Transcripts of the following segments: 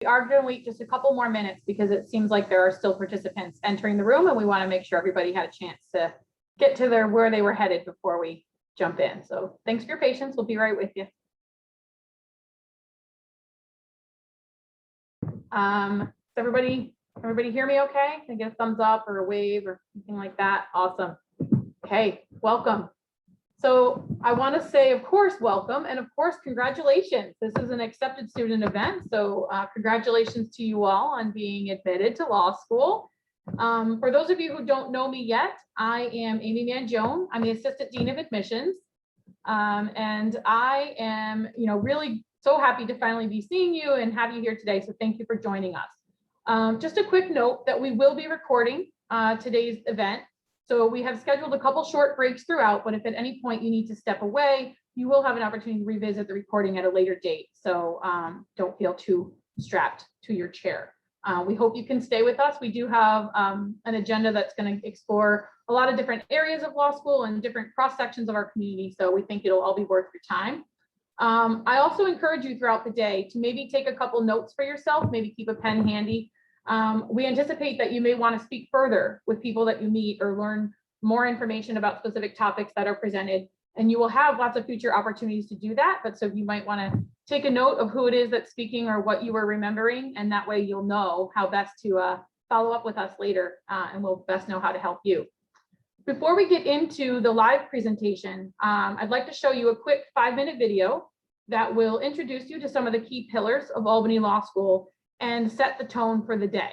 We are going to wait just a couple more minutes because it seems like there are still participants entering the room, and we want to make sure everybody had a chance to get to where they were headed before we jump in. So thanks for your patience. We'll be right with you. Does everybody hear me okay? Can I get a thumbs up or a wave or anything like that? Awesome. Okay, welcome. So I want to say, of course, welcome, and of course, congratulations. This is an accepted student event, so congratulations to you all on being admitted to law school. For those of you who don't know me yet, I am Amy Mangione. I'm the Assistant Dean of Admissions, and I am, really so happy to finally be seeing you and have you here today. So thank you for joining us. Just a quick note that we will be recording today's event. So we have scheduled a couple short breaks throughout, but if at any point you need to step away, you will have an opportunity to revisit the recording at a later date. So don't feel too strapped to your chair. We hope you can stay with us. We do have an agenda that's going to explore a lot of different areas of law school and different cross sections of our community. So we think it'll all be worth your time. I also encourage you throughout the day to maybe take a couple notes for yourself, maybe keep a pen handy. We anticipate that you may want to speak further with people that you meet or learn more information about specific topics that are presented, and you will have lots of future opportunities to do that. But so you might want to take a note of who it is that's speaking or what you were remembering, and that way you'll know how best to follow up with us later, and we'll best know how to help you. Before we get into the live presentation, I'd like to show you a quick 5-minute video that will introduce you to some of the key pillars of Albany Law School and set the tone for the day.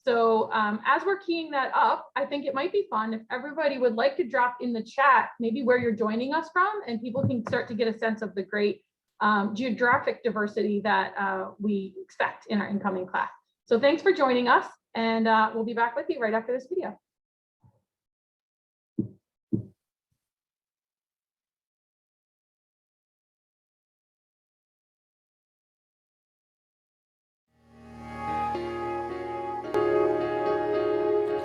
So as we're keying that up, I think it might be fun if everybody would like to drop in the chat maybe where you're joining us from, and people can start to get a sense of the great geographic diversity that we expect in our incoming class. So thanks for joining us, and we'll be back with you right after this video.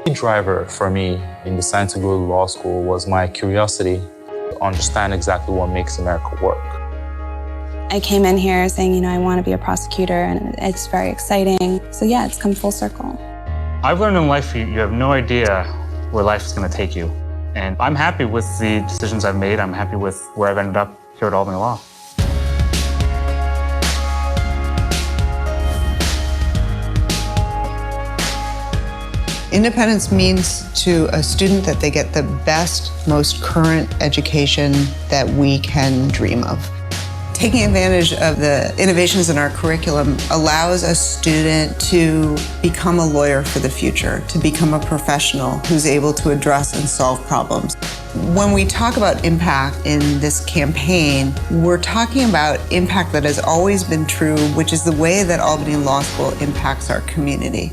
The driver for me in deciding to go to law school was my curiosity to understand exactly what makes America work. I came in here saying, I want to be a prosecutor, and it's very exciting. So yeah, it's come full circle. I've learned in life, you have no idea where life is going to take you. And I'm happy with the decisions I've made. I'm happy with where I've ended up here at Albany Law. Independence means to a student that they get the best, most current education that we can dream of. Taking advantage of the innovations in our curriculum allows a student to become a lawyer for the future, to become a professional who's able to address and solve problems. When we talk about impact in this campaign, we're talking about impact that has always been true, which is the way that Albany Law School impacts our community.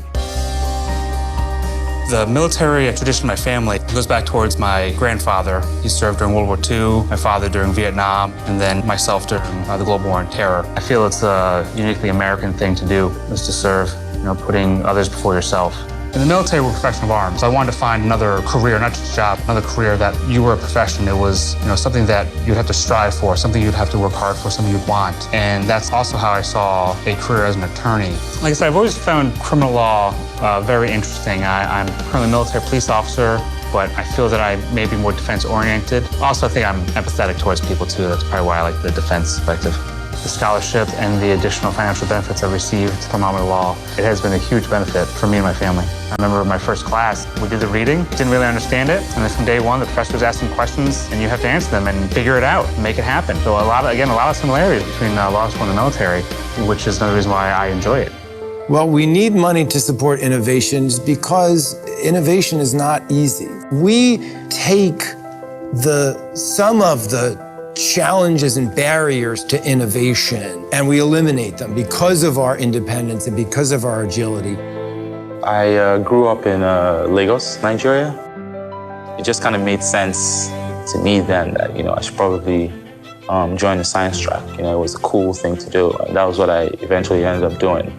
The military tradition in my family goes back towards my grandfather. He served during World War II, my father during Vietnam, and then myself during the Global War on Terror. I feel it's a uniquely American thing to do, is to serve, putting others before yourself. In the military, we're a profession of arms. I wanted to find another career, not just a job, another career that you were a profession. It was, something that you'd have to strive for, something you'd have to work hard for, something you'd want. And that's also how I saw a career as an attorney. Like I said, I've always found criminal law very interesting. I'm currently a military police officer, but I feel that I may be more defense-oriented. Also, I think I'm empathetic towards people, too. That's probably why I like the defense perspective. The scholarship and the additional financial benefits I've received from Albany Law, it has been a huge benefit for me and my family. I remember my first class, we did the reading, didn't really understand it, and then from day one, the professor was asking questions, and you have to answer them and figure it out and make it happen. So a lot of similarities between law school and the military, which is another reason why I enjoy it. Well, we need money to support innovations because innovation is not easy. We take some of the challenges and barriers to innovation, and we eliminate them because of our independence and because of our agility. I grew up in Lagos, Nigeria. It just kind of made sense to me then that, I should probably join the science track. It was a cool thing to do. And that was what I eventually ended up doing.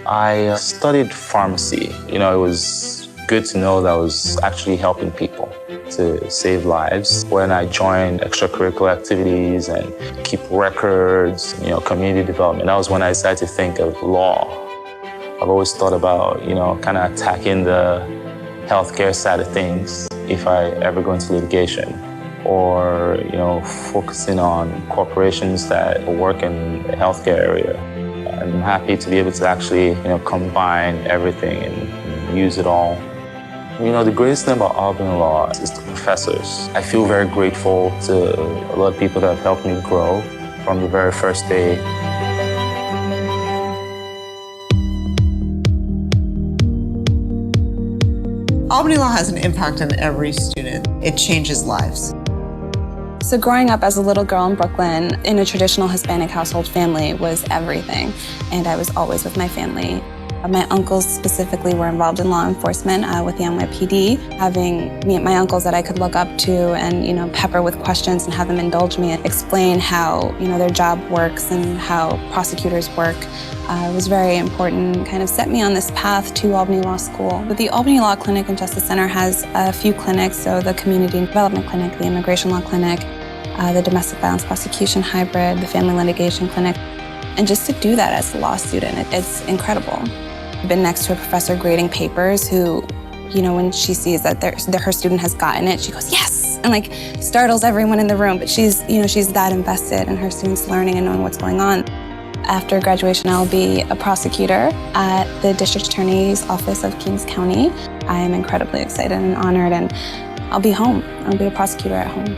I studied pharmacy. It was good to know that I was actually helping people to save lives. When I joined extracurricular activities and keep records, community development, that was when I decided to think of law I've always thought about, kind of attacking the healthcare side of things if I ever go into litigation, or, focusing on corporations that work in the healthcare area. I'm happy to be able to actually, combine everything and use it all. The greatest thing about Albany Law is the professors. I feel very grateful to a lot of people that have helped me grow from the very first day. Albany Law has an impact on every student. It changes lives. So growing up as a little girl in Brooklyn in a traditional Hispanic household family was everything. And I was always with my family. My uncles specifically were involved in law enforcement with the NYPD. Having my uncles that I could look up to and pepper with questions and have them indulge me and explain how their job works and how prosecutors work was very important. Kind of set me on this path to Albany Law School. But the Albany Law Clinic and Justice Center has a few clinics, so the Community Development Clinic, the Immigration Law Clinic, the Domestic Violence Prosecution Hybrid, the Family Litigation Clinic. And just to do that as a law student, it's incredible. I've been next to a professor grading papers who, when she sees that her student has gotten it, she goes, yes, and startles everyone in the room. But she's that invested in her students learning and knowing what's going on. After graduation, I'll be a prosecutor at the District Attorney's Office of Kings County. I am incredibly excited and honored, and I'll be home. I'll be a prosecutor at home.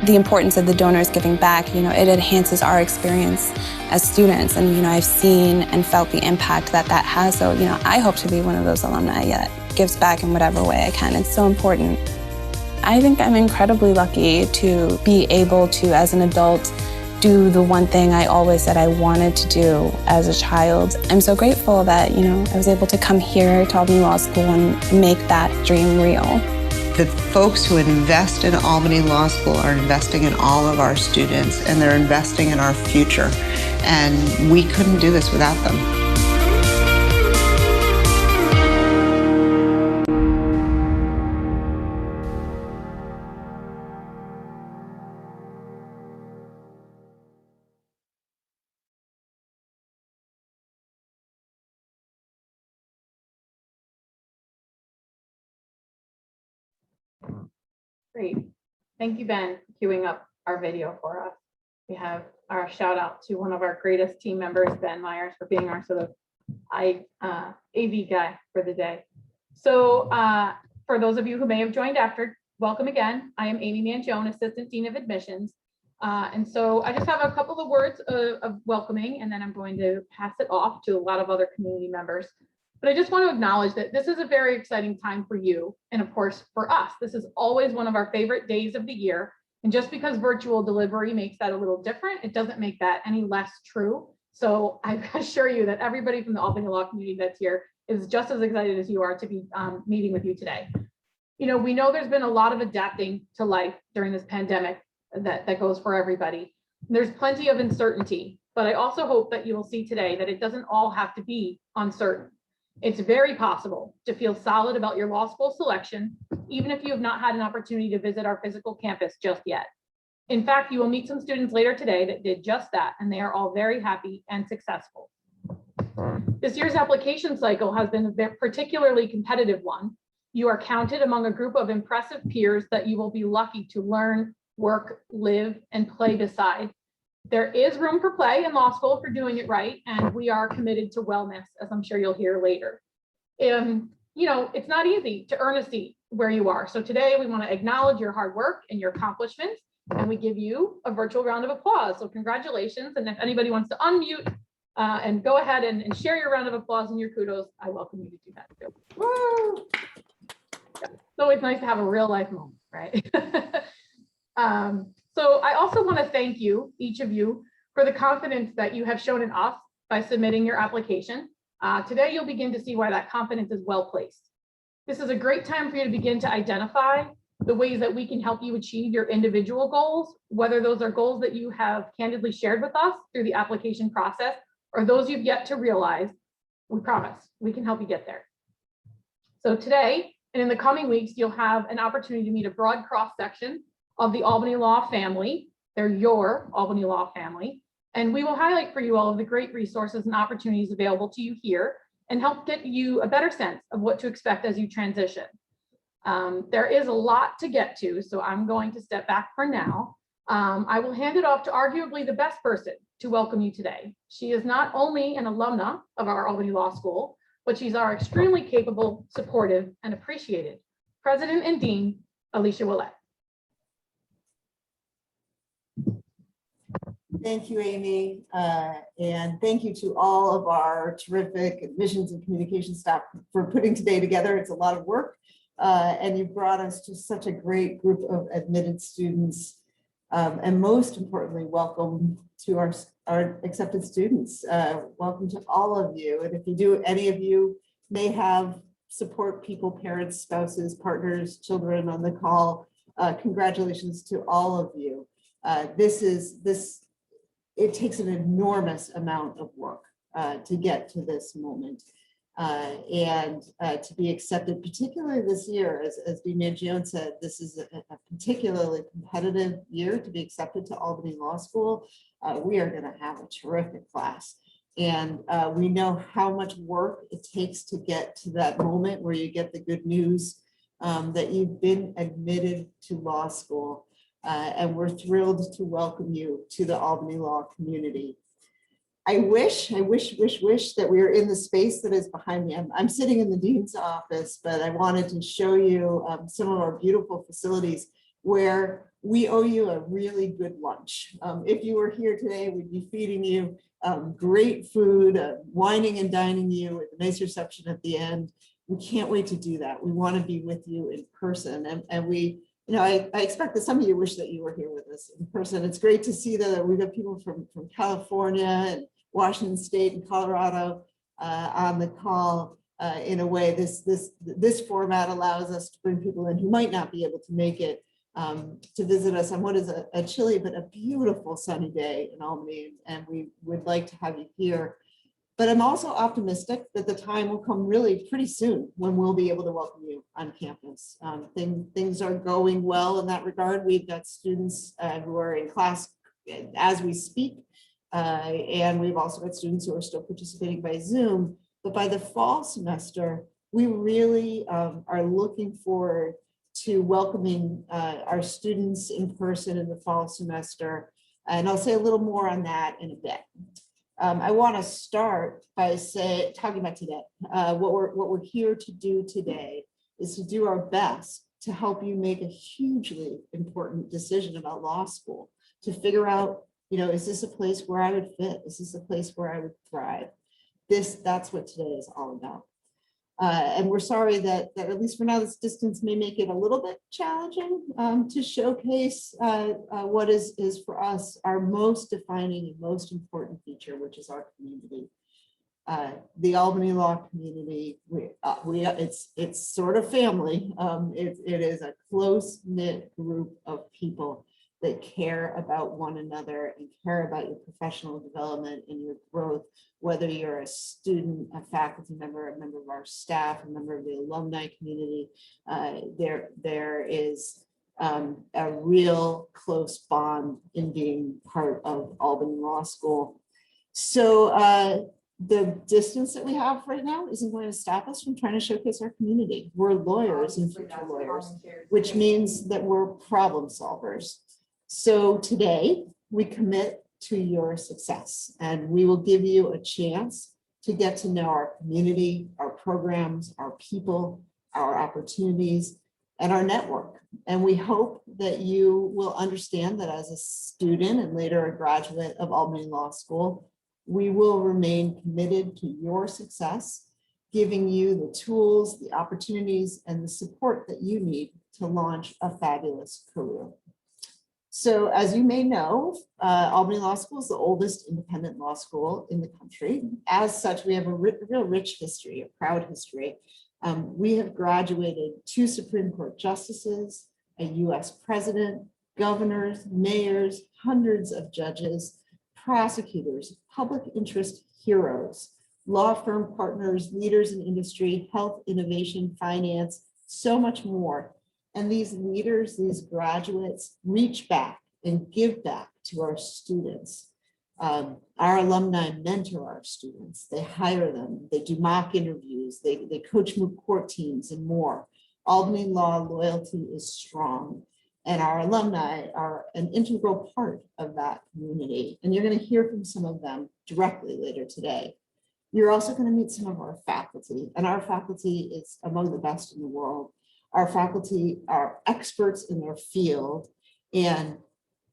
The importance of the donors giving back, it enhances our experience as students. And, I've seen and felt the impact that has. So, I hope to be one of those alumni that gives back in whatever way I can. It's so important. I think I'm incredibly lucky to be able to, as an adult, do the one thing I always said I wanted to do as a child. I'm so grateful that, I was able to come here to Albany Law School and make that dream real. The folks who invest in Albany Law School are investing in all of our students, and they're investing in our future. And we couldn't do this without them. Great. Thank you, Ben, for queuing up our video for us. We have our shout out to one of our greatest team members, Ben Myers, for being our sort of AV guy for the day. So for those of you who may have joined after, welcome again. I am Amy Mangione, Assistant Dean of Admissions. And so I just have a couple of words of welcoming, and then I'm going to pass it off to a lot of other community members. But I just want to acknowledge that this is a very exciting time for you. And of course, for us, this is always one of our favorite days of the year. And just because virtual delivery makes that a little different, it doesn't make that any less true. So I assure you that everybody from the Albany Law community that's here is just as excited as you are to be meeting with you today. We know there's been a lot of adapting to life during this pandemic that goes for everybody. There's plenty of uncertainty, but I also hope that you will see today that it doesn't all have to be uncertain. It's very possible to feel solid about your law school selection, even if you have not had an opportunity to visit our physical campus just yet. In fact, you will meet some students later today that did just that, and they are all very happy and successful. This year's application cycle has been a particularly competitive one. You are counted among a group of impressive peers that you will be lucky to learn, work, live, and play beside. There is room for play in law school if you're doing it right, and we are committed to wellness, as I'm sure you'll hear later. It's not easy to earn a seat where you are. So today we want to acknowledge your hard work and your accomplishments, and we give you a virtual round of applause. So congratulations. And if anybody wants to unmute and go ahead and share your round of applause and your kudos, I welcome you to do that too. Woo! Yeah, it's always nice to have a real life moment, right? So I also want to thank you, each of you, for the confidence that you have shown in us by submitting your application. Today, you'll begin to see why that confidence is well placed. This is a great time for you to begin to identify the ways that we can help you achieve your individual goals, whether those are goals that you have candidly shared with us through the application process, or those you've yet to realize. We promise we can help you get there. So today, and in the coming weeks, you'll have an opportunity to meet a broad cross section of the Albany Law family. They're your Albany Law family. And we will highlight for you all of the great resources and opportunities available to you here and help get you a better sense of what to expect as you transition. There is a lot to get to, so I'm going to step back for now. I will hand it off to arguably the best person to welcome you today. She is not only an alumna of our Albany Law School, but she's our extremely capable, supportive, and appreciated President and Dean, Alicia Willett. Thank you, Amy, and thank you to all of our terrific admissions and communication staff for putting today together. It's a lot of work, and you brought us to such a great group of admitted students, and most importantly, welcome to our accepted students. Welcome to all of you, and if you do, any of you may have support people, parents, spouses, partners, children on the call. Congratulations to all of you. It takes an enormous amount of work to get to this moment and to be accepted, particularly this year, as Dean Mangione said, this is a particularly competitive year to be accepted to Albany Law School. We are going to have a terrific class. And we know how much work it takes to get to that moment where you get the good news that you've been admitted to law school. And we're thrilled to welcome you to the Albany Law community. I wish that we were in the space that is behind me. I'm sitting in the Dean's office, but I wanted to show you some of our beautiful facilities where we owe you a really good lunch. If you were here today, we'd be feeding you great food, wining and dining you with a nice reception at the end. We can't wait to do that. We want to be with you in person, and we, I expect that some of you wish that you were here with us in person. It's great to see that we've got people from California and Washington State and Colorado on the call. In a way, this format allows us to bring people in who might not be able to make it to visit us on what is a chilly but a beautiful sunny day in Albany, and we would like to have you here. But I'm also optimistic that the time will come really pretty soon when we'll be able to welcome you on campus. Things are going well in that regard. We've got students who are in class as we speak, and we've also got students who are still participating by Zoom. But by the fall semester, we really are looking forward to welcoming our students in person in the fall semester. And I'll say a little more on that in a bit. I want to start by talking about today. What we're here to do today is to do our best to help you make a hugely important decision about law school, to figure out, is this a place where I would fit? Is this a place where I would thrive? That's what today is all about. And we're sorry that at least for now, this distance may make it a little bit challenging to showcase what is for us our most defining and most important feature, which is our community. The Albany Law community, it's sort of family. It is a close-knit group of people that care about one another and care about your professional development and your growth, whether you're a student, a faculty member, a member of our staff, a member of the alumni community. There is a real close bond in being part of Albany Law School. So the distance that we have right now isn't going to stop us from trying to showcase our community. We're lawyers and future lawyers, which means that we're problem solvers. So today we commit to your success, and we will give you a chance to get to know our community, our programs, our people, our opportunities, and our network. And we hope that you will understand that as a student and later a graduate of Albany Law School, we will remain committed to your success, giving you the tools, the opportunities, and the support that you need to launch a fabulous career. So as you may know, Albany Law School is the oldest independent law school in the country. As such, we have a real rich history, a proud history. We have graduated 2 Supreme Court justices, a US president, governors, mayors, hundreds of judges, prosecutors, public interest heroes, law firm partners, leaders in industry, health, innovation, finance, so much more. And these leaders, these graduates, reach back and give back to our students. Our alumni mentor our students. They hire them. They do mock interviews. They coach moot court teams and more. Albany Law loyalty is strong, and our alumni are an integral part of that community. And you're going to hear from some of them directly later today. You're also going to meet some of our faculty, and our faculty is among the best in the world. Our faculty are experts in their field and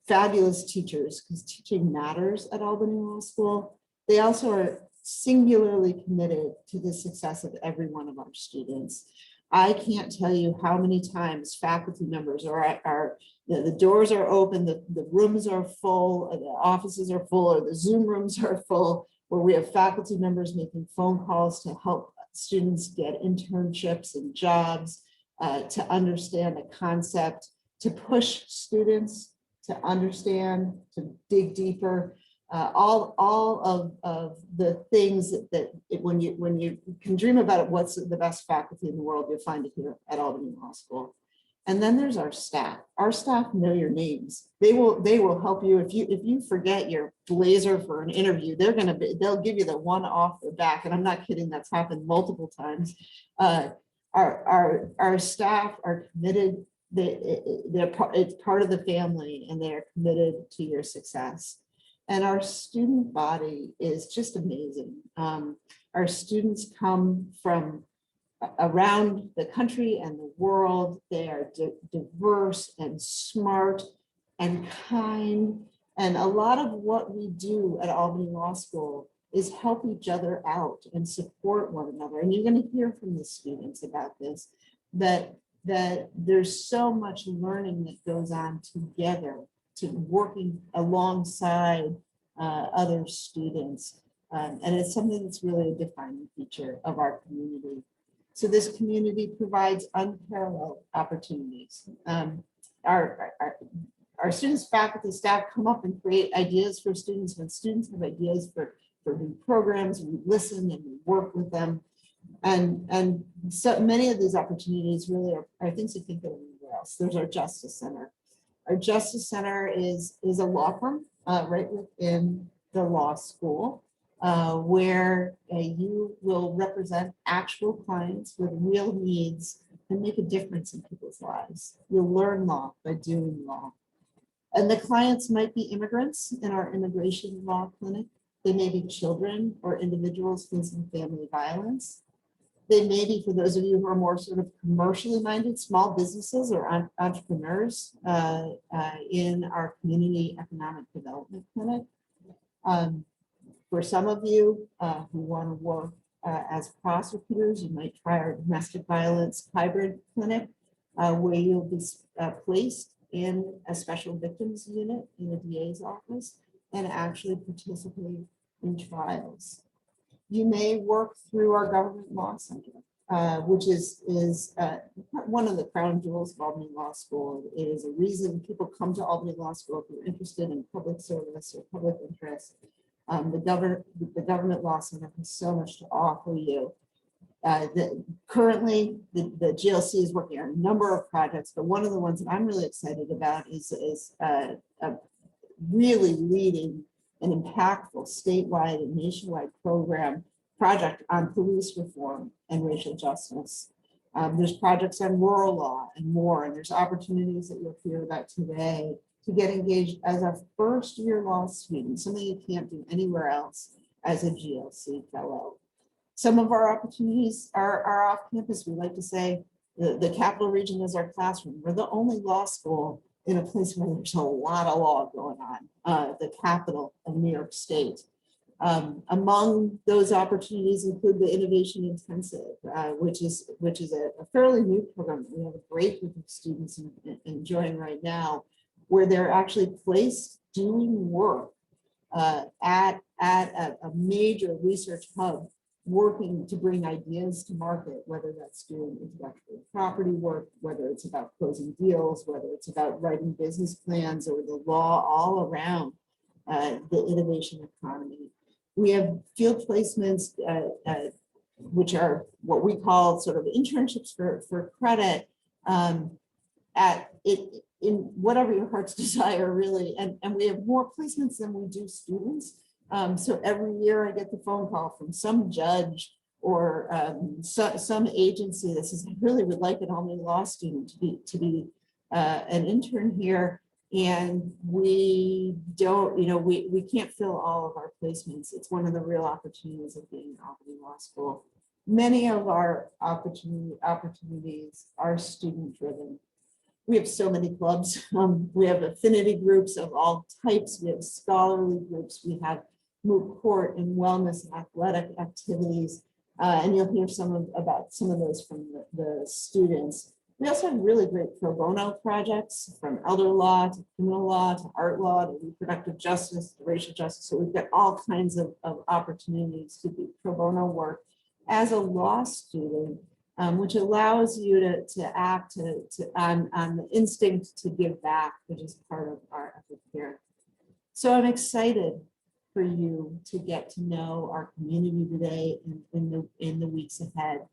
fabulous teachers, because teaching matters at Albany Law School. They also are singularly committed to the success of every one of our students. I can't tell you how many times faculty members are the doors are open, the rooms are full, the offices are full, or the Zoom rooms are full, where we have faculty members making phone calls to help students get internships and jobs, to understand the concept, to push students to understand, to dig deeper, all of the things that when you can dream about it, what's the best faculty in the world, you'll find it here at Albany Law School. And then there's our staff. Our staff know your names. They will help you if you forget your blazer for an interview. They'll give you the one off the back. And I'm not kidding. That's happened multiple times. Our staff are committed. It's part of the family, and they're committed to your success. And our student body is just amazing. Our students come from around the country and the world. They are diverse and smart and kind. And a lot of what we do at Albany Law School is help each other out and support one another. And you're going to hear from the students about this, that there's so much learning that goes on together, to working alongside other students. And it's something that's really a defining feature of our community. So this community provides unparalleled opportunities. Our students, faculty, staff come up and create ideas for students. When students have ideas for new programs, we listen and we work with them. And so many of these opportunities really are things you think of anywhere else. There's our Justice Center. Our Justice Center is a law firm right within the law school, where you will represent actual clients with real needs and make a difference in people's lives. You'll learn law by doing law. And the clients might be immigrants in our immigration law clinic. They may be children or individuals facing family violence. They may be, for those of you who are more sort of commercially minded, small businesses or entrepreneurs in our community economic development clinic. For some of you who want to work as prosecutors, you might try our domestic violence hybrid clinic, where you'll be placed in a special victims unit in the DA's office and actually participate in trials. You may work through our government law center, which is one of the crown jewels of Albany Law School. It is a reason people come to Albany Law School if you're interested in public service or public interest. The government law center has so much to offer you. Currently, the GLC is working on a number of projects, but one of the ones that I'm really excited about is a really leading an impactful statewide and nationwide project on police reform and racial justice. There's projects on rural law and more, and there's opportunities that you'll hear about today to get engaged as a first-year law student, something you can't do anywhere else as a GLC fellow. Some of our opportunities are off campus. We like to say the Capital Region is our classroom. We're the only law school in a place where there's a lot of law going on, the capital of New York State. Among those opportunities include the Innovation Intensive, which is a fairly new program. We have a great group of students enjoying right now, where they're actually placed doing work at a major research hub, working to bring ideas to market, whether that's doing intellectual property work, whether it's about closing deals, whether it's about writing business plans or the law all around the innovation economy. We have field placements, which are what we call sort of internships for credit. in whatever your heart's desire, really. And we have more placements than we do students. So every year I get the phone call from some judge or some agency that says, I really would like an Albany Law student to be an intern here. And we don't, we can't fill all of our placements. It's one of the real opportunities of being at Albany Law School. Many of our opportunities are student driven. We have so many clubs. We have affinity groups of all types. We have scholarly groups. We have moot court and wellness and athletic activities. And you'll hear about some of those from the students. We also have really great pro bono projects, from elder law to criminal law to art law to reproductive justice to racial justice. So we've got all kinds of opportunities to do pro bono work as a law student, which allows you to act on the instinct to give back, which is part of our effort here. So I'm excited for you to get to know our community today and in the weeks ahead.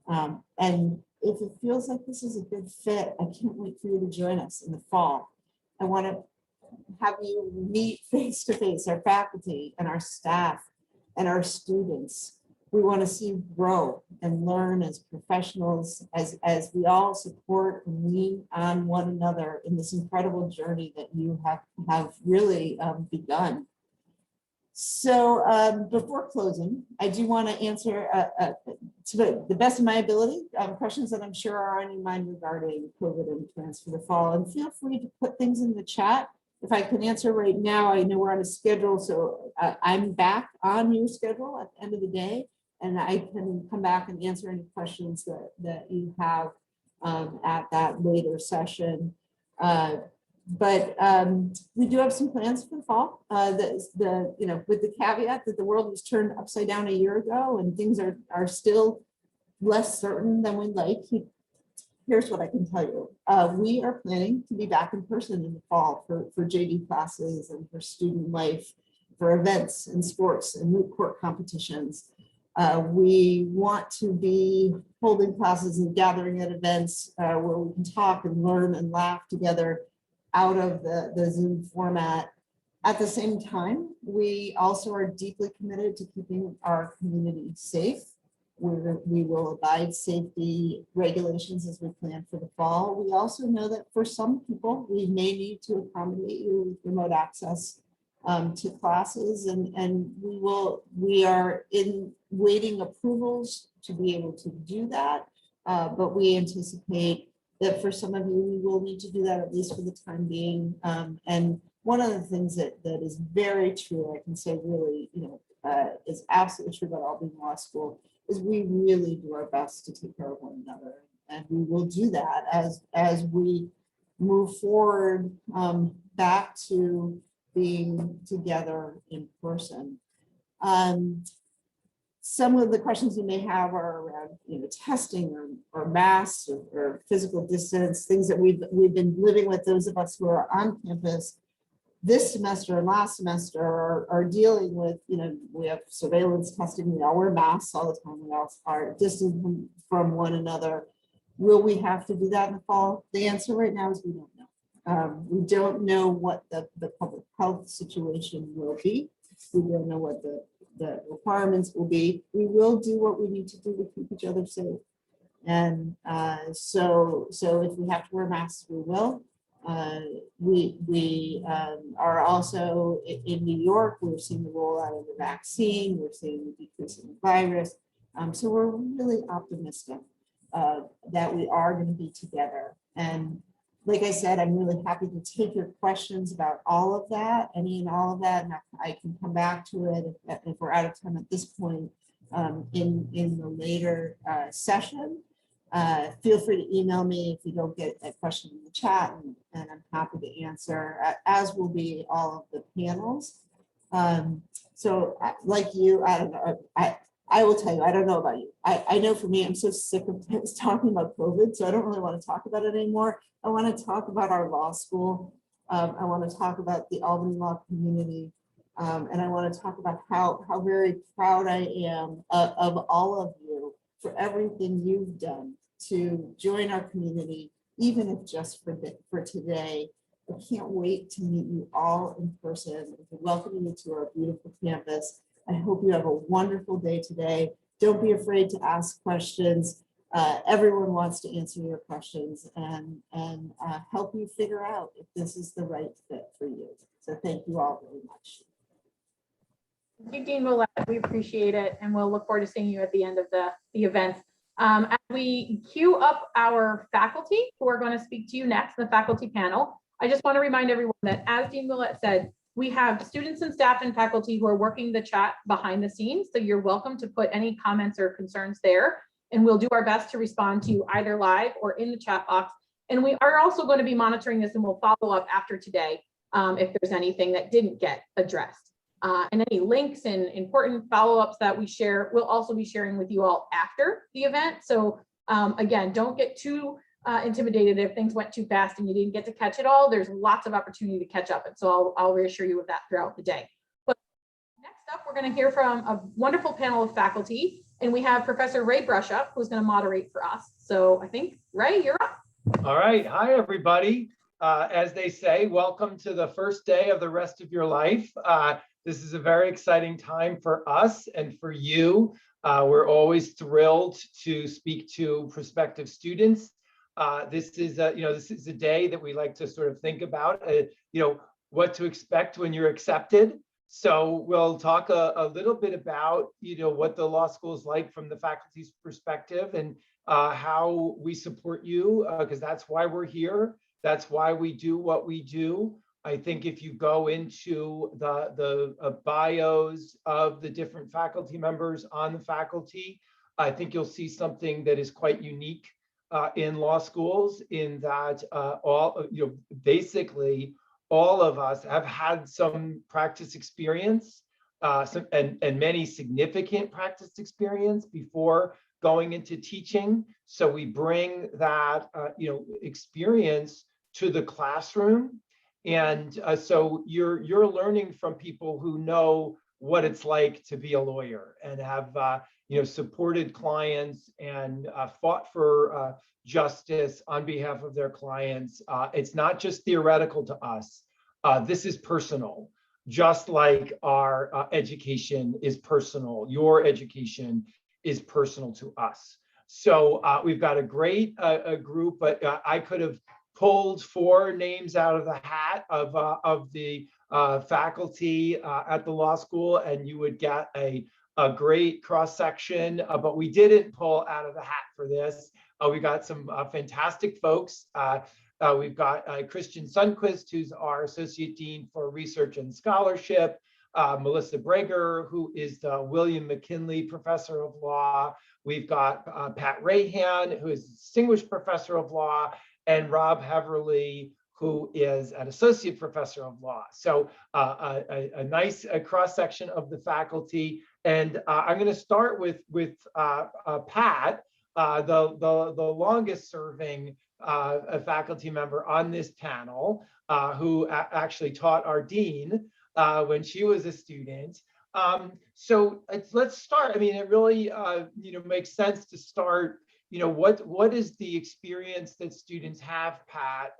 And if it feels like this is a good fit, I can't wait for you to join us in the fall. I want to have you meet face to face our faculty and our staff and our students. We want to see you grow and learn as professionals, as we all support and lean on one another in this incredible journey that you have really begun. So before closing, I do want to answer to the best of my ability questions that I'm sure are on your mind regarding COVID and plans for the fall. And feel free to put things in the chat. If I can answer right now, I know we're on a schedule, so I'm back on your schedule at the end of the day, and I can come back and answer any questions that you have at that later session. But we do have some plans for the fall. With the caveat that the world was turned upside down a year ago and things are still less certain than we'd like. Here's what I can tell you. We are planning to be back in person in the fall for JD classes and for student life, for events and sports and moot court competitions. We want to be holding classes and gathering at events where we can talk and learn and laugh together out of the Zoom format. At the same time, we also are deeply committed to keeping our community safe. We will abide safety regulations as we plan for the fall. We also know that for some people, we may need to accommodate you with remote access to classes, and we are waiting approvals to be able to do that, but we anticipate that for some of you, we will need to do that at least for the time being. And one of the things that is very true, I can say really, is absolutely true about Albany Law School, is we really do our best to take care of one another. And we will do that as we move forward back to being together in person. Some of the questions you may have are around, testing or masks or physical distance, things that we've been living with, those of us who are on campus this semester and last semester are dealing with. We have surveillance testing, we all wear masks all the time, we all are distant from one another. Will we have to do that in the fall? The answer right now is we don't know. We don't know what the public health situation will be. We don't know what the requirements will be. We will do what we need to do to keep each other safe. And so if we have to wear masks, we will. We are also in New York, we're seeing the rollout of the vaccine, we're seeing the decrease in the virus. So we're really optimistic that we are going to be together. And like I said, I'm really happy to take your questions about all of that, any and all of that, and I can come back to it if we're out of time at this point in the later session. Feel free to email me if you don't get a question in the chat, and I'm happy to answer, as will be all of the panels. So like you, I don't know, I will tell you, I don't know about you. I know for me, I'm so sick of talking about COVID, so I don't really want to talk about it anymore. I want to talk about our law school. I want to talk about the Albany law community. And I want to talk about how very proud I am of all of you for everything you've done to join our community, even if just for today. I can't wait to meet you all in person and to welcome you to our beautiful campus. I hope you have a wonderful day today. Don't be afraid to ask questions. Everyone wants to answer your questions and help you figure out if this is the right fit for you. So thank you all very much. Thank you, Dean Millett. We appreciate it, and we'll look forward to seeing you at the end of the event. As we queue up our faculty who are going to speak to you next, the faculty panel, I just want to remind everyone that, as Dean Millett said, we have students and staff and faculty who are working the chat behind the scenes, so you're welcome to put any comments or concerns there, and we'll do our best to respond to you either live or in the chat box. And we are also going to be monitoring this, and we'll follow up after today if there's anything that didn't get addressed. And any links and important follow-ups that we share, we'll also be sharing with you all after the event. So again, don't get too intimidated if things went too fast and you didn't get to catch it all. There's lots of opportunity to catch up. And so I'll reassure you of that throughout the day. But next up, we're going to hear from a wonderful panel of faculty. And we have Professor Ray Brushup, who's going to moderate for us. So I think, Ray, you're up. All right. Hi, everybody. As they say, welcome to the first day of the rest of your life. This is a very exciting time for us and for you. We're always thrilled to speak to prospective students. This is a day that we like to sort of think about, what to expect when you're accepted. So we'll talk a little bit about, what the law school is like from the faculty's perspective and how we support you, because that's why we're here. That's why we do what we do. I think if you go into the bios of the different faculty members on the faculty, I think you'll see something that is quite unique in law schools, in that basically all of us have had some practice experience, and many significant practice experience before going into teaching. So we bring that experience to the classroom. And so you're learning from people who know what it's like to be a lawyer and have supported clients and fought for justice on behalf of their clients. It's not just theoretical to us. This is personal, just like our education is personal. Your education is personal to us. So we've got a great group, but I could have pulled 4 names out of the hat of the faculty at the law school, and you would get a great cross section, but we didn't pull out of the hat for this. We got some fantastic folks. We've got Christian Sundquist, who's our Associate Dean for Research and Scholarship, Melissa Breger, who is the William McKinley Professor of Law. We've got Pat Rahan, who is Distinguished Professor of Law, and Rob Heverly, who is an Associate Professor of Law. So a nice cross-section of the faculty. And I'm going to start with Pat, the longest serving faculty member on this panel, who actually taught our dean when she was a student. So let's start. I mean, it really makes sense to start. What is the experience that students have, Pat,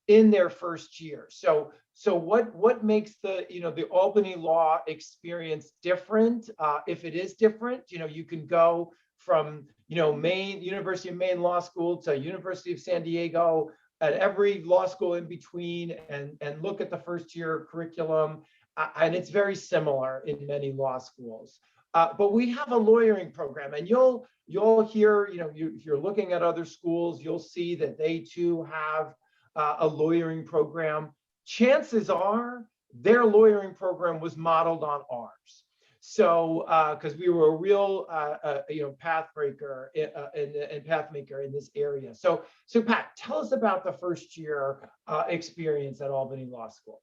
in their first year? So what makes the Albany law experience different? If it is different, you can go from University of Maine Law School to University of San Diego, at every law school in between, and look at the first year curriculum, and it's very similar in many law schools. But we have a lawyering program, and you'll hear, if you're looking at other schools, you'll see that they too have a lawyering program. Chances are their lawyering program was modeled on ours. So, because we were a real, path breaker and path maker in this area. So Pat, tell us about the first year experience at Albany Law School.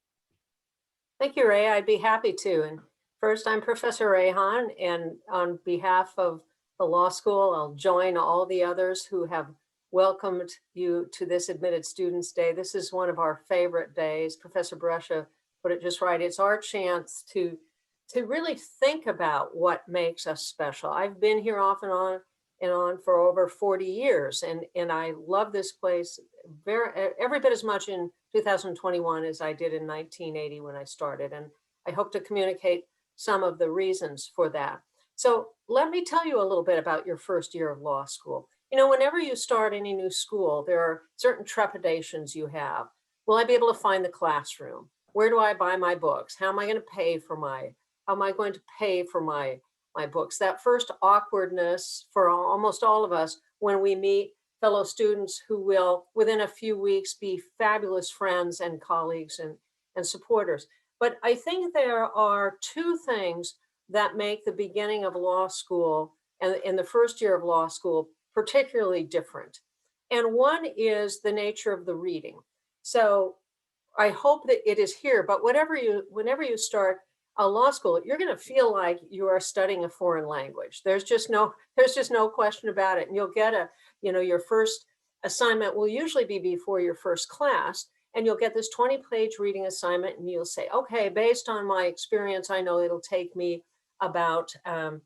Thank you, Ray. I'd be happy to. And first, I'm Professor Rahan, and on behalf of the law school, I'll join all the others who have welcomed you to this Admitted Students Day. This is one of our favorite days. Professor Brushup put it just right. It's our chance to really think about what makes us special. I've been here off and on and on for over 40 years. And I love this place every bit as much in 2021 as I did in 1980 when I started. And I hope to communicate some of the reasons for that. So let me tell you a little bit about your first year of law school. You know, whenever you start any new school, there are certain trepidations you have. Will I be able to find the classroom? Where do I buy my books? How am I going to pay for my books? That first awkwardness for almost all of us when we meet fellow students who will, within a few weeks, be fabulous friends and colleagues and supporters. But I think there are two things that make the beginning of law school and in the first year of law school particularly different. And one is the nature of the reading. So I hope that it is here, but whenever you start a law school, you're going to feel like you are studying a foreign language. There's just no question about it. And you'll get your first assignment will usually be before your first class, and you'll get this 20-page reading assignment, and you'll say, okay, based on my experience, I know it'll take me about an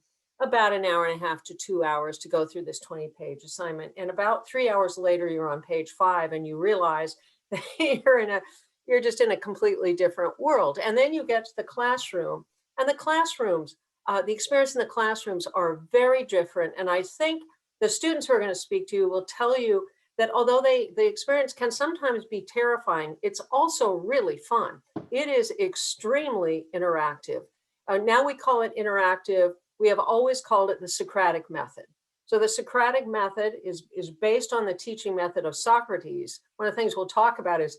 hour and a half to 2 hours to go through this 20-page assignment. And about 3 hours later, you're on page 5, and you realize that you're just in a completely different world. And then you get to the classroom, and the classrooms, the experience in the classrooms are very different. And I think the students who are going to speak to you will tell you that although the experience can sometimes be terrifying, it's also really fun. It is extremely interactive. Now we call it interactive. We have always called it the Socratic method. So the Socratic method is based on the teaching method of Socrates. One of the things we'll talk about is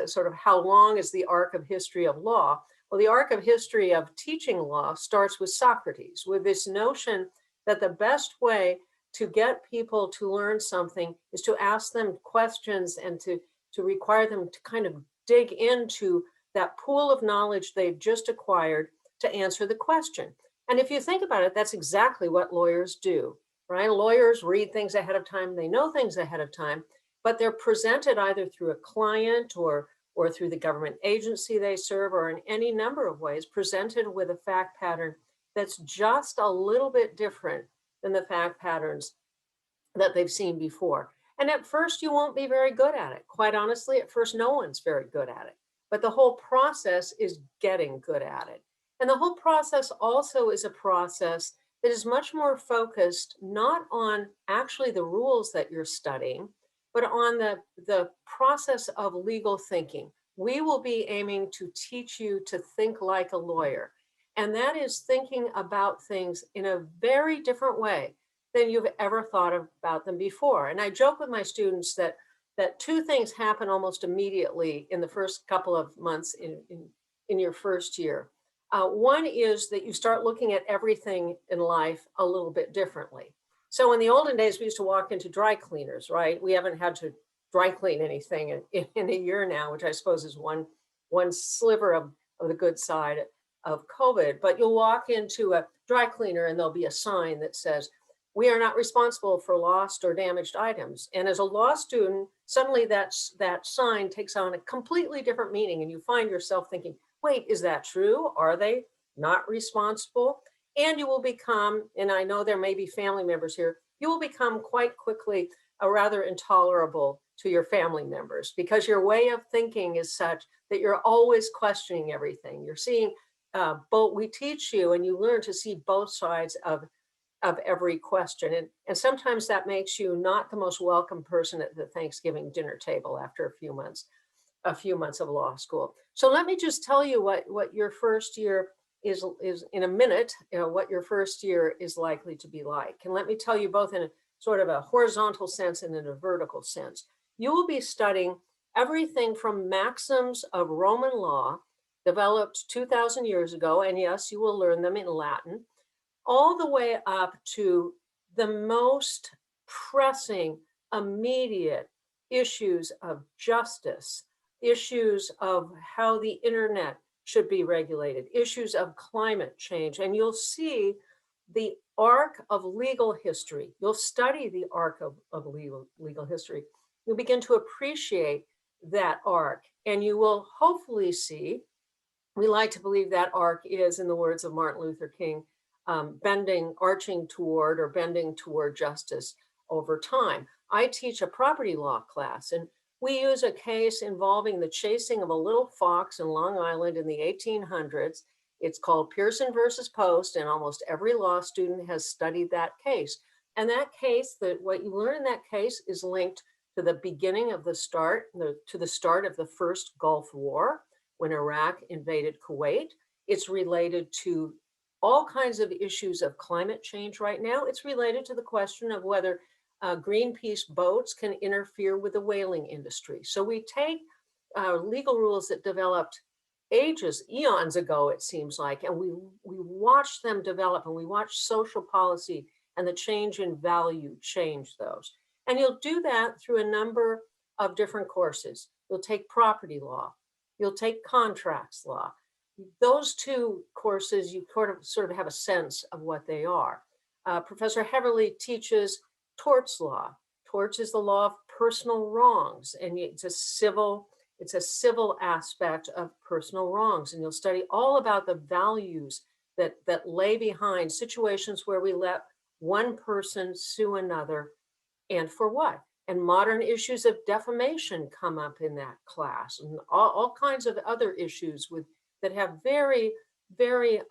sort of how long is the arc of history of law. Well, the arc of history of teaching law starts with Socrates, with this notion that the best way to get people to learn something is to ask them questions and to require them to kind of dig into that pool of knowledge they've just acquired to answer the question. And if you think about it, that's exactly what lawyers do, right? Lawyers read things ahead of time, they know things ahead of time, but they're presented either through a client or through the government agency they serve, or in any number of ways, presented with a fact pattern that's just a little bit different than the fact patterns that they've seen before. And at first, you won't be very good at it. Quite honestly, at first, no one's very good at it. But the whole process is getting good at it. And the whole process also is a process that is much more focused not on actually the rules that you're studying, but on the process of legal thinking. We will be aiming to teach you to think like a lawyer. And that is thinking about things in a very different way than you've ever thought about them before. And I joke with my students that two things happen almost immediately in the first couple of months in your first year. One is that you start looking at everything in life a little bit differently. So in the olden days, we used to walk into dry cleaners, right? We haven't had to dry clean anything in a year now, which I suppose is one sliver of the good side of COVID. But you'll walk into a dry cleaner and there'll be a sign that says, "We are not responsible for lost or damaged items." And as a law student, suddenly that sign takes on a completely different meaning, and you find yourself thinking, wait, is that true? Are they not responsible? And you will become, and I know there may be family members here, you will become quite quickly a rather intolerable to your family members, because your way of thinking is such that you're always questioning everything. You're seeing both. We teach you, and you learn to see both sides of every question. And sometimes that makes you not the most welcome person at the Thanksgiving dinner table after a few months of law school. So let me just tell you what your first year is in a minute, what your first year is likely to be like. And let me tell you both in a sort of a horizontal sense and in a vertical sense. You will be studying everything from maxims of Roman law developed 2,000 years ago, and yes, you will learn them in Latin, all the way up to the most pressing, immediate issues of justice, issues of how the internet should be regulated, issues of climate change. And you'll see the arc of legal history. You'll study the arc of legal history. You'll begin to appreciate that arc, and you will hopefully see, we like to believe that arc is, in the words of Martin Luther King, arching toward or bending toward justice over time. I teach a property law class, and we use a case involving the chasing of a little fox in Long Island in the 1800s. It's called Pearson versus Post, and almost every law student has studied that case. And that case, what you learn in that case is linked to the beginning of the start of the first Gulf War, when Iraq invaded Kuwait. It's related to all kinds of issues of climate change right now. It's related to the question of whether Greenpeace boats can interfere with the whaling industry. So we take legal rules that developed eons ago, it seems like, and we watch them develop, and we watch social policy and the change in value change those. And you'll do that through a number of different courses. You'll take property law, you'll take contracts law. Those two courses, you sort of have a sense of what they are. Professor Heverly teaches torts law. Torts is the law of personal wrongs, and it's a civil aspect of personal wrongs. And you'll study all about the values that lay behind situations where we let one person sue another, and for what? And modern issues of defamation come up in that class, and all kinds of other issues that have very, very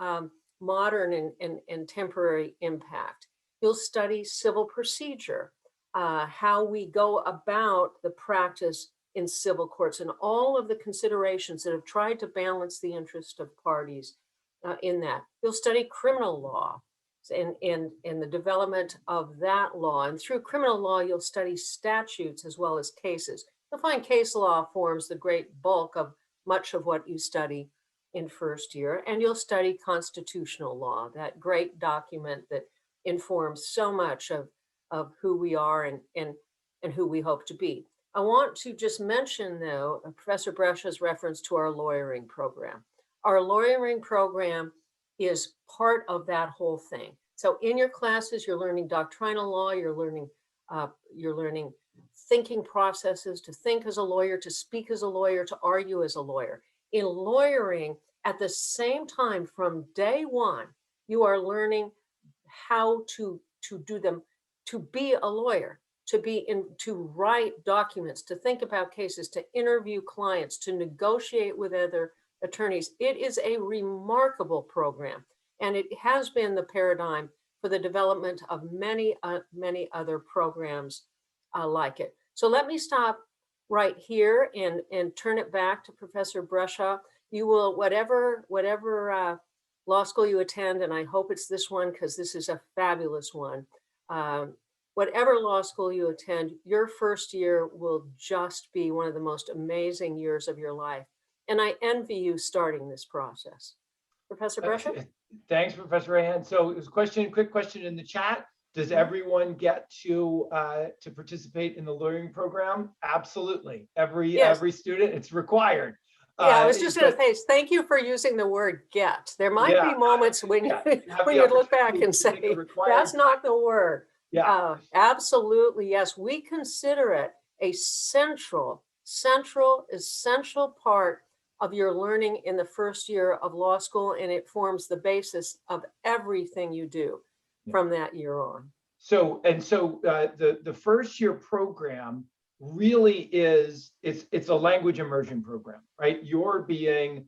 modern and temporary impact. You'll study civil procedure, how we go about the practice in civil courts, and all of the considerations that have tried to balance the interest of parties in that. You'll study criminal law and the development of that law. And through criminal law, you'll study statutes as well as cases. You'll find case law forms the great bulk of much of what you study in first year. And you'll study constitutional law, that great document that informs so much of who we are and who we hope to be. I want to just mention, though, Professor Brescia's reference to our lawyering program. Our lawyering program is part of that whole thing. So in your classes, you're learning doctrinal law, you're learning thinking processes, to think as a lawyer, to speak as a lawyer, to argue as a lawyer. In lawyering, at the same time, from day one, you are learning how to do them, to be a lawyer, to write documents, to think about cases, to interview clients, to negotiate with other attorneys. It is a remarkable program, and it has been the paradigm for the development of many other programs like it. So let me stop right here and turn it back to Professor Brescia. You will, whatever law school you attend, and I hope it's this one because this is a fabulous one. Whatever law school you attend, your first year will just be one of the most amazing years of your life. And I envy you starting this process. Professor Brescia? Thanks, Professor Rehan. So it was a quick question in the chat. Does everyone get to participate in the lawyering program? Absolutely. Every student, it's required. Yeah, I was just going to say, thank you for using the word get. There might be moments when you look back and say, that's not the word. Yeah, absolutely. Yes, we consider it a central part of your learning in the first year of law school, and it forms the basis of everything you do from that year on. So the first year program really is, it's a language immersion program, right? You're being,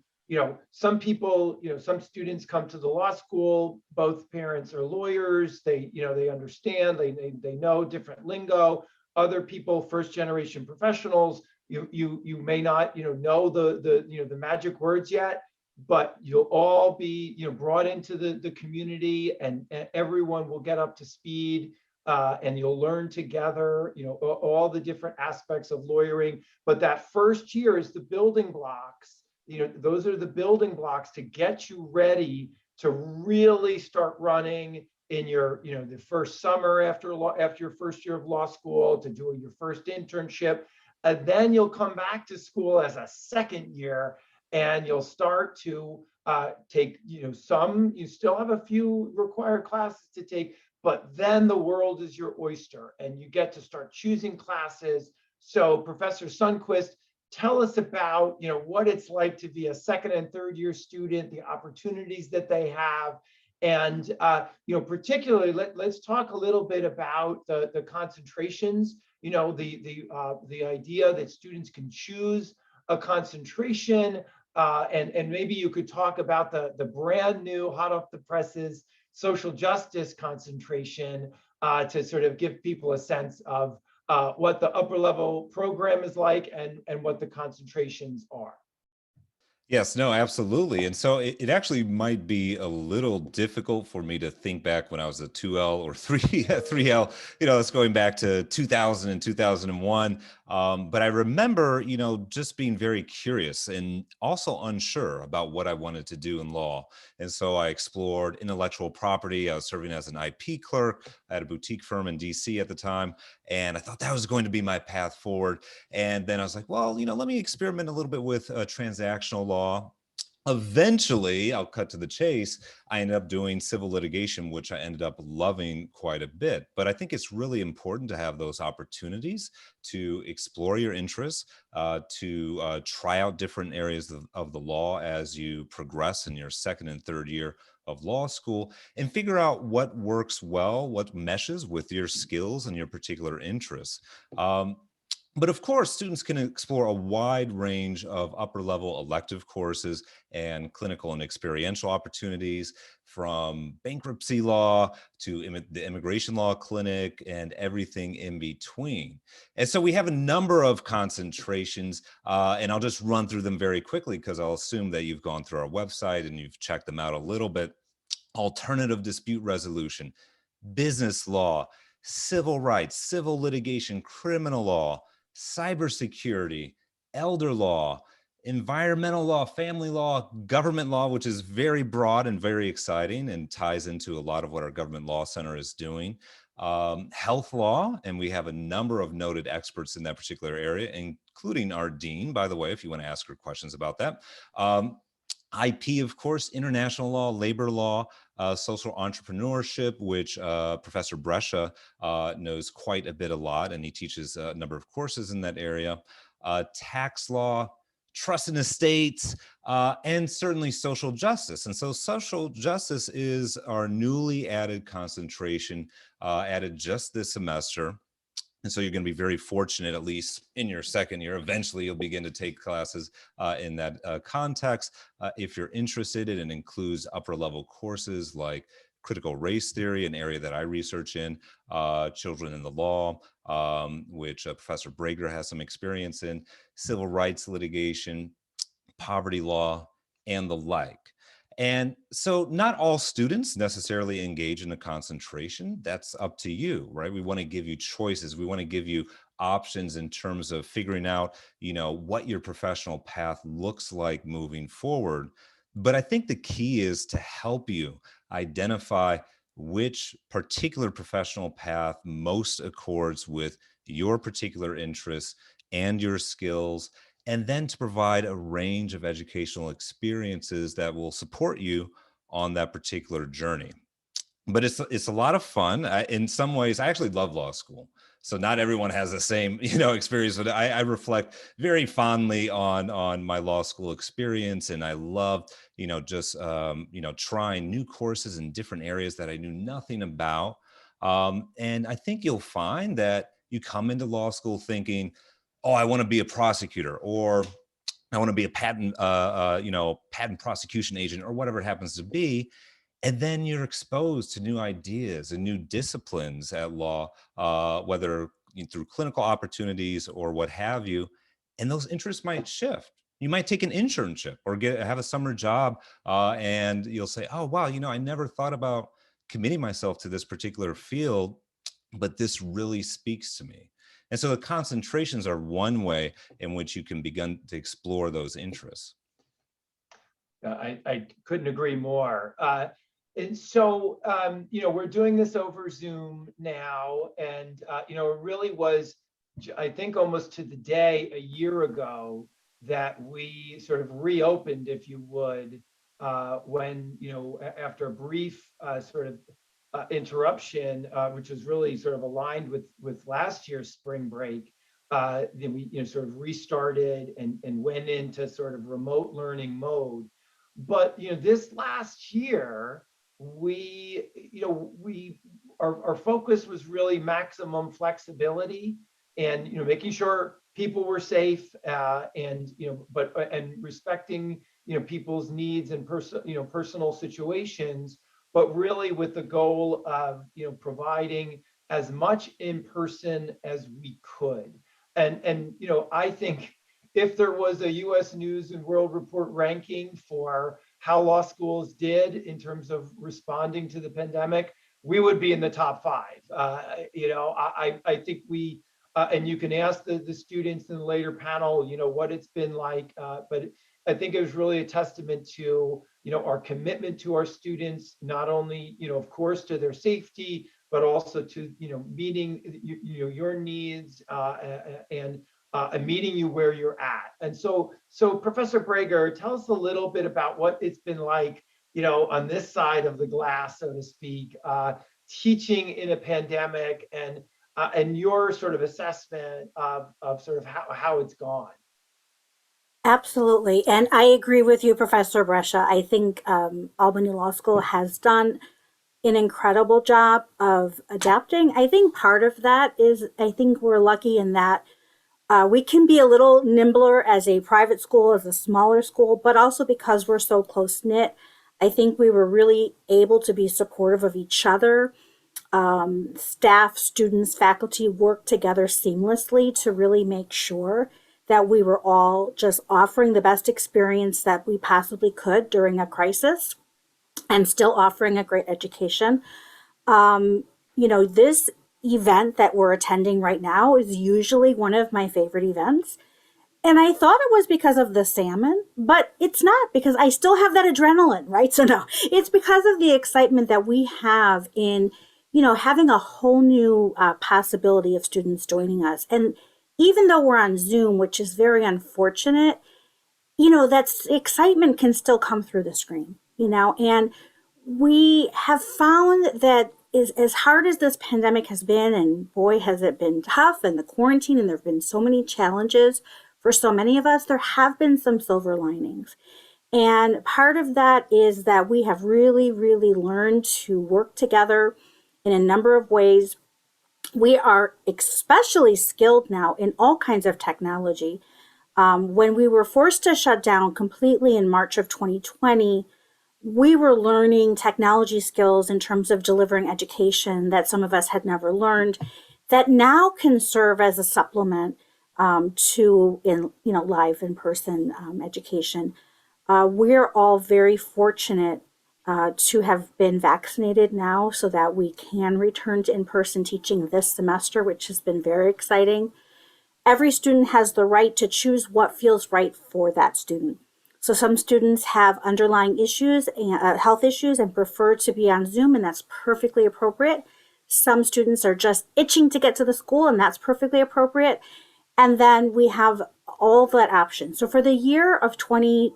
some people, some students come to the law school, both parents are lawyers, they understand, they know different lingo. Other people, first generation professionals, you may not, know the magic words yet, but you'll all be, brought into the community, and everyone will get up to speed, and you'll learn together, all the different aspects of lawyering. But that first year is the building blocks. Those are the building blocks to get you ready to really start running in your, the first summer after your first year of law school, to do your first internship. And then you'll come back to school as a second year, and you'll start to take, you still have a few required classes to take, but then the world is your oyster, and you get to start choosing classes. So Professor Sundquist, tell us about, what it's like to be a second and third year student, the opportunities that they have, And particularly, let's talk a little bit about the concentrations. The idea that students can choose a concentration, and maybe you could talk about the brand new, hot off the presses, social justice concentration, to sort of give people a sense of what the upper level program is like and what the concentrations are. Yes, no, absolutely. And so it actually might be a little difficult for me to think back when I was a 2L or 3L, it's going back to 2000 and 2001. But I remember, just being very curious and also unsure about what I wanted to do in law. And so I explored intellectual property. I was serving as an IP clerk at a boutique firm in DC at the time. And I thought that was going to be my path forward. And then I was like, well, let me experiment a little bit with transactional law. Eventually, I'll cut to the chase, I ended up doing civil litigation, which I ended up loving quite a bit. But I think it's really important to have those opportunities to explore your interests, to try out different areas of the law as you progress in your second and third year of law school, and figure out what works well, what meshes with your skills and your particular interests. But of course, students can explore a wide range of upper level elective courses and clinical and experiential opportunities, from bankruptcy law to the immigration law clinic and everything in between. And so we have a number of concentrations, and I'll just run through them very quickly because I'll assume that you've gone through our website and you've checked them out a little bit. Alternative dispute resolution, business law, civil rights, civil litigation, criminal law, cybersecurity, elder law, environmental law, family law, government law, which is very broad and very exciting and ties into a lot of what our Government Law Center is doing, health law, and we have a number of noted experts in that particular area, including our dean, by the way, if you want to ask her questions about that. IP, of course, international law, labor law, social entrepreneurship, which Professor Brescia knows quite a lot, and he teaches a number of courses in that area. Tax law, trust and estates, and certainly social justice. And so social justice is our newly added concentration, added just this semester. And so you're going to be very fortunate, at least in your second year. Eventually, you'll begin to take classes in that context. If you're interested, it includes upper level courses like critical race theory, an area that I research in, children in the law, which Professor Brager has some experience in, civil rights litigation, poverty law, and the like. And so not all students necessarily engage in a concentration. That's up to you, right? We want to give you choices. We want to give you options in terms of figuring out, what your professional path looks like moving forward. But I think the key is to help you identify which particular professional path most accords with your particular interests and your skills, and then to provide a range of educational experiences that will support you on that particular journey. But it's a lot of fun. In some ways, I actually love law school. So not everyone has the same, experience, but I reflect very fondly on my law school experience. And I loved, trying new courses in different areas that I knew nothing about. And I think you'll find that you come into law school thinking, oh, I want to be a prosecutor, or I want to be a patent prosecution agent, or whatever it happens to be. And then you're exposed to new ideas and new disciplines at law, whether through clinical opportunities or what have you. And those interests might shift. You might take an internship or have a summer job, and you'll say, oh, wow, I never thought about committing myself to this particular field, but this really speaks to me. And so the concentrations are one way in which you can begin to explore those interests. I couldn't agree more. And so, we're doing this over Zoom now, and, it really was, I think, almost to the day a year ago that we sort of reopened, if you would, when, after a brief interruption, which was really sort of aligned with last year's spring break, then we sort of restarted and went into sort of remote learning mode. But this last year, our focus was really maximum flexibility and, making sure people were safe, and, and respecting, people's needs and personal situations, but really with the goal of, providing as much in person as we could. And I think if there was a US News and World Report ranking for how law schools did in terms of responding to the pandemic, we would be in the top 5. I think we, and you can ask the students in the later panel, what it's been like, but I think it was really a testament to, our commitment to our students, not only, of course, to their safety, but also to, meeting, your needs, and meeting you where you're at. And so Professor Brager, tell us a little bit about what it's been like, on this side of the glass, so to speak, teaching in a pandemic, and your sort of assessment of sort of how it's gone. Absolutely. And I agree with you, Professor Brescia. I think Albany Law School has done an incredible job of adapting. I think part of that is, I think we're lucky in that we can be a little nimbler as a private school, as a smaller school, but also because we're so close knit, I think we were really able to be supportive of each other. Staff, students, faculty work together seamlessly to really make sure that we were all just offering the best experience that we possibly could during a crisis and still offering a great education. This event that we're attending right now is usually one of my favorite events. And I thought it was because of the salmon, but it's not, because I still have that adrenaline, right? So no, it's because of the excitement that we have in, having a whole new possibility of students joining us. And even though we're on Zoom, which is very unfortunate, that excitement can still come through the screen, and we have found that as hard as this pandemic has been, and boy, has it been tough, and the quarantine, and there have been so many challenges for so many of us, there have been some silver linings. And part of that is that we have really, really learned to work together in a number of ways. We are especially skilled now in all kinds of technology. When we were forced to shut down completely in March of 2020, we were learning technology skills in terms of delivering education that some of us had never learned, that now can serve as a supplement to live in-person education. We're all very fortunate to have been vaccinated now so that we can return to in-person teaching this semester, which has been very exciting. Every student has the right to choose what feels right for that student. So some students have underlying issues, health issues, and prefer to be on Zoom, and that's perfectly appropriate. Some students are just itching to get to the school, and that's perfectly appropriate. And then we have all that option. So for the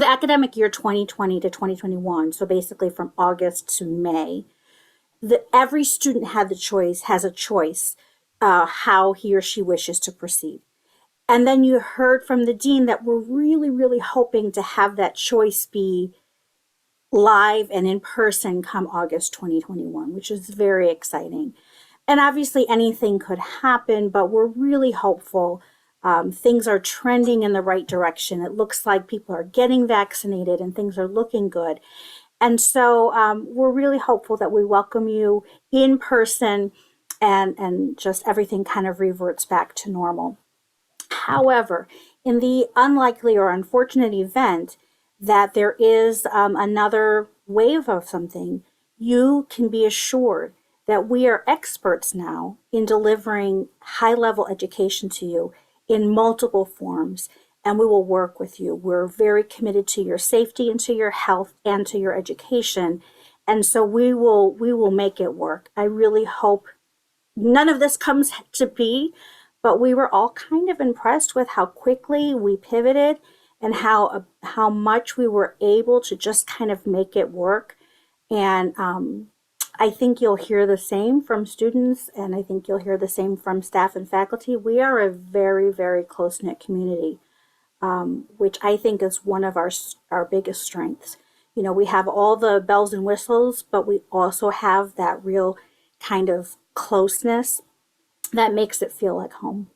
academic year 2020 to 2021, so basically from August to May, every student has a choice how he or she wishes to proceed. And then you heard from the dean that we're really, really hoping to have that choice be live and in person come August 2021, which is very exciting. And obviously anything could happen, but we're really hopeful. Things are trending in the right direction. It looks like people are getting vaccinated and things are looking good. And so we're really hopeful that we welcome you in person and just everything kind of reverts back to normal. However, in the unlikely or unfortunate event that there is another wave of something, you can be assured that we are experts now in delivering high-level education to you in multiple forms, and we will work with you. We're very committed to your safety and to your health and to your education, and so we will make it work. I really hope none of this comes to be, but we were all kind of impressed with how quickly we pivoted and how much we were able to just kind of make it work. And I think you'll hear the same from students, and I think you'll hear the same from staff and faculty. We are a very, very close-knit community, which I think is one of our biggest strengths. You know, we have all the bells and whistles, but we also have that real kind of closeness that makes it feel like home.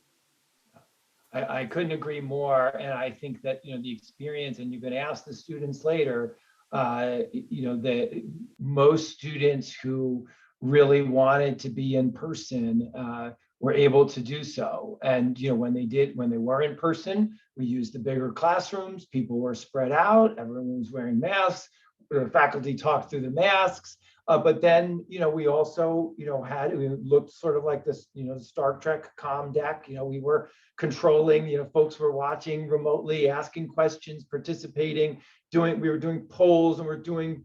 I couldn't agree more. And I think that, the experience, and you can ask the students later, the most students who really wanted to be in person were able to do so. And, when they were in person, we used the bigger classrooms, people were spread out, everyone was wearing masks, the faculty talked through the masks. But then, we also, we looked sort of like this, Star Trek comm deck. We were controlling, folks were watching remotely, asking questions, participating, we were doing polls, and we're doing,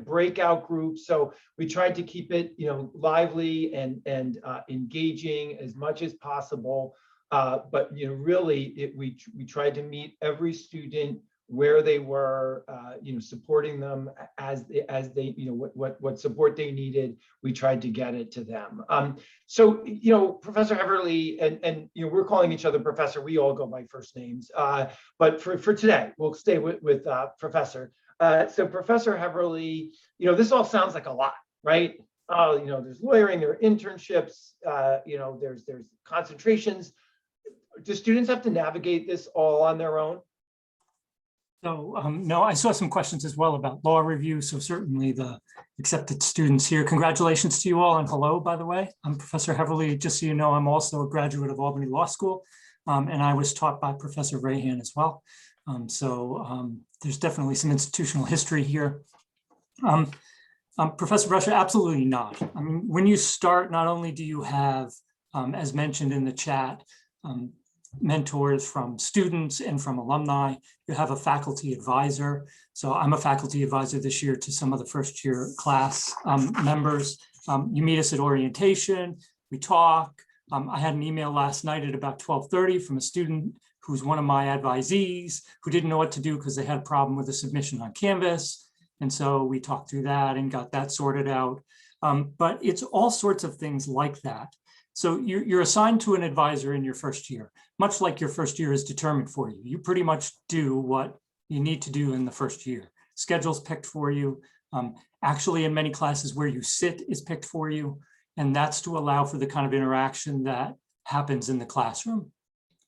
breakout groups. So we tried to keep it, lively and engaging as much as possible. But, really, we tried to meet every student where they were, supporting them as they, what support they needed. We tried to get it to them. So, Professor Heverly, and we're calling each other Professor. We all go by first names. But for today, we'll stay with Professor. So Professor Heverly, this all sounds like a lot, right? There's lawyering, there are internships, there's concentrations. Do students have to navigate this all on their own? So no, I saw some questions as well about law review. So certainly the accepted students here. Congratulations to you all, and hello, by the way. I'm Professor Heverly. Just so you know, I'm also a graduate of Albany Law School, and I was taught by Professor Rahan as well. So there's definitely some institutional history here. Professor Brescia, absolutely not. I mean, when you start, not only do you have, as mentioned in the chat, mentors from students and from alumni, you have a faculty advisor. So I'm a faculty advisor this year to some of the first year class members. You meet us at orientation, we talk. I had an email last night at about 12:30 from a student who's one of my advisees who didn't know what to do because they had a problem with a submission on Canvas. And so we talked through that and got that sorted out. But it's all sorts of things like that. So you're assigned to an advisor in your first year, much like your first year is determined for you. You pretty much do what you need to do in the first year. Schedule's picked for you. Actually, in many classes, where you sit is picked for you. And that's to allow for the kind of interaction that happens in the classroom.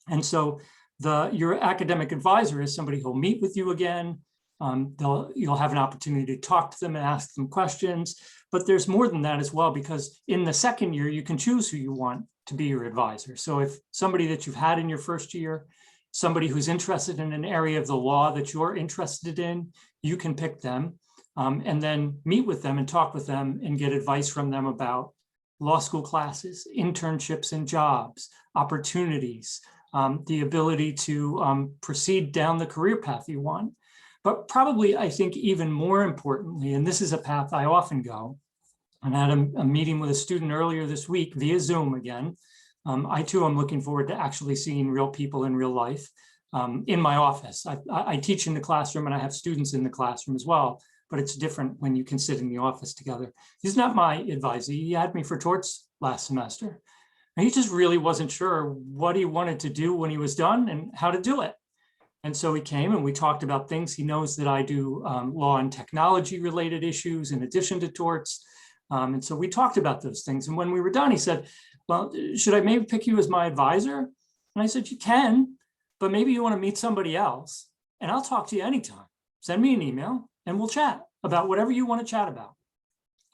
And so your academic advisor is somebody who'll meet with you again. You'll have an opportunity to talk to them and ask them questions. But there's more than that as well, because in the second year, you can choose who you want to be your advisor. So if somebody that you've had in your first year, somebody who's interested in an area of the law that you're interested in, you can pick them and then meet with them and talk with them and get advice from them about law school classes, internships and jobs, opportunities, the ability to proceed down the career path you want. But probably, I think even more importantly, and this is a path I often go, and I had a meeting with a student earlier this week via Zoom again. I too am looking forward to actually seeing real people in real life in my office. I teach in the classroom and I have students in the classroom as well, but it's different when you can sit in the office together. He's not my advisor. He had me for torts last semester. And he just really wasn't sure what he wanted to do when he was done and how to do it. And so he came and we talked about things. He knows that I do law and technology related issues in addition to torts. And so we talked about those things. And when we were done, he said, well, should I maybe pick you as my advisor? And I said, you can, but maybe you want to meet somebody else and I'll talk to you anytime. Send me an email and we'll chat about whatever you want to chat about.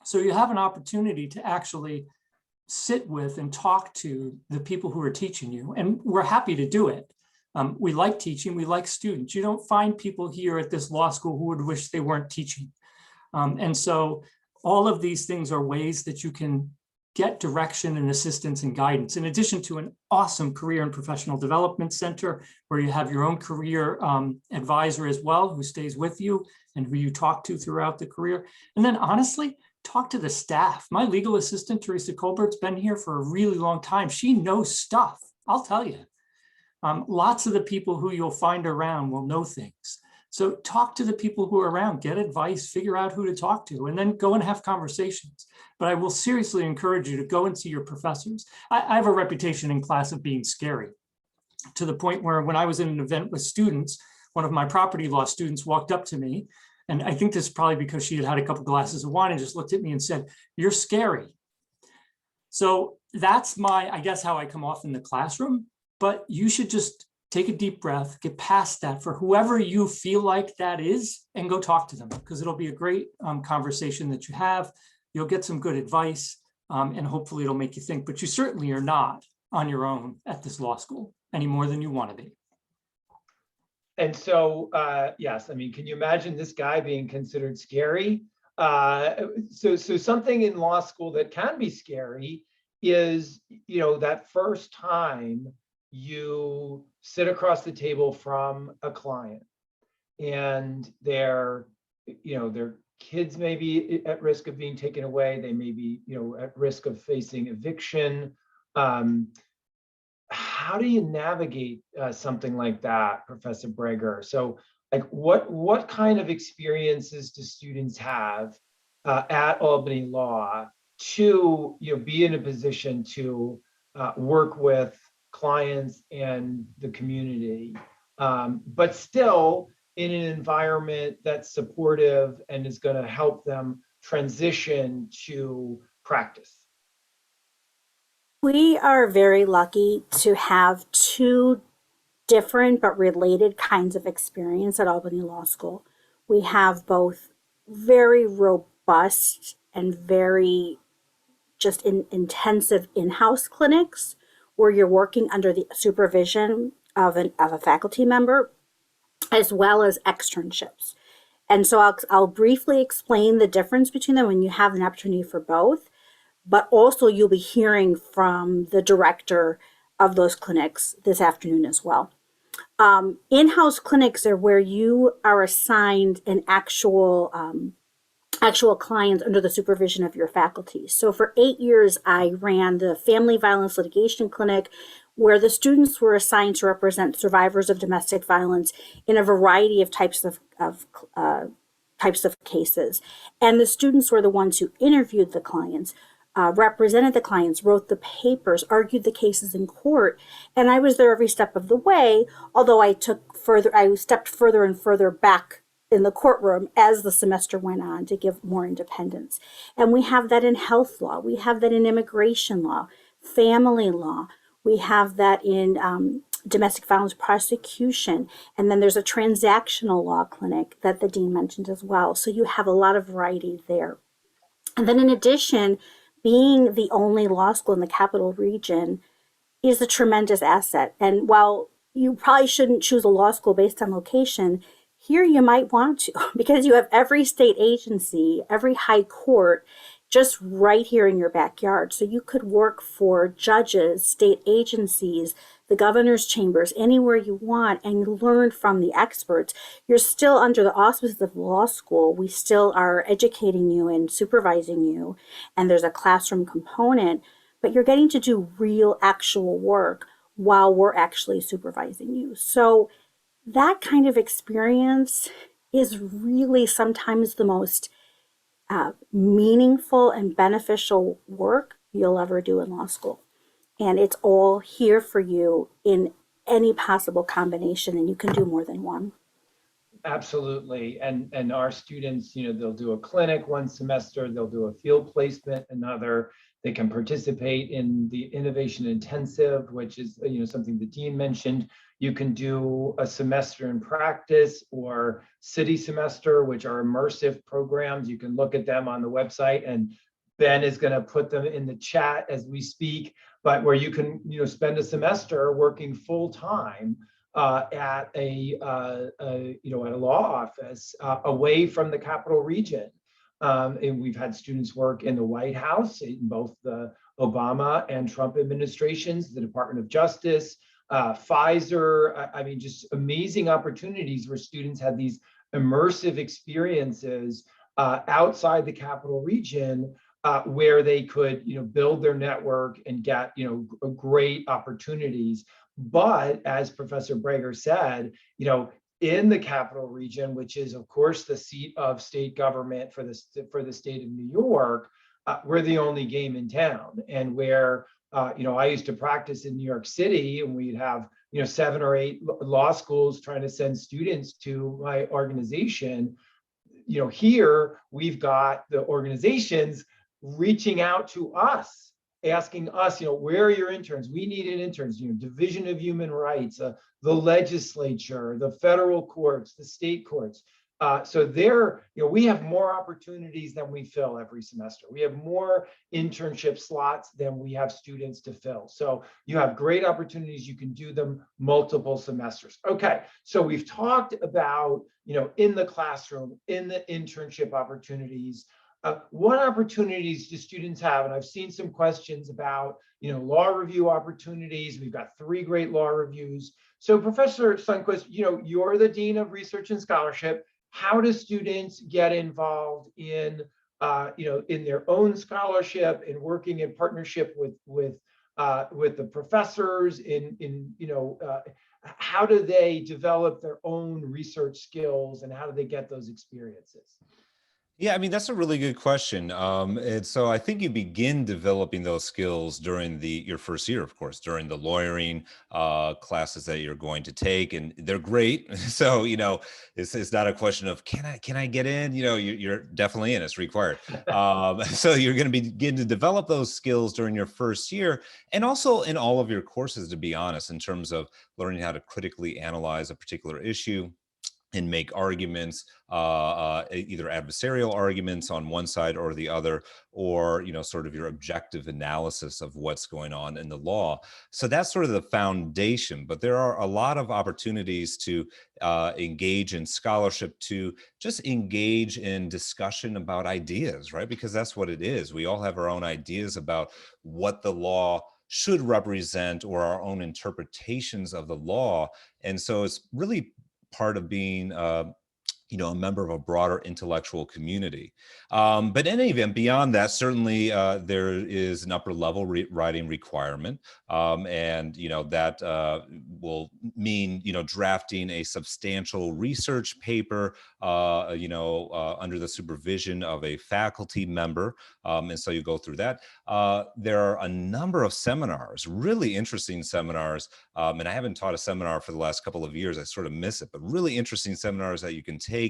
So you have an opportunity to actually sit with and talk to the people who are teaching you. And we're happy to do it. We like teaching, we like students. You don't find people here at this law school who would wish they weren't teaching. And so all of these things are ways that you can get direction and assistance and guidance, in addition to an awesome career and professional development center where you have your own career advisor as well, who stays with you and who you talk to throughout the career. And then honestly, talk to the staff. My legal assistant, Teresa Colbert's been here for a really long time. She knows stuff, I'll tell you. Lots of the people who you'll find around will know things. So talk to the people who are around, get advice, figure out who to talk to, and then go and have conversations. But I will seriously encourage you to go and see your professors. I have a reputation in class of being scary, to the point where when I was in an event with students, one of my property law students walked up to me And I think this is probably because she had had a couple glasses of wine and just looked at me and said, "You're scary." So that's I guess, how I come off in the classroom. But you should just take a deep breath, get past that for whoever you feel like that is, and go talk to them, because it'll be a great conversation that you have. You'll get some good advice, and hopefully it'll make you think, but you certainly are not on your own at this law school any more than you want to be. And so, yes, I mean, can you imagine this guy being considered scary? So something in law school that can be scary is, that first time you sit across the table from a client and their kids may be at risk of being taken away. They may be, at risk of facing eviction. How do you navigate something like that, Professor Breger? So, like, what kind of experiences do students have at Albany Law to be in a position to work with clients and the community, but still in an environment that's supportive and is going to help them transition to practice? We are very lucky to have two different but related kinds of experience at Albany Law School. We have both very robust and very just intensive in-house clinics where you're working under the supervision of a faculty member, as well as externships. And so I'll briefly explain the difference between them when you have an opportunity for both, but also you'll be hearing from the director of those clinics this afternoon as well. In-house clinics are where you are assigned an actual clients under the supervision of your faculty. So for 8 years, I ran the Family Violence Litigation Clinic, where the students were assigned to represent survivors of domestic violence in a variety of types of cases. And the students were the ones who interviewed the clients, represented the clients, wrote the papers, argued the cases in court. And I was there every step of the way, although I stepped further and further back in the courtroom as the semester went on to give more independence. And we have that in health law. We have that in immigration law, family law. We have that in domestic violence prosecution. And then there's a transactional law clinic that the dean mentioned as well. So you have a lot of variety there. And then in addition, being the only law school in the capital region is a tremendous asset. And while you probably shouldn't choose a law school based on location, here you might want to, because you have every state agency, every high court just right here in your backyard. So you could work for judges, state agencies, the governor's chambers, anywhere you want, and you learn from the experts. You're still under the auspices of law school. We still are educating you and supervising you, and there's a classroom component, but you're getting to do real actual work while we're actually supervising you. So that kind of experience is really sometimes the most meaningful and beneficial work you'll ever do in law school. And it's all here for you in any possible combination, and you can do more than one. Absolutely. And our students, they'll do a clinic one semester, they'll do a field placement another. They can participate in the innovation intensive, which is something the dean mentioned. You can do a semester in practice or city semester, which are immersive programs. You can look at them on the website, and Ben is going to put them in the chat as we speak, but where you can spend a semester working full time at a law office away from the capital region. And we've had students work in the White House, in both the Obama and Trump administrations, the Department of Justice, Pfizer. I mean, just amazing opportunities where students had these immersive experiences outside the capital region, where they could, build their network and get, great opportunities. But as Professor Breger said, in the capital region, which is of course the seat of state government for the state of New York, we're the only game in town. And where I used to practice in New York City, and we'd have 7 or 8 law schools trying to send students to my organization. here we've got the organizations reaching out to us, asking us, where are your interns? We needed interns, Division of Human Rights, the legislature, the federal courts, the state courts. So there, we have more opportunities than we fill every semester. We have more internship slots than we have students to fill. So you have great opportunities. You can do them multiple semesters. Okay, so we've talked about, in the classroom, in the internship opportunities. What opportunities do students have? And I've seen some questions about, law review opportunities. We've got 3 great law reviews. So Professor Sundquist, you're the Dean of Research and Scholarship. How do students get involved in, in their own scholarship and working in partnership with the professors? How do they develop their own research skills, and how do they get those experiences? Yeah, I mean, that's a really good question. And so I think you begin developing those skills during your first year, of course, during the lawyering classes that you're going to take, and they're great. So, it's not a question of, can I get in? You're definitely in, it's required. So you're going to begin to develop those skills during your first year, and also in all of your courses, to be honest, in terms of learning how to critically analyze a particular issue and make arguments, either adversarial arguments on one side or the other, or sort of your objective analysis of what's going on in the law. So that's sort of the foundation. But there are a lot of opportunities to engage in scholarship, to just engage in discussion about ideas, right? Because that's what it is. We all have our own ideas about what the law should represent, or our own interpretations of the law. And so it's really part of being a member of a broader intellectual community. But in any event, beyond that, certainly there is an upper level writing requirement. And, that will mean, drafting a substantial research paper, under the supervision of a faculty member. And so you go through that. There are a number of seminars, really interesting seminars. And I haven't taught a seminar for the last couple of years. I sort of miss it, but really interesting seminars that you can take.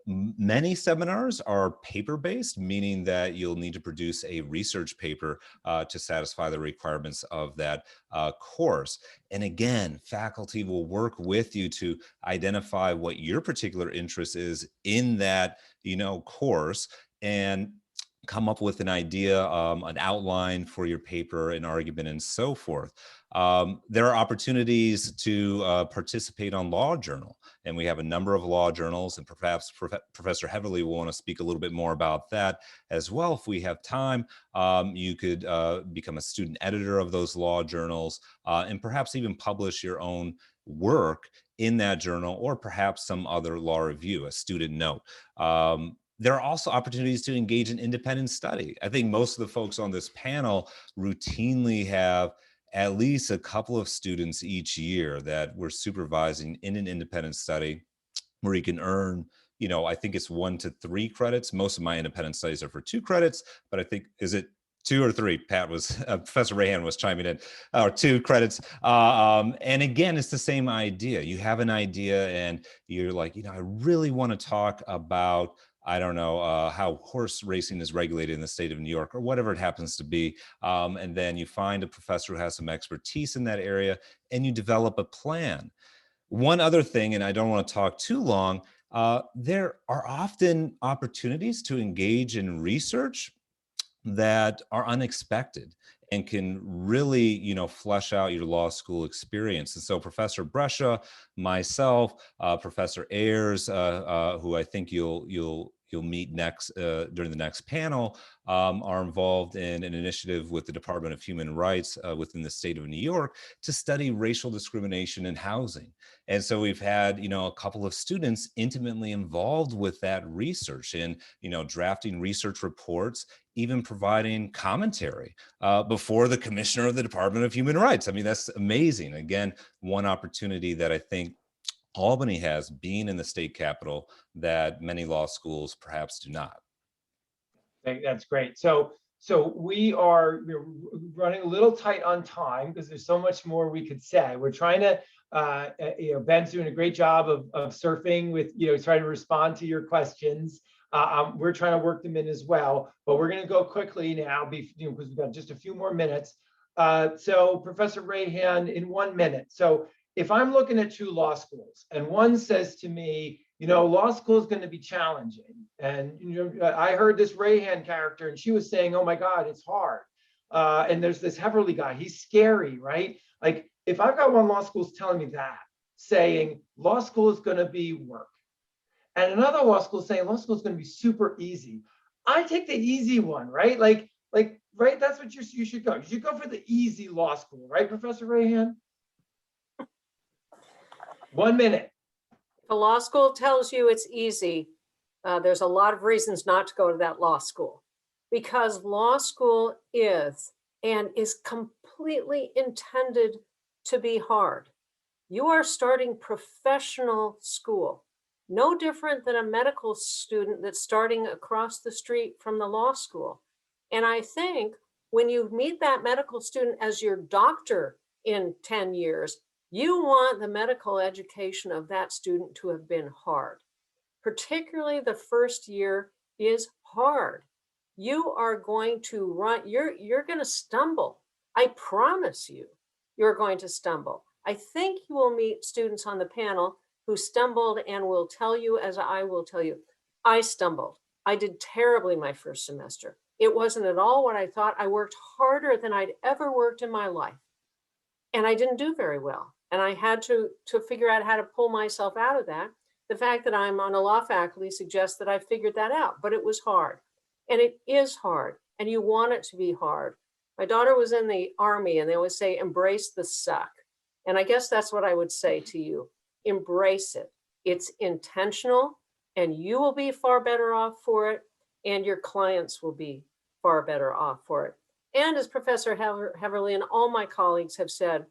Many seminars are paper-based, meaning that you'll need to produce a research paper to satisfy the requirements of that course. And again, faculty will work with you to identify what your particular interest is in that, course, and come up with an idea, an outline for your paper, an argument, and so forth. There are opportunities to participate on Law Journal, and we have a number of law journals, and perhaps Professor Heatherly will want to speak a little bit more about that as well if we have time. You could become a student editor of those law journals, and perhaps even publish your own work in that journal, or perhaps some other law review, a student note. There are also opportunities to engage in independent study. I think most of the folks on this panel routinely have at least a couple of students each year that we're supervising in an independent study, where you can earn, I think it's 1 to 3 credits. Most of my independent studies are for 2 credits, but I think, is it 2 or 3? Pat was, Professor Rahan was chiming in, or 2 credits. And again, it's the same idea. You have an idea and you're like, I really want to talk about, I don't know, how horse racing is regulated in the state of New York, or whatever it happens to be. And then you find a professor who has some expertise in that area, and you develop a plan. One other thing, and I don't want to talk too long, there are often opportunities to engage in research that are unexpected and can really, flesh out your law school experience. And so Professor Brescia, myself, Professor Ayers, who I think you'll meet next during the next panel, are involved in an initiative with the Department of Human Rights within the state of New York to study racial discrimination in housing. And so we've had, a couple of students intimately involved with that research and, drafting research reports, even providing commentary before the commissioner of the Department of Human Rights. I mean, that's amazing. Again, one opportunity that I think Albany has, being in the state capital, that many law schools perhaps do not. That's great. So we are running a little tight on time because there's so much more we could say. We're trying to, Ben's doing a great job of surfing with, trying to respond to your questions. We're trying to work them in as well, but we're going to go quickly now because we've got just a few more minutes. So Professor Rahan, in 1 minute. So if I'm looking at two law schools and one says to me, law school is going to be challenging. And, I heard this Rahan character and she was saying, oh my God, it's hard. And there's this Heverly guy, he's scary, right? Like if I've got one law school's telling me that, saying law school is going to be work. And another law school saying law school is going to be super easy. I take the easy one, right? Like, right? That's what you should go. You should go for the easy law school, right, Professor Rahan? 1 minute. If a law school tells you it's easy, there's a lot of reasons not to go to that law school, because law school is completely intended to be hard. You are starting professional school, no different than a medical student that's starting across the street from the law school. And I think when you meet that medical student as your doctor in 10 years, you want the medical education of that student to have been hard. Particularly the first year is hard. You are going to run, you're going to stumble. I promise you, you're going to stumble. I think you will meet students on the panel who stumbled and will tell you, as I will tell you, I stumbled. I did terribly my first semester. It wasn't at all what I thought. I worked harder than I'd ever worked in my life. And I didn't do very well. And I had to figure out how to pull myself out of that. The fact that I'm on a law faculty suggests that I figured that out, but it was hard. And it is hard, and you want it to be hard. My daughter was in the Army, and they always say, embrace the suck. And I guess that's what I would say to you. Embrace it. It's intentional, and you will be far better off for it, and your clients will be far better off for it. And as Professor Heverly and all my colleagues have said,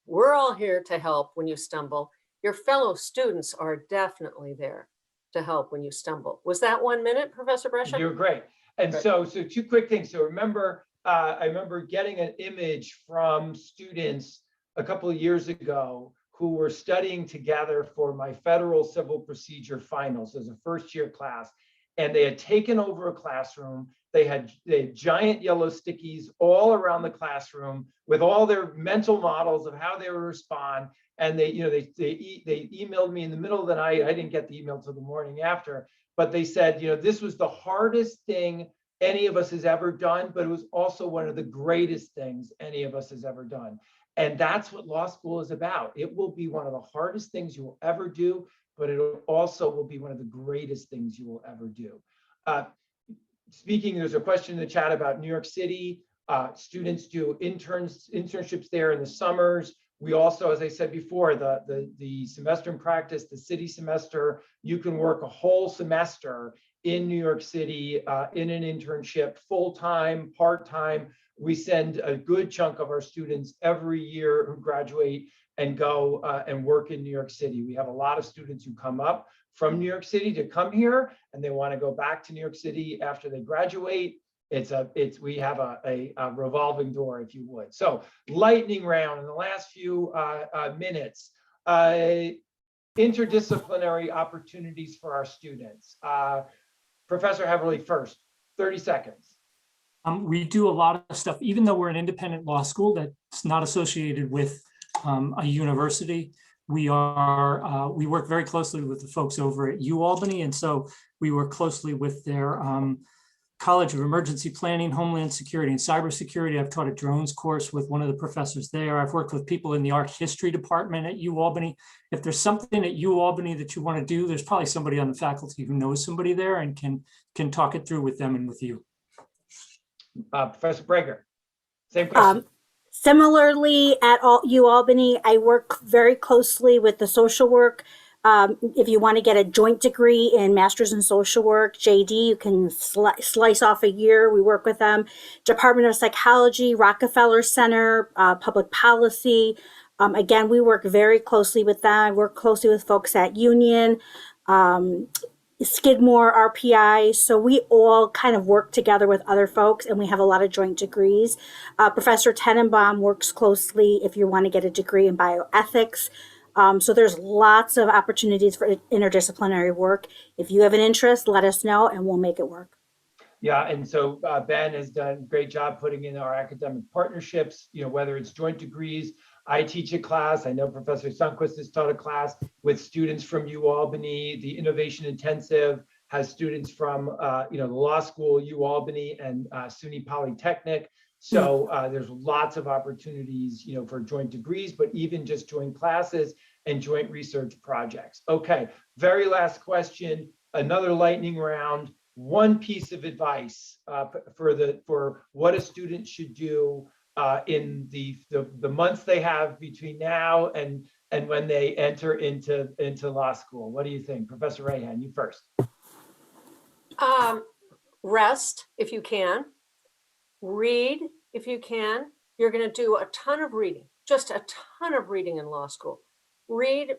we're all here to help when you stumble. Your fellow students are definitely there to help when you stumble. Was that 1 minute, Professor Brescia? You're great. And so two quick things. So remember, I remember getting an image from students a couple of years ago who were studying together for my federal civil procedure finals as a first year class. And they had taken over a classroom. They had giant yellow stickies all around the classroom with all their mental models of how they would respond. And they emailed me in the middle of the night. I didn't get the email till the morning after, but they said, this was the hardest thing any of us has ever done, but it was also one of the greatest things any of us has ever done. And that's what law school is about. It will be one of the hardest things you will ever do, but it also will be one of the greatest things you will ever do. Speaking, there's a question in the chat about New York City. Students do internships there in the summers. We also, as I said before, the semester in practice, the city semester, you can work a whole semester in New York City in an internship, full-time, part-time. We send a good chunk of our students every year who graduate and go and work in New York City. We have a lot of students who come up from New York City to come here, and they want to go back to New York City after they graduate. We have a revolving door, if you would. So lightning round in the last few minutes, interdisciplinary opportunities for our students. Professor Heverly first, 30 seconds. We do a lot of stuff, even though we're an independent law school that's not associated with a university. We work very closely with the folks over at UAlbany, and so we work closely with their College of Emergency Planning, Homeland Security, and Cybersecurity. I've taught a drones course with one of the professors there. I've worked with people in the art history department at UAlbany. If there's something at UAlbany that you want to do, there's probably somebody on the faculty who knows somebody there and can talk it through with them and with you. Professor Breger, same question. Similarly, at UAlbany, I work very closely with the social work. If you want to get a joint degree in Masters in Social Work, JD, you can slice off a year. We work with them. Department of Psychology, Rockefeller Center, Public Policy. Again, we work very closely with them. I work closely with folks at Union. Skidmore, RPI. So we all kind of work together with other folks, and we have a lot of joint degrees. Professor Tenenbaum works closely if you want to get a degree in bioethics. So there's lots of opportunities for interdisciplinary work. If you have an interest, let us know and we'll make it work. Yeah, and so Ben has done a great job putting in our academic partnerships, whether it's joint degrees. I teach a class. I know Professor Sundquist has taught a class with students from UAlbany. The Innovation Intensive has students from, the law school, UAlbany and SUNY Polytechnic. So there's lots of opportunities, for joint degrees, but even just joint classes and joint research projects. Okay, very last question, another lightning round. One piece of advice for what a student should do in the months they have between now and when they enter into law school. What do you think? Professor Raihan, you first. Rest if you can. Read if you can. You're going to do a ton of reading, just a ton of reading in law school. Read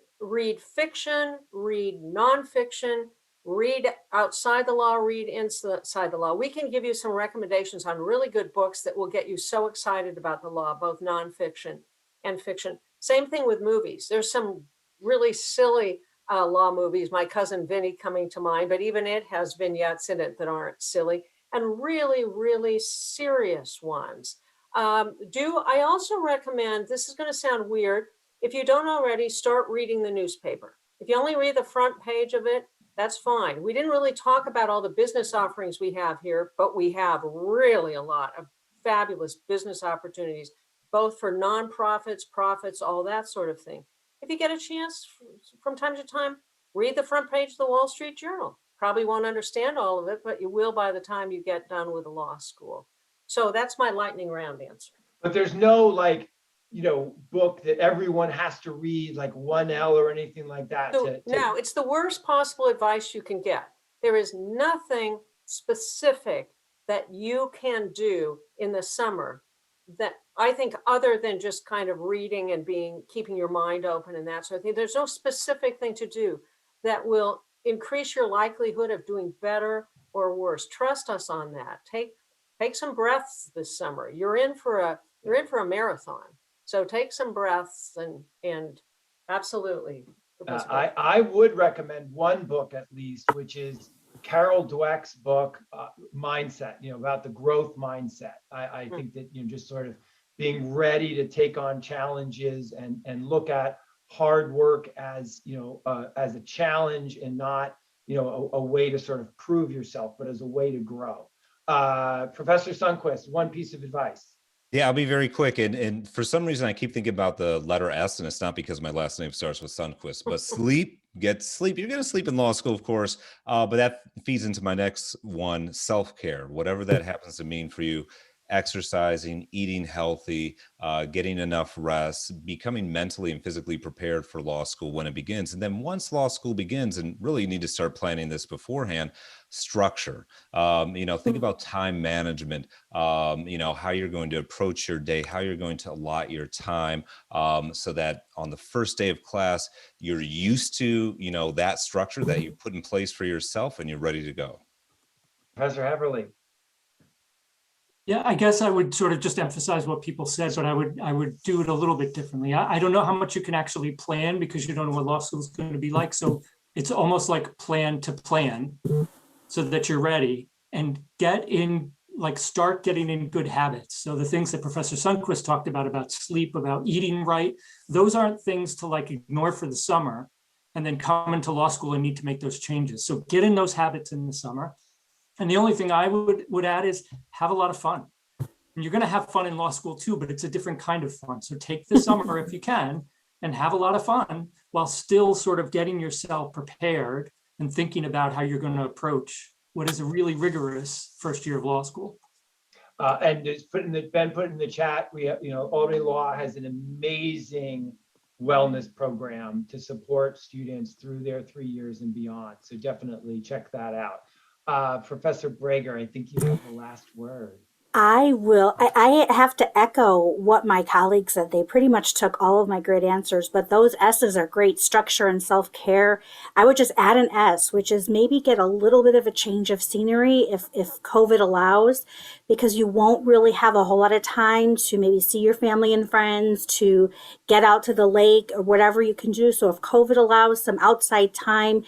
fiction, read nonfiction, read outside the law, read inside the law. We can give you some recommendations on really good books that will get you so excited about the law, both nonfiction and fiction. Same thing with movies. There's some really silly law movies, My Cousin Vinny coming to mind, but even it has vignettes in it that aren't silly, and really, really serious ones. I also recommend, this is going to sound weird, if you don't already, start reading the newspaper. If you only read the front page of it, that's fine. We didn't really talk about all the business offerings we have here, but we have really a lot of fabulous business opportunities, both for nonprofits, profits, all that sort of thing. If you get a chance from time to time, read the front page of the Wall Street Journal. Probably won't understand all of it, but you will by the time you get done with the law school. So that's my lightning round answer. But there's no book that everyone has to read, like 1L or anything like that. No, it's the worst possible advice you can get. There is nothing specific that you can do in the summer that I think, other than just kind of reading and keeping your mind open and that sort of thing. There's no specific thing to do that will increase your likelihood of doing better or worse. Trust us on that. Take some breaths this summer. You're in for a marathon. So take some breaths and absolutely. I would recommend one book at least, which is Carol Dweck's book, Mindset, about the growth mindset. I think that, just sort of being ready to take on challenges and look at hard work as, as a challenge and not, a way to sort of prove yourself, but as a way to grow. Professor Sundquist, one piece of advice. Yeah, I'll be very quick. And for some reason, I keep thinking about the letter S, and it's not because my last name starts with Sundquist, but get sleep. You're going to sleep in law school, of course, but that feeds into my next one, self-care, whatever that happens to mean for you. Exercising, eating healthy, getting enough rest, becoming mentally and physically prepared for law school when it begins. And then once law school begins, and really you need to start planning this beforehand, structure, think about time management, how you're going to approach your day, how you're going to allot your time, so that on the first day of class, you're used to, that structure that you put in place for yourself and you're ready to go. Professor Heverly. Yeah, I guess I would sort of just emphasize what people said, but I would do it a little bit differently. I don't know how much you can actually plan because you don't know what law school is going to be like. So it's almost like plan to plan so that you're ready and start getting in good habits. So the things that Professor Sundquist talked about sleep, about eating right, those aren't things to ignore for the summer and then come into law school and need to make those changes. So get in those habits in the summer. And the only thing I would add is have a lot of fun. And you're going to have fun in law school too, but it's a different kind of fun. So take the summer if you can and have a lot of fun while still sort of getting yourself prepared and thinking about how you're going to approach what is a really rigorous first year of law school. And it's Ben put in the chat, we have, Albany Law has an amazing wellness program to support students through their 3 years and beyond. So definitely check that out. Professor Brager, I think you have the last word. I have to echo what my colleagues said. They pretty much took all of my great answers, but those S's are great: structure and self-care. I would just add an S, which is maybe get a little bit of a change of scenery if COVID allows, because you won't really have a whole lot of time to maybe see your family and friends, to get out to the lake or whatever you can do. So if COVID allows some outside time,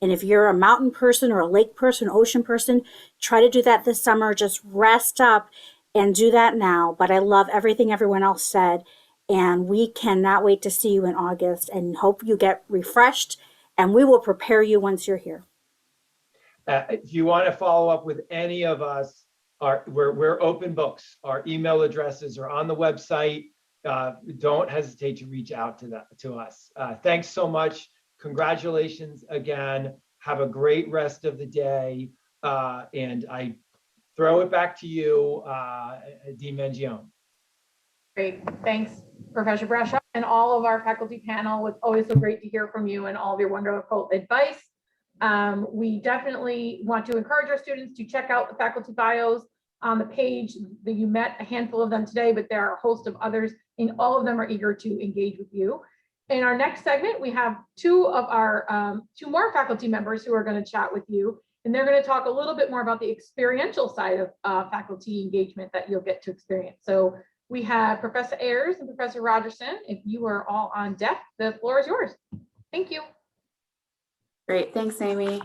and if you're a mountain person or a lake person, ocean person, try to do that this summer. Just rest up and do that now. But I love everything everyone else said. And we cannot wait to see you in August and hope you get refreshed. And we will prepare you once you're here. If you want to follow up with any of us, we're open books. Our email addresses are on the website. Don't hesitate to reach out to us. Thanks so much. Congratulations again. Have a great rest of the day. And I throw it back to you, Dean Mangione. Great. Thanks, Professor Bradshaw, and all of our faculty panel. It's always so great to hear from you and all of your wonderful advice. We definitely want to encourage our students to check out the faculty bios on the page. That you met a handful of them today, but there are a host of others, and all of them are eager to engage with you. In our next segment, we have two more faculty members who are going to chat with you, and they're going to talk a little bit more about the experiential side of faculty engagement that you'll get to experience. So we have Professor Ayers and Professor Rogerson. If you are all on deck, the floor is yours. Thank you. Great, thanks, Amy.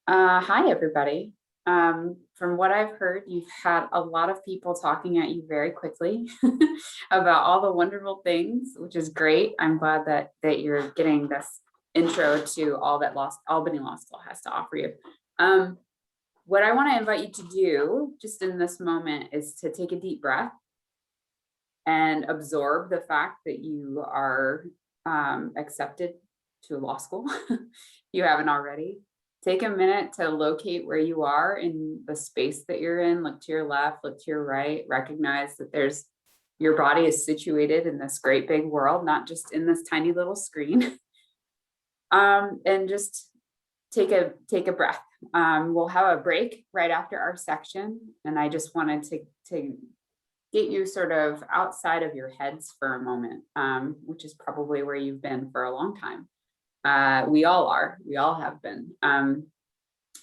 Hi, everybody. From what I've heard, you've had a lot of people talking at you very quickly about all the wonderful things, which is great. I'm glad that you're getting this intro to all that Albany Law School has to offer you. What I want to invite you to do just in this moment is to take a deep breath and absorb the fact that you are accepted to law school. If you haven't already. Take a minute to locate where you are in the space that you're in. Look to your left, look to your right, recognize that your body is situated in this great big world, not just in this tiny little screen. And just take a breath. We'll have a break right after our section. And I just wanted to get you sort of outside of your heads for a moment, which is probably where you've been for a long time. We all have been.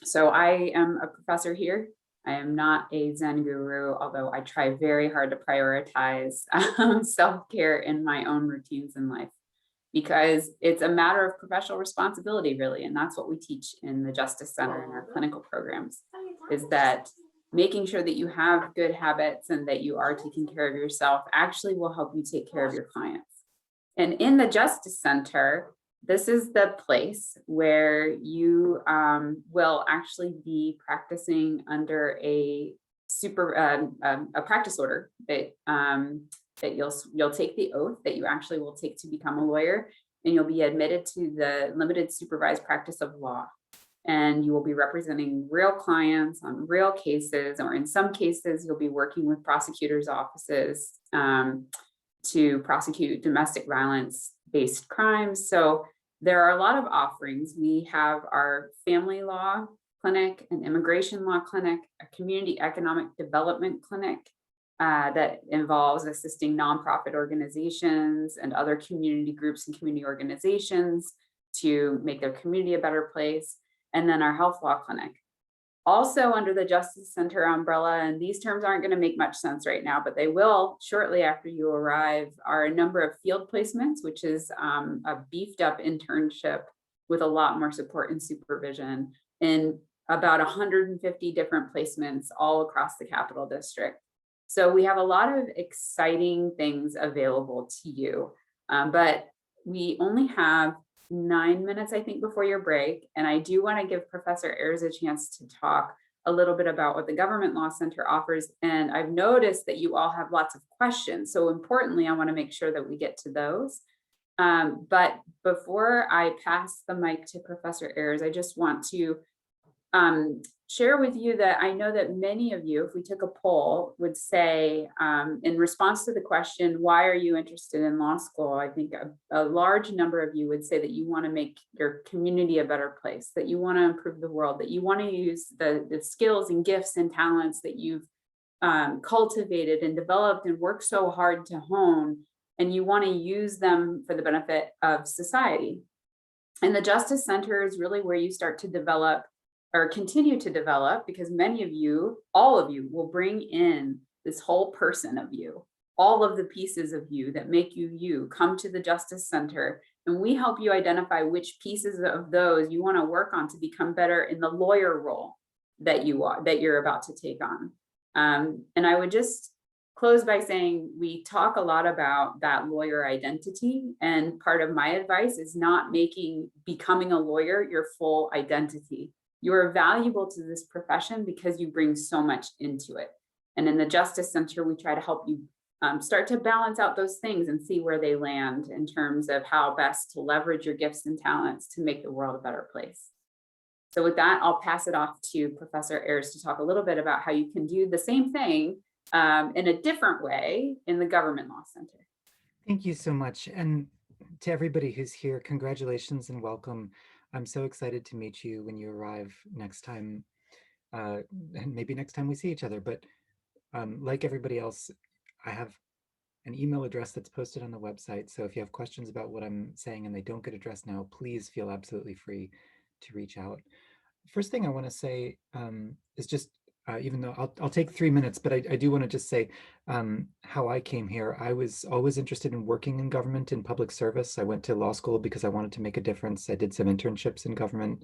So I am a professor here. I am not a Zen guru, although I try very hard to prioritize self-care in my own routines in life, because it's a matter of professional responsibility, really. And that's what we teach in the Justice Center in our clinical programs, is that making sure that you have good habits and that you are taking care of yourself actually will help you take care of your clients. And in the Justice Center, this is the place where you will actually be practicing under a practice order that you'll take the oath that you actually will take to become a lawyer, and you'll be admitted to the limited supervised practice of law. And you will be representing real clients on real cases, or in some cases, you'll be working with prosecutors' offices to prosecute domestic violence-based crimes. So there are a lot of offerings. We have our family law clinic, an immigration law clinic, a community economic development clinic that involves assisting nonprofit organizations and other community groups and community organizations to make their community a better place. And then our health law clinic. Also under the Justice Center umbrella, and these terms aren't going to make much sense right now, but they will shortly after you arrive, are a number of field placements, which is a beefed up internship with a lot more support and supervision in about 150 different placements all across the Capital District. So we have a lot of exciting things available to you, but we only have 9 minutes, I think, before your break. And I do want to give Professor Ayers a chance to talk a little bit about what the Government Law Center offers. And I've noticed that you all have lots of questions. So importantly, I want to make sure that we get to those. But before I pass the mic to Professor Ayers, I just want to share with you that I know that many of you, if we took a poll, would say in response to the question, why are you interested in law school? I think a large number of you would say that you want to make your community a better place, that you want to improve the world, that you want to use the skills and gifts and talents that you've cultivated and developed and worked so hard to hone, and you want to use them for the benefit of society. And the Justice Center is really where you start to develop or continue to develop, because many of you, all of you, will bring in this whole person of you, all of the pieces of you that make you you, come to the Justice Center, and we help you identify which pieces of those you want to work on to become better in the lawyer role that you're about to take on. And I would just close by saying we talk a lot about that lawyer identity, and part of my advice is not making becoming a lawyer your full identity. You are valuable to this profession because you bring so much into it. And in the Justice Center, we try to help you start to balance out those things and see where they land in terms of how best to leverage your gifts and talents to make the world a better place. So with that, I'll pass it off to Professor Ayers to talk a little bit about how you can do the same thing in a different way in the Government Law Center. Thank you so much. And to everybody who's here, congratulations and welcome. I'm so excited to meet you when you arrive next time, and maybe next time we see each other. But like everybody else, I have an email address that's posted on the website. So if you have questions about what I'm saying and they don't get addressed now, please feel absolutely free to reach out. First thing I want to say is just, even though I'll take 3 minutes, but I do want to just say how I came here. I was always interested in working in government, in public service. I went to law school because I wanted to make a difference. I did some internships in government.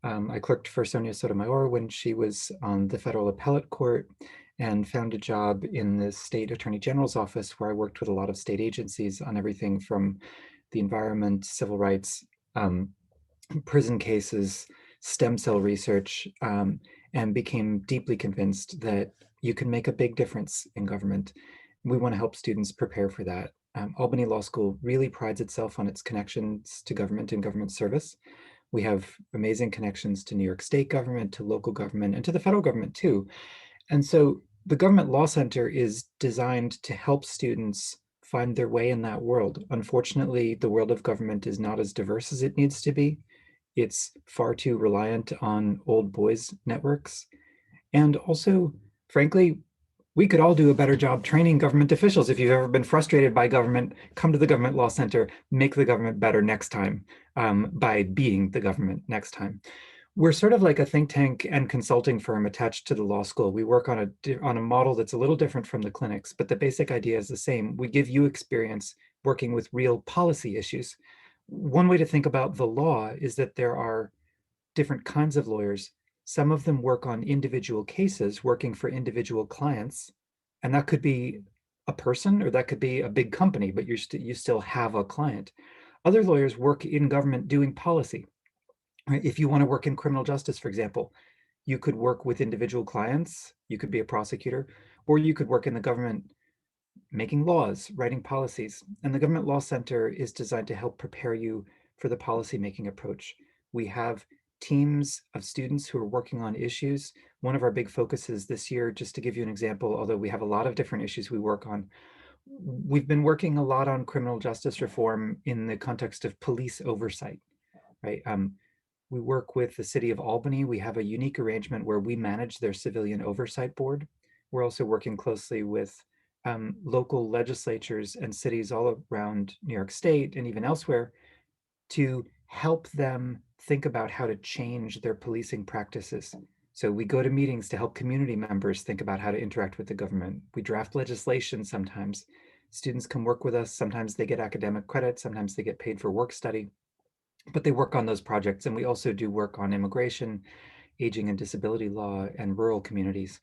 I clerked for Sonia Sotomayor when she was on the federal appellate court, and found a job in the state attorney general's office, where I worked with a lot of state agencies on everything from the environment, civil rights, prison cases, stem cell research, and became deeply convinced that you can make a big difference in government. We want to help students prepare for that. Albany Law School really prides itself on its connections to government and government service. We have amazing connections to New York State government, to local government, and to the federal government too. And so the Government Law Center is designed to help students find their way in that world. Unfortunately, the world of government is not as diverse as it needs to be. It's far too reliant on old boys networks. And also, frankly, we could all do a better job training government officials. If you've ever been frustrated by government, come to the Government Law Center, make the government better next time by being the government next time. We're sort of like a think tank and consulting firm attached to the law school. We work on a model that's a little different from the clinics, but the basic idea is the same. We give you experience working with real policy issues. One way to think about the law is that there are different kinds of lawyers. Some of them work on individual cases, working for individual clients, and that could be a person or that could be a big company, but you still have a client. Other lawyers work in government doing policy. If you want to work in criminal justice, for example, you could work with individual clients, you could be a prosecutor, or you could work in the government making laws, writing policies. And the Government Law Center is designed to help prepare you for the policymaking approach. We have teams of students who are working on issues. One of our big focuses this year, just to give you an example, although we have a lot of different issues we work on, we've been working a lot on criminal justice reform in the context of police oversight, right? We work with the city of Albany. We have a unique arrangement where we manage their civilian oversight board. We're also working closely with local legislatures and cities all around New York State and even elsewhere to help them think about how to change their policing practices. So we go to meetings to help community members think about how to interact with the government. We draft legislation sometimes. Students come work with us. Sometimes they get academic credit. Sometimes they get paid for work study. But they work on those projects. And we also do work on immigration, aging and disability law, and rural communities.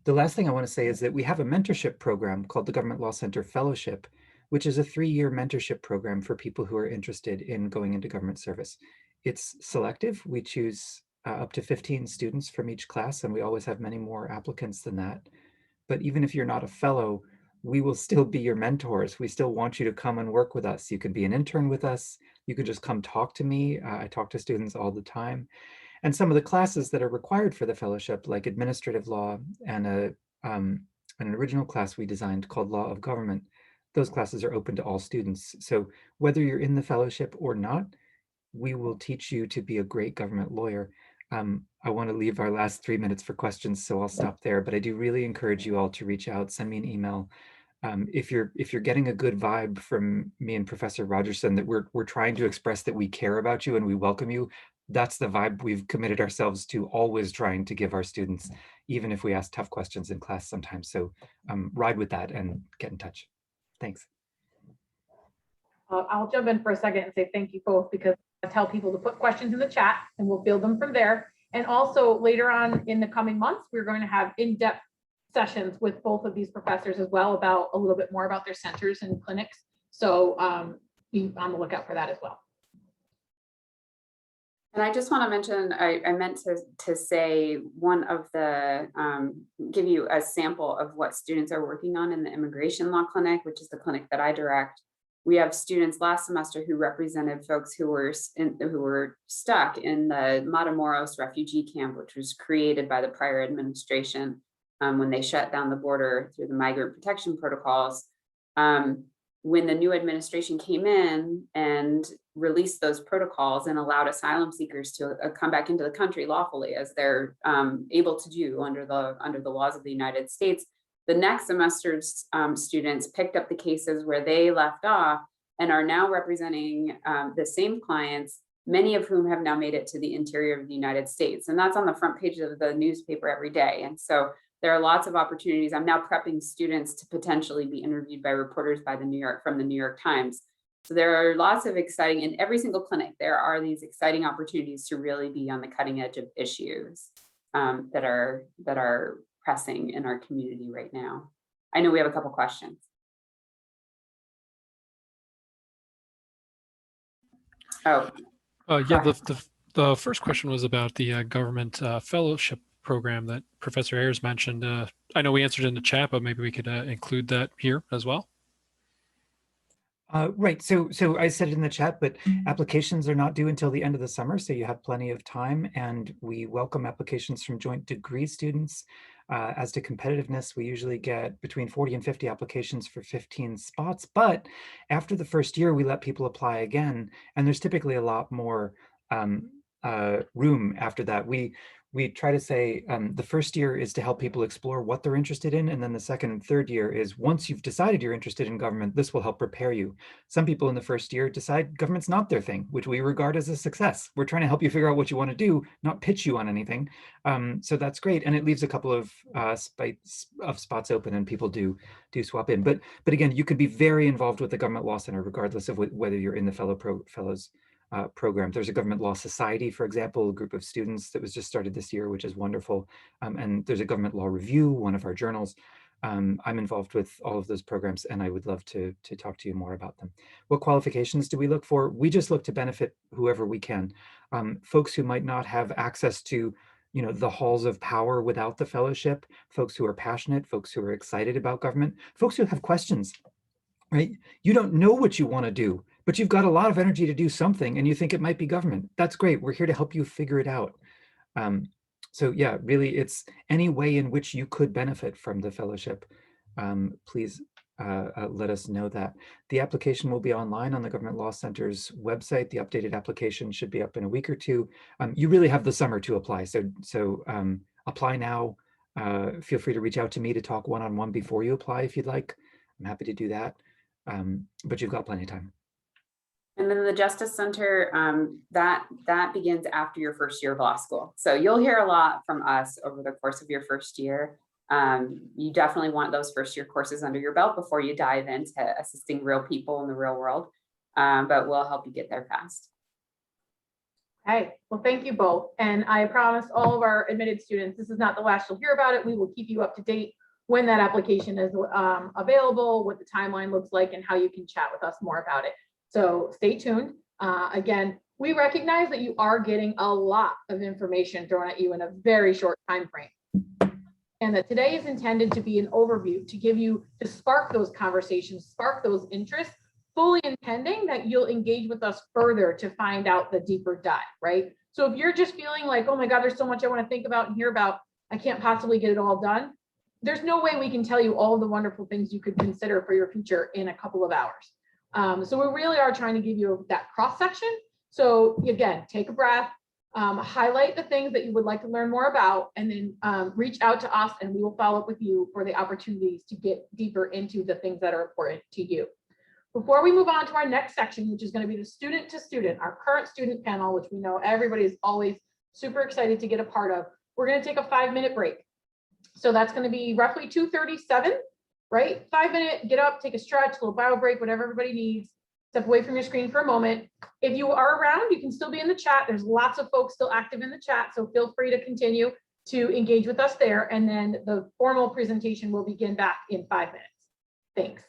The last thing I want to say is that we have a mentorship program called the Government Law Center Fellowship, which is a 3-year mentorship program for people who are interested in going into government service. It's selective. We choose up to 15 students from each class, and we always have many more applicants than that. But even if you're not a fellow, we will still be your mentors. We still want you to come and work with us. You can be an intern with us. You can just come talk to me. I talk to students all the time. And some of the classes that are required for the fellowship, like administrative law and an original class we designed called Law of Government, those classes are open to all students. So whether you're in the fellowship or not, we will teach you to be a great government lawyer. I want to leave our last 3 minutes for questions, so I'll stop there. But I do really encourage you all to reach out, send me an email. If you're getting a good vibe from me and Professor Rogerson that we're trying to express that we care about you and we welcome you, that's the vibe we've committed ourselves to, always trying to give our students, even if we ask tough questions in class sometimes. So ride with that and get in touch. Thanks. I'll jump in for a second and say thank you both, because I tell people to put questions in the chat and we'll field them from there. And also later on in the coming months, we're going to have in-depth sessions with both of these professors as well, about a little bit more about their centers and clinics. So be on the lookout for that as well. And I just want to mention, I meant to say one of the, give you a sample of what students are working on in the Immigration Law Clinic, which is the clinic that I direct. We have students last semester who represented folks who were stuck in the Matamoros refugee camp, which was created by the prior administration when they shut down the border through the migrant protection protocols. When the new administration came in and released those protocols and allowed asylum seekers to come back into the country lawfully, as they're able to do under the laws of the United States, the next semester's students picked up the cases where they left off and are now representing the same clients, many of whom have now made it to the interior of the United States. And that's on the front page of the newspaper every day. And so there are lots of opportunities. I'm now prepping students to potentially be interviewed by reporters from the New York Times. So there are lots of exciting, in every single clinic, there are these exciting opportunities to really be on the cutting edge of issues that are pressing in our community right now. I know we have a couple questions. Oh. Yeah, the first question was about the government fellowship program that Professor Ayers mentioned. I know we answered in the chat, but maybe we could include that here as well. Right. So I said it in the chat, but applications are not due until the end of the summer, so you have plenty of time. And we welcome applications from joint degree students. As to competitiveness, we usually get between 40 and 50 applications for 15 spots. But after the first year, we let people apply again, and there's typically a lot more room after that. We try to say the first year is to help people explore what they're interested in. And then the second and third year is, once you've decided you're interested in government, this will help prepare you. Some people in the first year decide government's not their thing, which we regard as a success. We're trying to help you figure out what you want to do, not pitch you on anything. So that's great. And it leaves a couple of spots open, and people do swap in. But again, you could be very involved with the Government Law Center, regardless of whether you're in the fellows program. There's a Government Law Society, for example, a group of students that was just started this year, which is wonderful. And there's a Government Law Review, one of our journals. I'm involved with all of those programs, and I would love to talk to you more about them. What qualifications do we look for? We just look to benefit whoever we can. Folks who might not have access to the halls of power without the fellowship, folks who are passionate, folks who are excited about government, folks who have questions, right? You don't know what you want to do, but you've got a lot of energy to do something and you think it might be government. That's great. We're here to help you figure it out. So yeah, really, it's any way in which you could benefit from the fellowship. Please let us know that. The application will be online on the Government Law Center's website. The updated application should be up in a week or two. You really have the summer to apply. So apply now. Feel free to reach out to me to talk one-on-one before you apply if you'd like. I'm happy to do that. But you've got plenty of time. And then the Justice Center, that begins after your first year of law school. So you'll hear a lot from us over the course of your first year. You definitely want those first year courses under your belt before you dive into assisting real people in the real world, but we'll help you get there fast. Okay, well, thank you both. And I promise all of our admitted students, this is not the last you'll hear about it. We will keep you up to date when that application is available, what the timeline looks like, and how you can chat with us more about it. So stay tuned. Again, we recognize that you are getting a lot of information thrown at you in a very short time frame. And that today is intended to be an overview to spark those conversations, spark those interests, fully intending that you'll engage with us further to find out the deeper dive, right? So if you're just feeling like, oh my God, there's so much I want to think about and hear about, I can't possibly get it all done. There's no way we can tell you all the wonderful things you could consider for your future in a couple of hours. So we really are trying to give you that cross section. So again, take a breath, highlight the things that you would like to learn more about, and then reach out to us and we will follow up with you for the opportunities to get deeper into the things that are important to you. Before we move on to our next section, which is going to be the student to student, our current student panel, which we know everybody is always super excited to get a part of, we're going to take a 5-minute break. So that's going to be roughly 2:37, right? 5-minute, get up, take a stretch, a little bio break, whatever everybody needs. Step away from your screen for a moment. If you are around, you can still be in the chat. There's lots of folks still active in the chat, so feel free to continue to engage with us there. And then the formal presentation will begin back in 5 minutes. Thanks.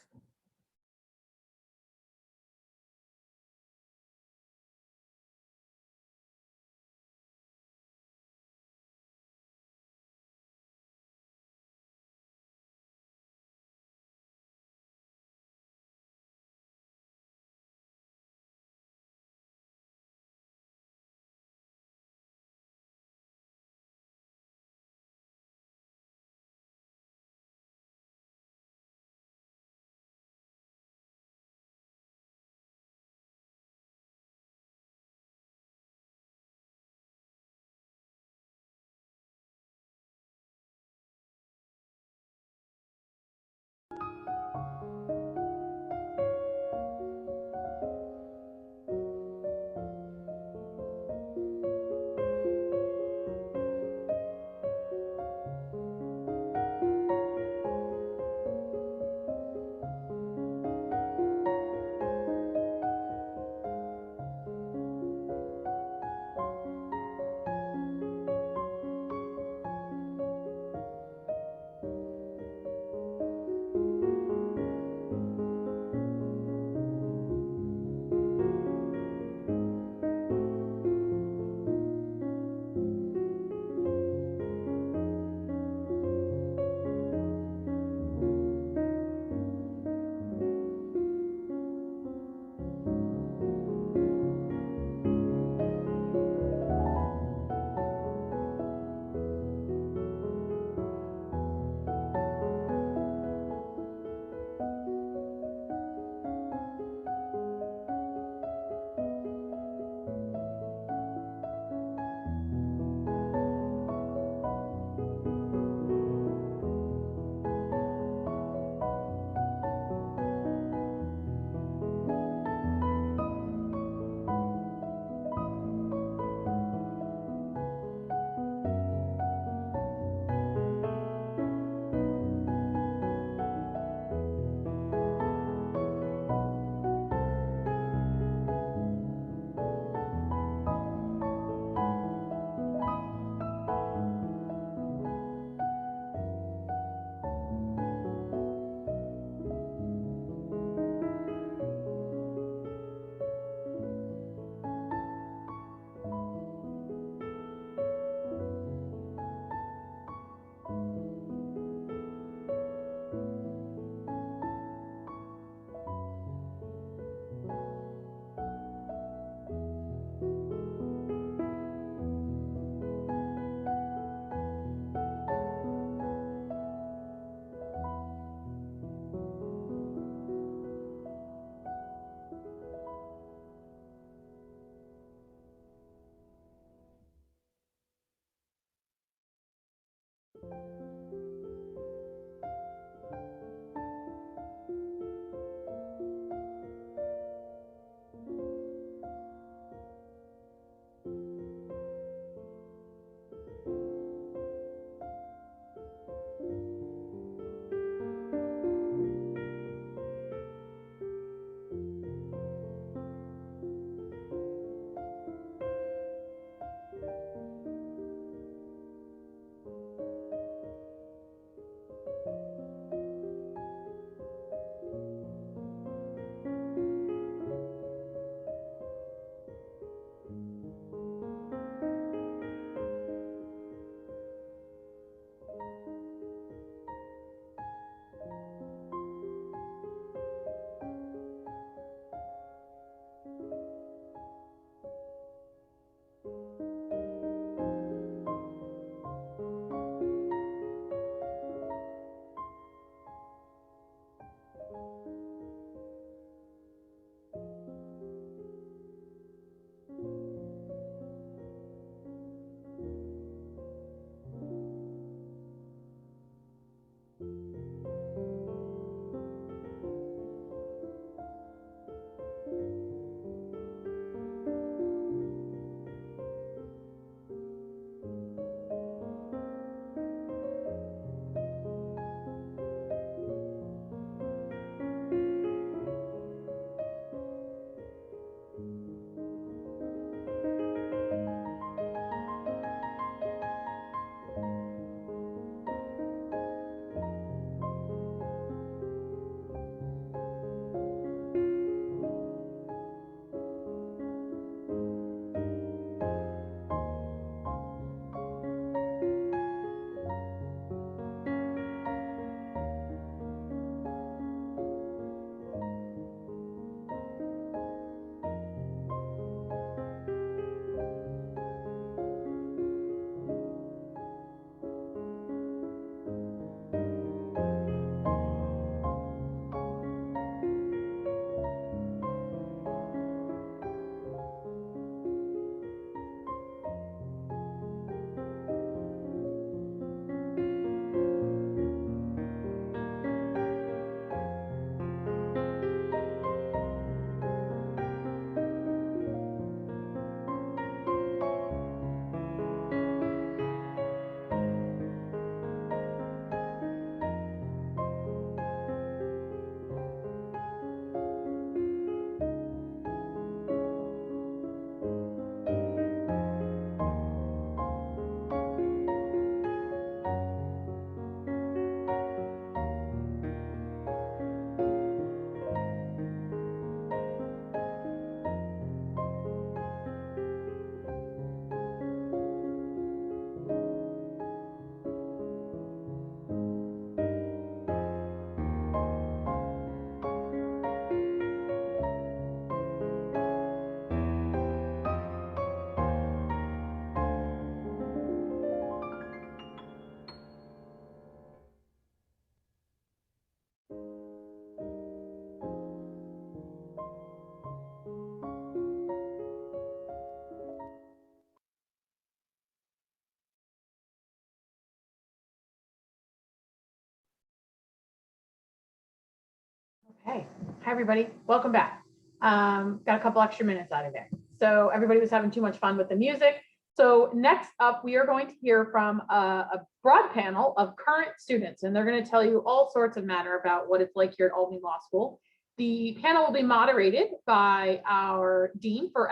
Hey, hi, everybody. Welcome back. Got a couple extra minutes out of there. So everybody was having too much fun with the music. So next up, we are going to hear from a broad panel of current students, and they're going to tell you all sorts of matter about what it's like here at Albany Law School. The panel will be moderated by our Dean for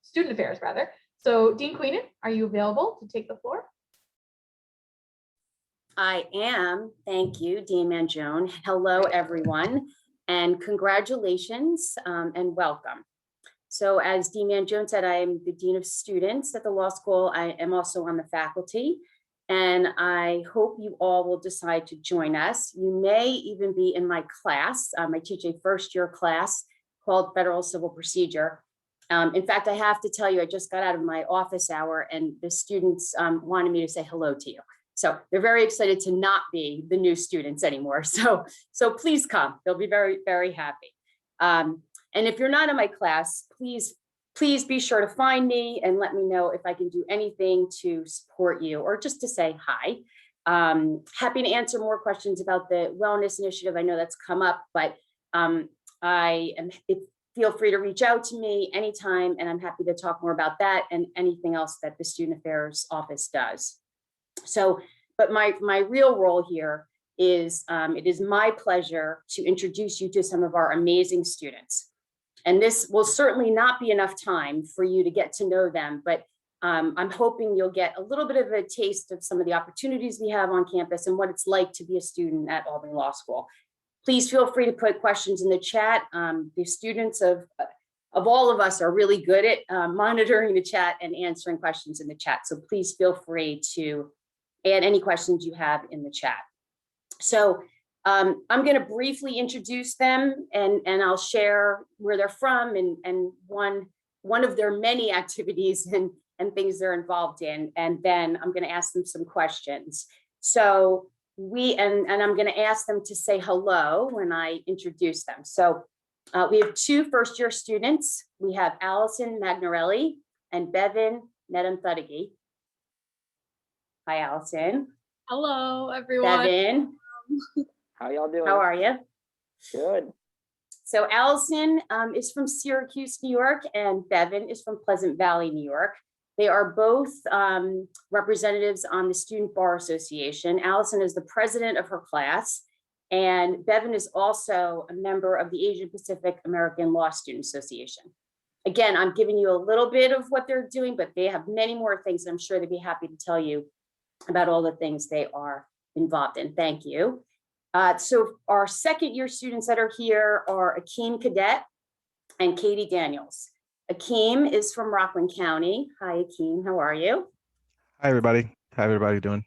Student Affairs, rather. So Dean Queenan, are you available to take the floor? I am. Thank you, Dean Mangione. Hello, everyone, and congratulations and welcome. So as Dean Mangione said, I am the Dean of Students at the law school. I am also on the faculty, and I hope you all will decide to join us. You may even be in my class. I teach a first-year class called Federal Civil Procedure. In fact, I have to tell you, I just got out of my office hour, and the students wanted me to say hello to you. So they're very excited to not be the new students anymore. So please come. They'll be very, very happy. And if you're not in my class, please be sure to find me and let me know if I can do anything to support you or just to say hi. Happy to answer more questions about the wellness initiative. I know that's come up, but feel free to reach out to me anytime, and I'm happy to talk more about that and anything else that the Student Affairs Office does. So, but my real role here is it is my pleasure to introduce you to some of our amazing students. And this will certainly not be enough time for you to get to know them, but I'm hoping you'll get a little bit of a taste of some of the opportunities we have on campus and what it's like to be a student at Albany Law School. Please feel free to put questions in the chat. The students of all of us are really good at monitoring the chat and answering questions in the chat. So please feel free to add any questions you have in the chat. So I'm going to briefly introduce them, and I'll share where they're from and one of their many activities and things they're involved in. And then I'm going to ask them some questions. So and I'm going to ask them to say hello when I introduce them. So we have two first-year students. We have Allison Magnarelli and Bevan Nedamthudagi. Hi, Allison. Hello, everyone. Bevan. How y'all doing? How are you? Good. So Allison is from Syracuse, New York, and Bevan is from Pleasant Valley, New York. They are both representatives on the Student Bar Association. Allison is the president of her class, and Bevan is also a member of the Asian Pacific American Law Student Association. Again, I'm giving you a little bit of what they're doing, but they have many more things. I'm sure they'd be happy to tell you about all the things they are involved in. Thank you. So our second-year students that are here are Akeem Cadet and Katie Daniels. Akeem is from Rockland County. Hi, Akeem. How are you? Hi, everybody. How everybody doing?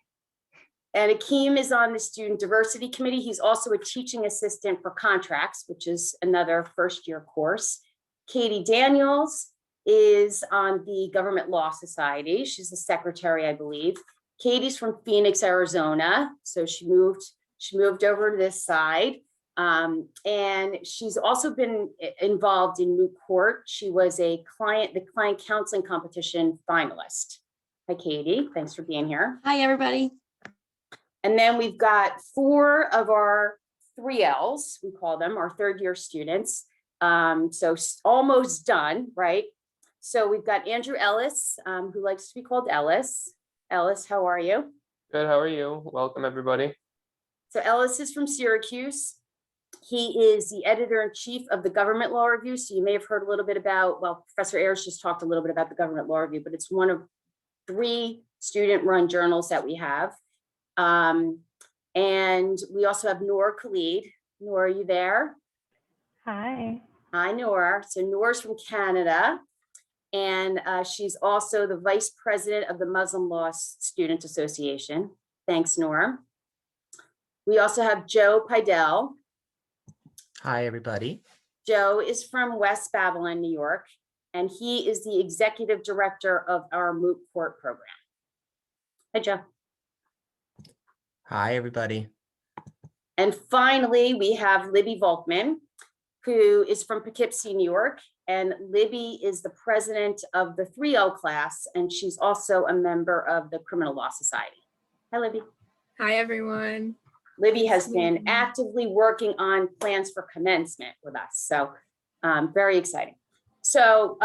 And Akeem is on the Student Diversity Committee. He's also a teaching assistant for contracts, which is another first-year course. Katie Daniels is on the Government Law Society. She's the secretary, I believe. Katie's from Phoenix, Arizona. So she moved over to this side. And she's also been involved in moot court. She was the client counseling competition finalist. Hi, Katie. Thanks for being here. Hi, everybody. And then we've got 4 of our 3Ls, we call them, our third-year students. So almost done, right? So we've got Andrew Ellis, who likes to be called Ellis. Ellis, how are you? Good, how are you? Welcome, everybody. So Ellis is from Syracuse. He is the editor-in-chief of the Government Law Review. So you may have heard a little bit about, well, Professor Ayers just talked a little bit about the Government Law Review, but it's one of 3 student-run journals that we have. And we also have Noor Khalid. Noor, are you there? Hi. Hi, Noor. So Noor's from Canada, and she's also the vice president of the Muslim Law Student Association. Thanks, Noor. We also have Joe Pidell. Hi, everybody. Joe is from West Babylon, New York, and he is the executive director of our moot court program. Hi, Joe. Hi, everybody. And finally, we have Libby Volkman, who is from Poughkeepsie, New York. And Libby is the president of the 3L class, and she's also a member of the Criminal Law Society. Hi, Libby. Hi, everyone. Libby has been actively working on plans for commencement with us. So very exciting. So,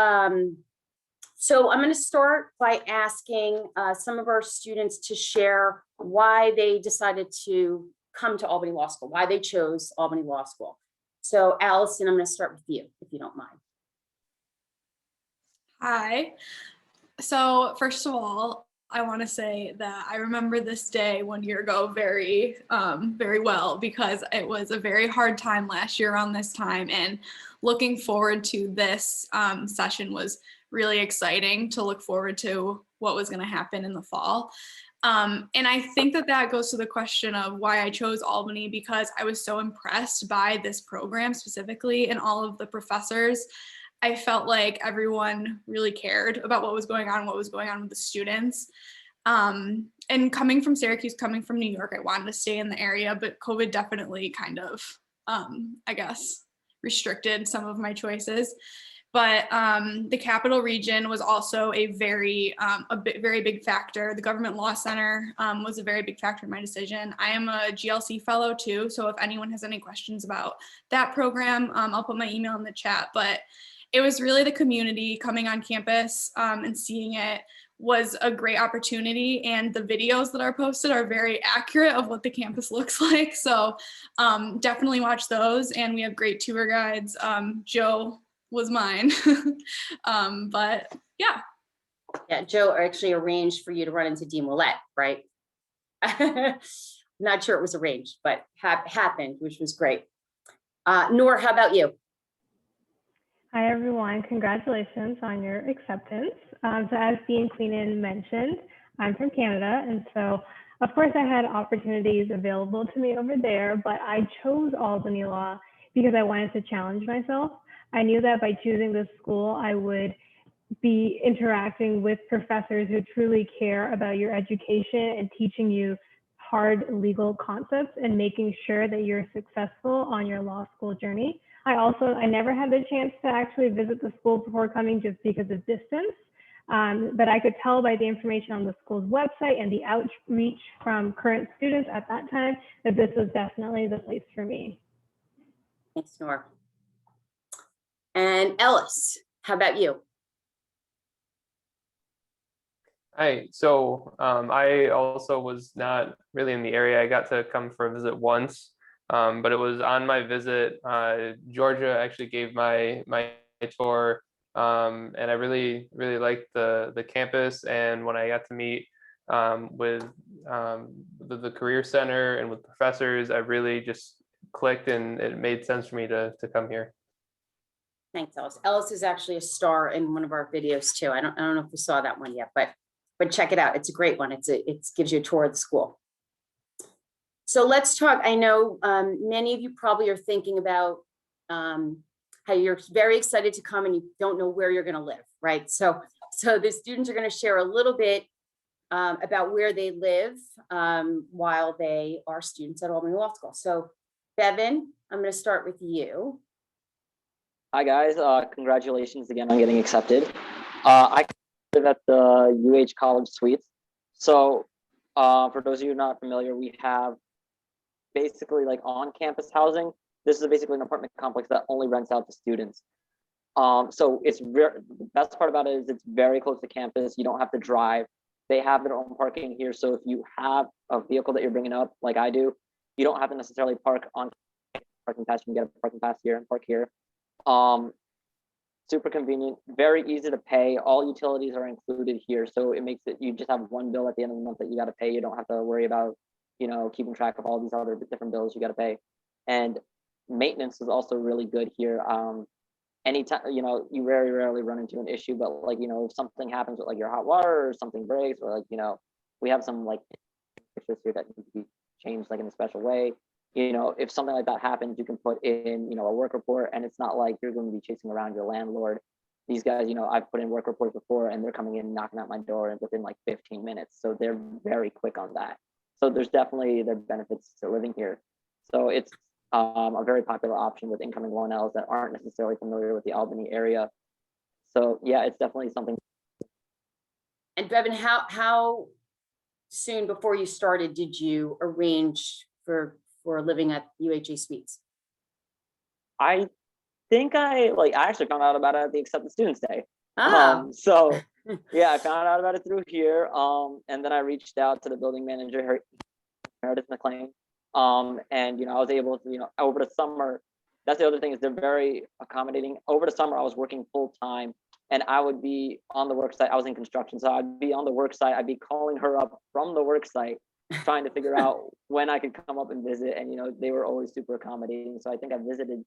so I'm going to start by asking some of our students to share why they decided to come to Albany Law School, why they chose Albany Law School. So Allison, I'm going to start with you, if you don't mind. Hi. So first of all, I want to say that I remember this day 1 year ago very well, because it was a very hard time last year around this time, and looking forward to this session was really exciting to look forward to what was going to happen in the fall. And I think that goes to the question of why I chose Albany, because I was so impressed by this program specifically and all of the professors. I felt like everyone really cared about what was going on with the students. And coming from Syracuse, coming from New York, I wanted to stay in the area, but COVID definitely kind of, I guess, restricted some of my choices. But the Capital Region was also a very big factor. The Government Law Center was a very big factor in my decision. I am a GLC fellow too, so if anyone has any questions about that program, I'll put my email in the chat. But it was really the community coming on campus and seeing it was a great opportunity, and the videos that are posted are very accurate of what the campus looks like. So definitely watch those, and we have great tour guides. Joe was mine, but yeah. Yeah, Joe actually arranged for you to run into Dean Willett, right? Not sure it was arranged, but happened, which was great. Noor, how about you? Hi, everyone. Congratulations on your acceptance. So as Dean Queenan mentioned, I'm from Canada. And so, of course, I had opportunities available to me over there, but I chose Albany Law because I wanted to challenge myself. I knew that by choosing this school, I would be interacting with professors who truly care about your education and teaching you hard legal concepts and making sure that you're successful on your law school journey. I never had the chance to actually visit the school before coming just because of distance, but I could tell by the information on the school's website and the outreach from current students at that time that this was definitely the place for me. Thanks, Noor. And Ellis, how about you? Hi, so I also was not really in the area. I got to come for a visit once, but it was on my visit. Georgia actually gave my tour, and I really liked the campus. And when I got to meet with the Career Center and with professors, I really just clicked, and it made sense for me to come here. Thanks, Ellis. Ellis is actually a star in one of our videos too. I don't know if you saw that one yet, but check it out. It's a great one. It gives you a tour of the school. So let's talk. I know many of you probably are thinking about how you're very excited to come and you don't know where you're going to live, right? So the students are going to share a little bit about where they live while they are students at Albany Law School. So Bevan, I'm going to start with you. Hi guys, congratulations again on getting accepted. I live at the UH College Suites. So for those of you not familiar, we have basically like on-campus housing. This is basically an apartment complex that only rents out to students. So it's the best part about it is it's very close to campus. You don't have to drive. They have their own parking here. So if you have a vehicle that you're bringing up, like I do, you don't have to necessarily park on parking pass. You can get a parking pass here and park here. Super convenient, very easy to pay. All utilities are included here. So it makes it, you just have one bill at the end of the month that you got to pay. You don't have to worry about, you know, keeping track of all these other different bills you got to pay. And maintenance is also really good here. Anytime, you know, you very rarely run into an issue, but like, you know, if something happens with like your hot water or something breaks, or like, you know, we have some like fixtures here that need to be changed like in a special way. You know, if something like that happens, you can put in, you know, a work report, and it's not like you're going to be chasing around your landlord. These guys, you know, I've put in work reports before, and they're coming in, knocking at my door, and within like 15 minutes. So they're very quick on that. So there's definitely the benefits to living here. So it's a very popular option with incoming 1Ls that aren't necessarily familiar with the Albany area. So yeah, it's definitely something. And Bevan, how soon before you started did you arrange for for living at UHA Suites? I think I actually found out about it at the Accepted Students Day. Oh. So yeah, I found out about it through here. And then I reached out to the building manager, Meredith McLean. And I was able to, over the summer, that's the other thing is they're very accommodating. Over the summer, I was working full time and I would be on the work site. I was in construction, so I'd be on the work site. I'd be calling her up from the work site, trying to figure out when I could come up and visit. And, they were always super accommodating. So I think I visited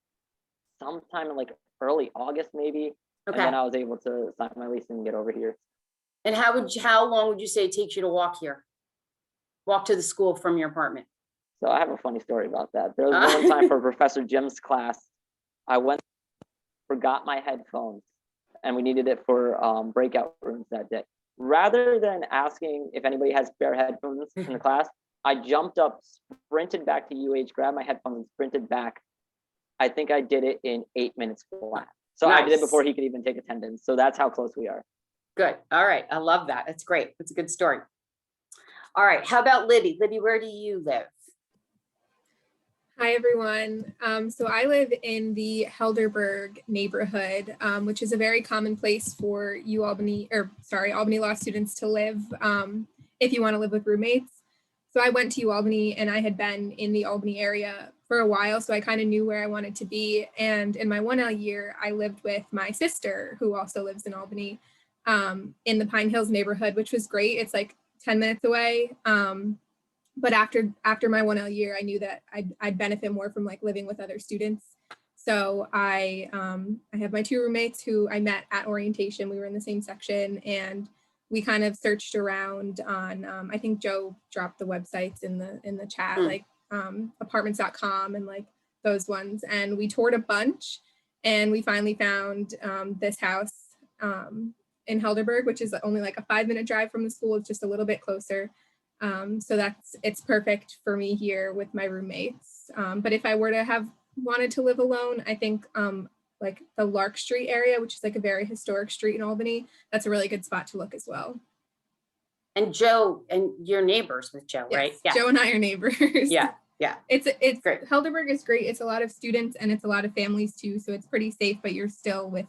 sometime in like early August, maybe. Okay. And then I was able to sign my lease and get over here. And how long would you say it takes you to walk here? Walk to the school from your apartment? So I have a funny story about that. There was one time for Professor Jim's class, I forgot my headphones and we needed it for breakout rooms that day. Rather than asking if anybody has spare headphones in the class, I jumped up, sprinted back to UH, grabbed my headphones and sprinted back. I think I did it in 8 minutes flat. So I did it before he could even take attendance. So that's how close we are. Good. All right. I love that. That's great. That's a good story. All right. How about Libby? Libby, where do you live? Hi, everyone. So I live in the Helderberg neighborhood, which is a very common place for Albany Law students to live if you want to live with roommates. So I went to UAlbany and I had been in the Albany area for a while, so I kind of knew where I wanted to be. And in my 1L year, I lived with my sister, who also lives in Albany, in the Pine Hills neighborhood, which was great. It's like 10 minutes away. But after my 1L year, I knew that I'd benefit more from like living with other students. So I have my 2 roommates who I met at orientation. We were in the same section and we kind of searched around on, I think Joe dropped the websites in the chat, like apartments.com and like those ones. And we toured a bunch and we finally found this house in Helderberg, which is only like a 5-minute drive from the school. It's just a little bit closer. So it's perfect for me here with my roommates. But if I were to have wanted to live alone, I think like the Lark Street area, which is like a very historic street in Albany, that's a really good spot to look as well. And Joe, and you're neighbors with Joe, Yes, right? Yeah. Joe and I are neighbors. Yeah. It's great. Helderberg is great. It's a lot of students and it's a lot of families too. So it's pretty safe, but you're still with,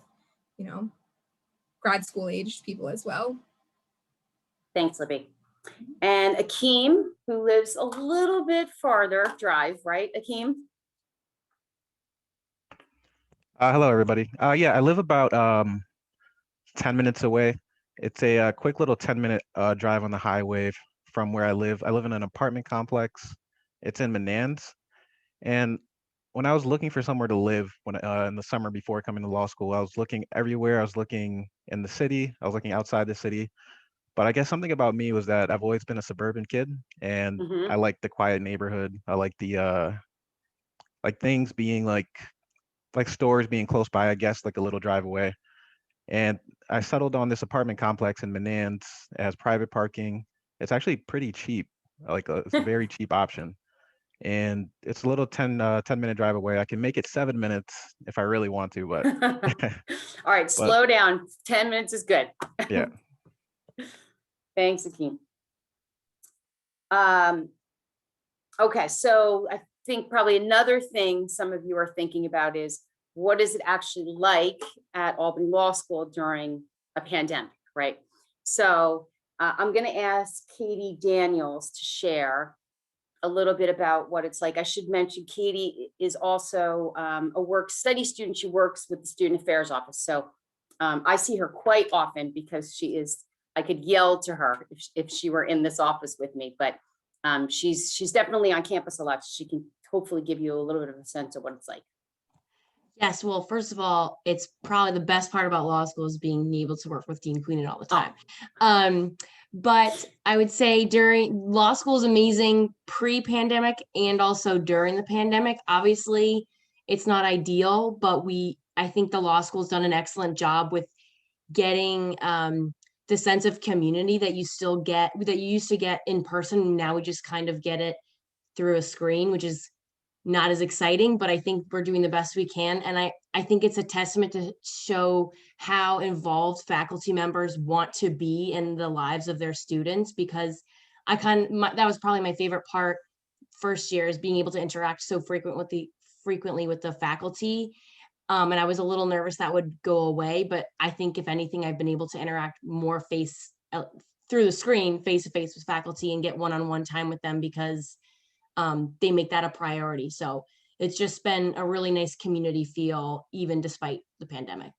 grad school aged people as well. Thanks, Libby. And Akeem, who lives a little bit farther drive, right, Akeem? Hello, everybody. Yeah, I live about 10 minutes away. It's a quick little 10-minute drive on the highway from where I live. I live in an apartment complex. It's in Menands. And when I was looking for somewhere to live in the summer before coming to law school, I was looking everywhere. I was looking in the city. I was looking outside the city. But I guess something about me was that I've always been a suburban kid, and I like the quiet neighborhood. I like the like things being like stores being close by, I guess, like a little drive away. And I settled on this apartment complex in Menands. It has private parking. It's actually pretty cheap. It's a very cheap option. And it's a little 10-minute drive away. I can make it 7 minutes if I really want to, but all right, slow down. 10 minutes is good. Yeah. Thanks, Akeem. Okay, so I think probably another thing some of you are thinking about is what is it actually like at Albany Law School during a pandemic, right? So I'm going to ask Katie Daniels to share a little bit about what it's like. I should mention Katie is also a work-study student. She works with the Student Affairs Office. So I see her quite often because she is, I could yell to her if she were in this office with me, but she's definitely on campus a lot. She can hopefully give you a little bit of a sense of what it's like. Yes, well, first of all, it's probably the best part about law school is being able to work with Dean Queenan all the time. But I would say during law school is amazing pre-pandemic and also during the pandemic. Obviously, it's not ideal, but I think the law school's done an excellent job with getting the sense of community that you used to get in person. Now we just kind of get it through a screen, which is not as exciting, but I think we're doing the best we can. And I think it's a testament to show how involved faculty members want to be in the lives of their students, because that was probably my favorite part first year is being able to interact so frequently with the faculty. And I was a little nervous that would go away, but I think if anything, I've been able to interact more through the screen, face to face with faculty and get one-on-one time with them because they make that a priority. So it's just been a really nice community feel, even despite the pandemic.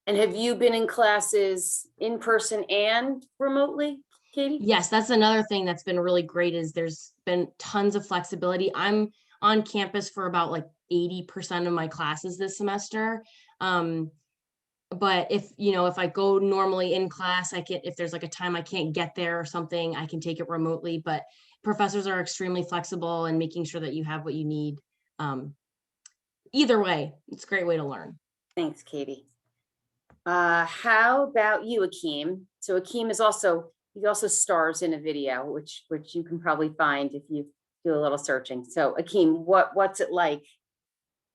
And have you been in classes in person and remotely, Katie? Yes, that's another thing that's been really great is there's been tons of flexibility. I'm on campus for about like 80% of my classes this semester. But if I go normally in class, if there's like a time I can't get there or something, I can take it remotely, but professors are extremely flexible and making sure that you have what you need. Either way, it's a great way to learn. Thanks, Katie. How about you, Akeem? So Akeem he also stars in a video, which you can probably find if you do a little searching. So Akeem, what's it like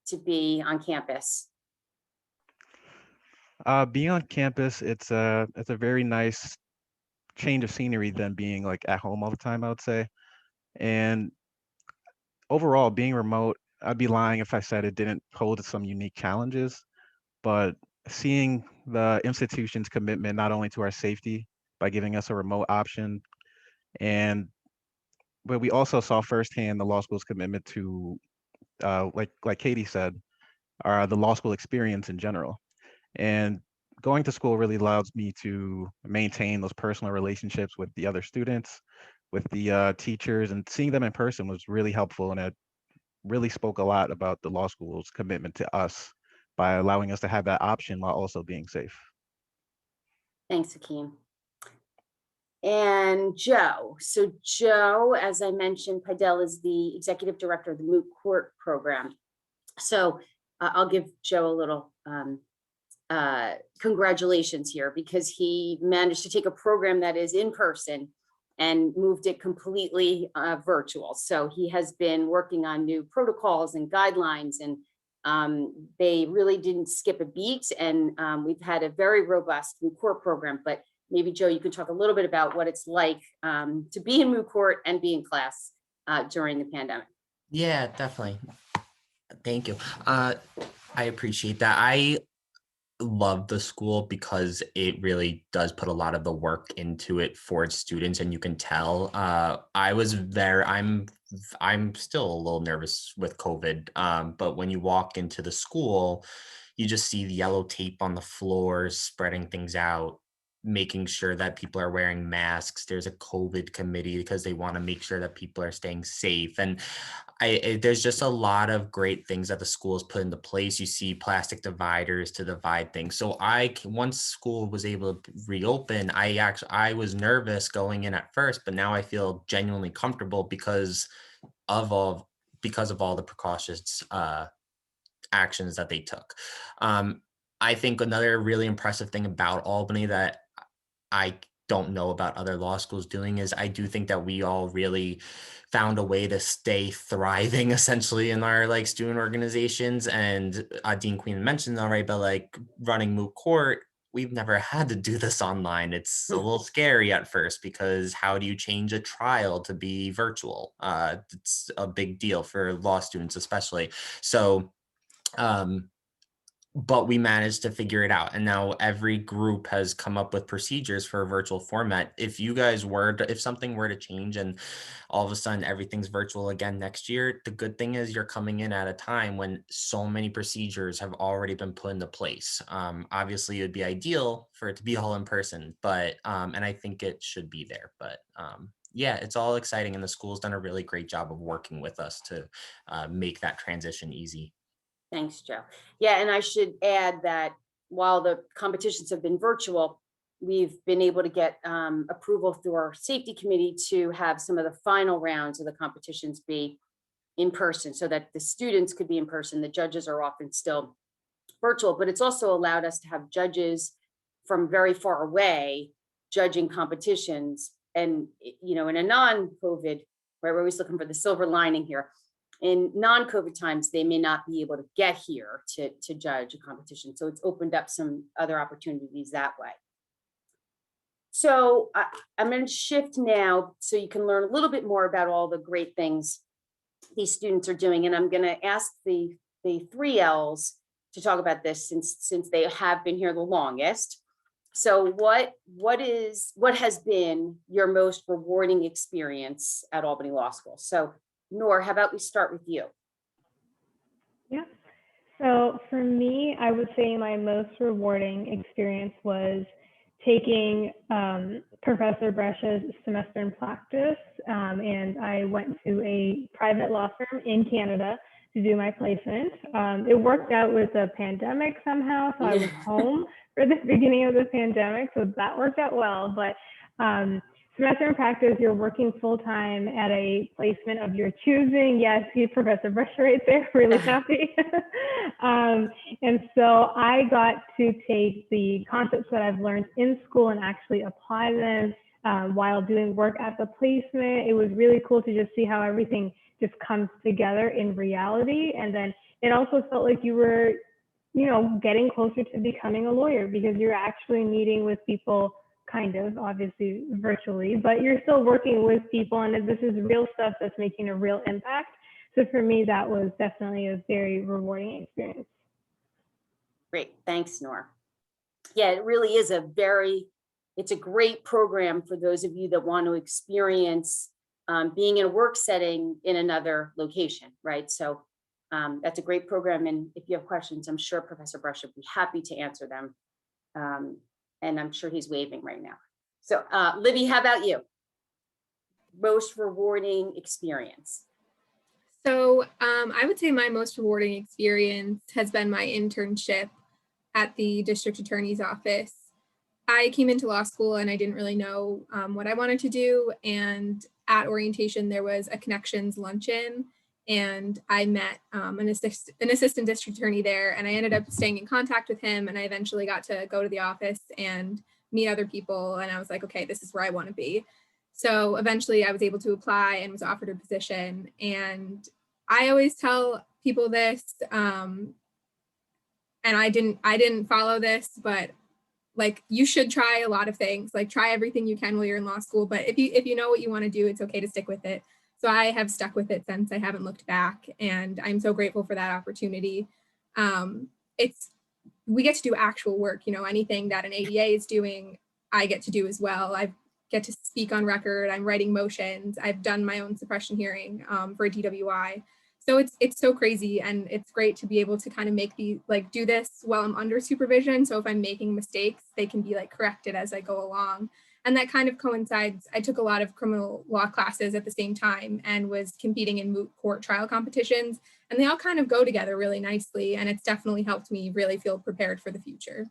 to be on campus? Being on campus, it's a very nice change of scenery than being like at home all the time, I would say. And overall, being remote, I'd be lying if I said it didn't hold some unique challenges, but seeing the institution's commitment not only to our safety by giving us a remote option, but we also saw firsthand the law school's commitment to, like Katie said, the law school experience in general. And going to school really allows me to maintain those personal relationships with the other students, with the teachers, and seeing them in person was really helpful. And it really spoke a lot about the law school's commitment to us by allowing us to have that option while also being safe. Thanks, Akeem. And Joe. So Joe, as I mentioned, Pidell is the executive director of the Moot Court program. So I'll give Joe a little congratulations here because he managed to take a program that is in person and moved it completely virtual. So he has been working on new protocols and guidelines, and they really didn't skip a beat. And we've had a very robust Moot Court program, but maybe Joe, you could talk a little bit about what it's like to be in Moot Court and be in class during the pandemic. Yeah, definitely. Thank you. I appreciate that. I love the school because it really does put a lot of the work into it for its students, and you can tell. I was there. I'm still a little nervous with COVID, but when you walk into the school, you just see the yellow tape on the floors, spreading things out, making sure that people are wearing masks. There's a COVID committee because they want to make sure that people are staying safe. And there's just a lot of great things that the school has put into place. You see plastic dividers to divide things. So once school was able to reopen, I was nervous going in at first, but now I feel genuinely comfortable because of all the precautions, actions that they took. I think another really impressive thing about Albany that I don't know about other law schools doing is I do think that we all really found a way to stay thriving essentially in our student organizations. And Dean Queen mentioned already, but running Moot Court, we've never had to do this online. It's a little scary at first because how do you change a trial to be virtual? It's a big deal for law students especially. So but we managed to figure it out. And now every group has come up with procedures for a virtual format. If something were to change and all of a sudden everything's virtual again next year, the good thing is you're coming in at a time when so many procedures have already been put into place. Obviously it would be ideal for it to be all in person, but, and I think it should be there, but, yeah, it's all exciting. And the school's done a really great job of working with us to make that transition easy. Thanks, Joe. Yeah, and I should add that while the competitions have been virtual, we've been able to get approval through our safety committee to have some of the final rounds of the competitions be in person so that the students could be in person. The judges are often still virtual, but it's also allowed us to have judges from very far away judging competitions. And, in a non-COVID, where we're always looking for the silver lining here, in non-COVID times, they may not be able to get here to judge a competition. So it's opened up some other opportunities that way. So I'm going to shift now so you can learn a little bit more about all the great things these students are doing. And I'm going to ask the 3Ls to talk about this since they have been here the longest. So what has been your most rewarding experience at Albany Law School? So Noor, how about we start with you? Yeah. So for me, I would say my most rewarding experience was taking Professor Brescia's semester in practice. And I went to a private law firm in Canada to do my placement. It worked out with the pandemic somehow. So I was home for the beginning of the pandemic. So that worked out well. But semester in practice, you're working full-time at a placement of your choosing. Yes, he's Professor Brescia right there, really happy. And so I got to take the concepts that I've learned in school and actually apply them while doing work at the placement. It was really cool to just see how everything just comes together in reality. And then it also felt like you were, getting closer to becoming a lawyer because you're actually meeting with people, kind of, obviously virtually, but you're still working with people, and this is real stuff that's making a real impact. So for me, that was definitely a very rewarding experience. Great, thanks, Noor. Yeah, it really is it's a great program for those of you that want to experience being in a work setting in another location, right? So that's a great program. And if you have questions, I'm sure Professor Brescia would be happy to answer them. And I'm sure he's waving right now. So Libby, how about you? Most rewarding experience? So I would say my most rewarding experience has been my internship at the district attorney's office. I came into law school and I didn't really know what I wanted to do. And at orientation, there was a connections luncheon, and I met an assistant district attorney there, and I ended up staying in contact with him, and I eventually got to go to the office and meet other people, and I was like, okay, this is where I want to be. So eventually I was able to apply and was offered a position. And I always tell people this, and I didn't follow this, but like, you should try a lot of things, like try everything you can while you're in law school. But if you know what you want to do, it's okay to stick with it. So I have stuck with it since. I haven't looked back, and I'm so grateful for that opportunity. We get to do actual work, anything that an ADA is doing, I get to do as well. I get to speak on record. I'm writing motions. I've done my own suppression hearing for a DWI. So it's so crazy, and it's great to be able to kind of do this while I'm under supervision. So if I'm making mistakes, they can be corrected as I go along. And that kind of coincides. I took a lot of criminal law classes at the same time and was competing in moot court trial competitions, and they all kind of go together really nicely. And it's definitely helped me really feel prepared for the future.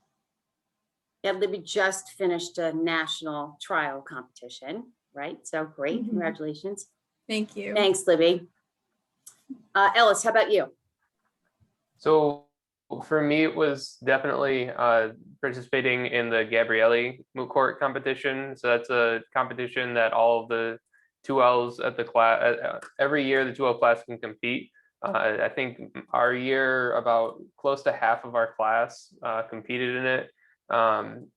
Yeah, Libby just finished a national trial competition, right? So great, congratulations. Thank you. Thanks, Libby. Ellis, how about you? So for me, it was definitely participating in the Gabrielli moot court competition. So that's a competition that all of the 2Ls at the class, every year the 2L class can compete. I think our year, about close to half of our class competed in it.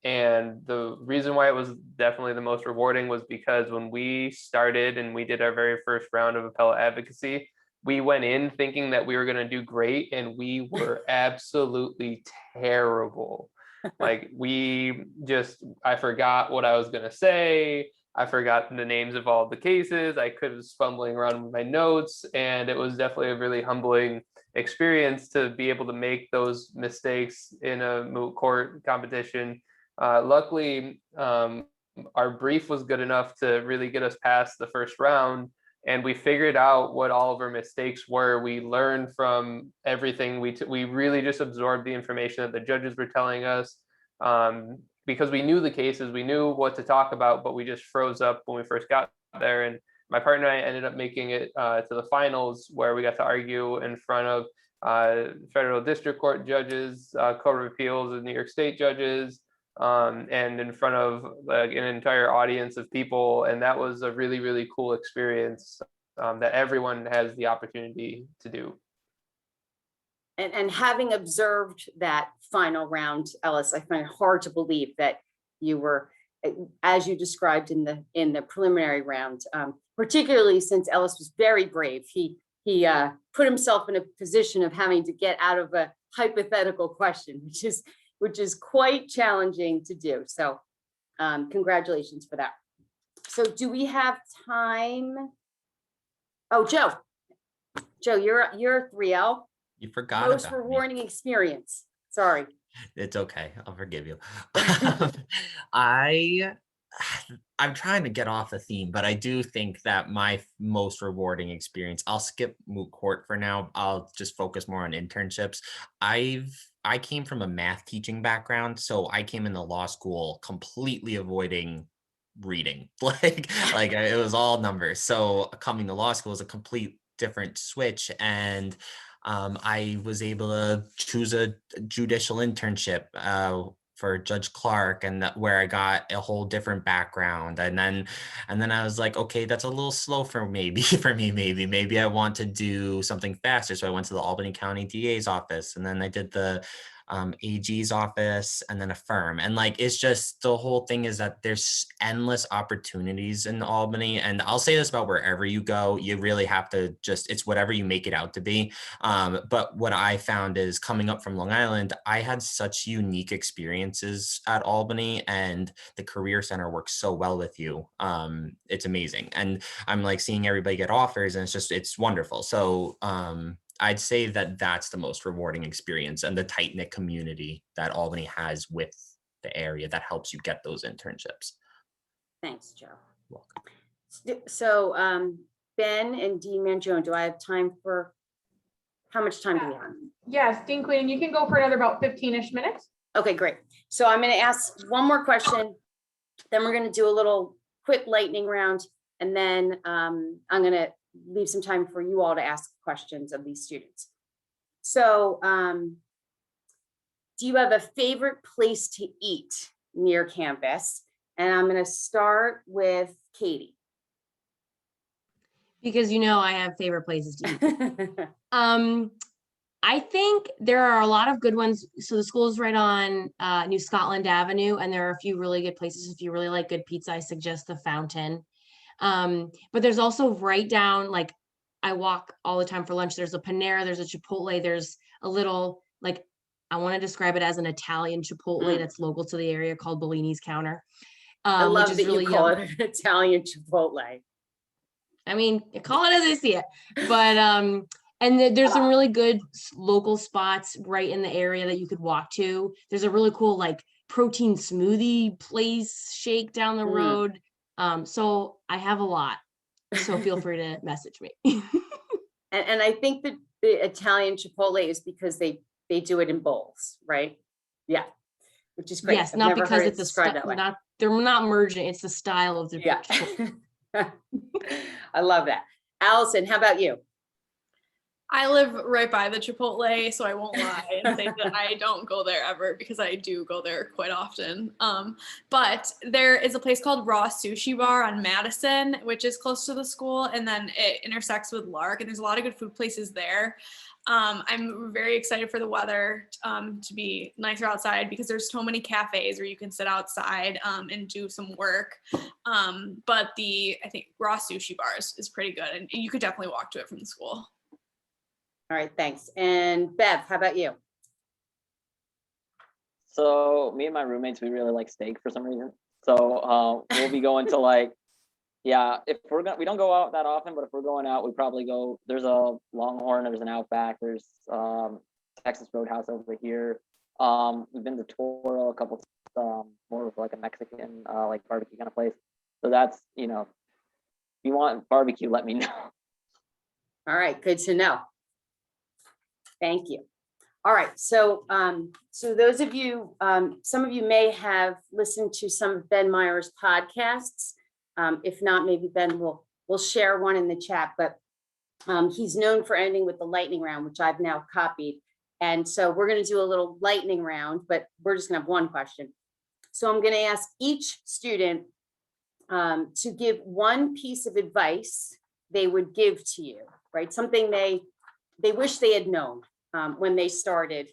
And the reason why it was definitely the most rewarding was because when we started and we did our very first round of appellate advocacy, we went in thinking that we were going to do great, and we were absolutely terrible. I forgot what I was going to say. I forgot the names of all the cases. I could have fumbling around with my notes, and it was definitely a really humbling experience to be able to make those mistakes in a moot court competition. Luckily, our brief was good enough to really get us past the first round, and we figured out what all of our mistakes were. We learned from everything. We really just absorbed the information that the judges were telling us, because we knew the cases, we knew what to talk about, but we just froze up when we first got there. And my partner and I ended up making it to the finals, where we got to argue in front of federal district court judges, Court of Appeals and New York State judges, and in front of an entire audience of people. And that was a really, really cool experience that everyone has the opportunity to do. And having observed that final round, Ellis, I find it hard to believe that you were, as you described in the preliminary round, particularly since Ellis was very brave. He put himself in a position of having to get out of a hypothetical question, which is quite challenging to do. So congratulations for that. So do we have time? Oh, Joe, you're 3L. You forgot Most about me. rewarding experience. Sorry. It's okay. I'll forgive you. I'm trying to get off the theme, but I do think that my most rewarding experience, I'll skip moot court for now. I'll just focus more on internships. I came from a math teaching background, so I came into law school completely avoiding reading. Like it was all numbers. So coming to law school is a complete different switch, and I was able to choose a judicial internship for Judge Clark, and where I got a whole different background. And then I was like, okay, that's a little slow for me. Maybe I want to do something faster. So I went to the Albany County DA's office, and then I did the AG's office, and then a firm. And like, it's just, the whole thing is that there's endless opportunities in Albany. And I'll say this about wherever you go, you really have to it's whatever you make it out to be. But what I found is, coming up from Long Island, I had such unique experiences at Albany, and the Career Center works so well with you. It's amazing. And I'm like seeing everybody get offers, and it's wonderful. So I'd say that that's the most rewarding experience, and the tight-knit community that Albany has with the area that helps you get those internships. Thanks, Joe. So Ben and Dean Mangione, do I have time for, how much time do we have? Yes, Dean Queen, you can go for another about 15-ish minutes. Okay, great. So I'm going to ask one more question, then we're going to do a little quick lightning round, and then I'm going to leave some time for you all to ask questions of these students. So do you have a favorite place to eat near campus? And I'm going to start with Katie. Because I have favorite places to eat. I think there are a lot of good ones. So the school is right on New Scotland Avenue, and there are a few really good places. If you really like good pizza, I suggest the Fountain. But there's also right down, like, I walk all the time for lunch. There's a Panera, there's a Chipotle, there's a little, like, I want to describe it as an Italian Chipotle that's local to the area called Bellini's Counter. I love which is that really you call yummy. it an Italian Chipotle. I mean, call it as I see it. But and there's some really good local spots right in the area that you could walk to. There's a really cool like protein smoothie place, shake down the road. So I have a lot. So feel free to message me. And I think that the Italian Chipotle is because they do it in bowls, right? Yeah, which is great. Yes, I've not never because heard it it's described that way. they're not merging. It's the style of the Yeah. I love that. Allison, how about you? I live right by the Chipotle, so I won't lie and say that I don't go there ever, because I do go there quite often. But there is a place called Raw Sushi Bar on Madison, which is close to the school, and then it intersects with Lark, and there's a lot of good food places there. I'm very excited for the weather to be nicer outside, because there's so many cafes where you can sit outside and do some work. But I think Raw Sushi Bar is pretty good, and you could definitely walk to it from the school. All right, thanks. And Bev, how about you? So me and my roommates, we really like steak for some reason. So we'll be going to like, yeah, we don't go out that often, but if we're going out, we probably go, there's a Longhorn, there's an Outback, there's Texas Roadhouse over here. We've been to Toro a couple times, more of like a Mexican like barbecue kind of place. So that's, if you want barbecue, let me know. All right, good to know. Thank you. All right, so so those of you, some of you may have listened to some of Ben Meyer's podcasts. If not, maybe Ben will share one in the chat, but he's known for ending with the lightning round, which I've now copied. And so we're gonna do a little lightning round, but we're just gonna have one question. So I'm gonna ask each student to give one piece of advice they would give to you, right? Something they wish they had known when they started,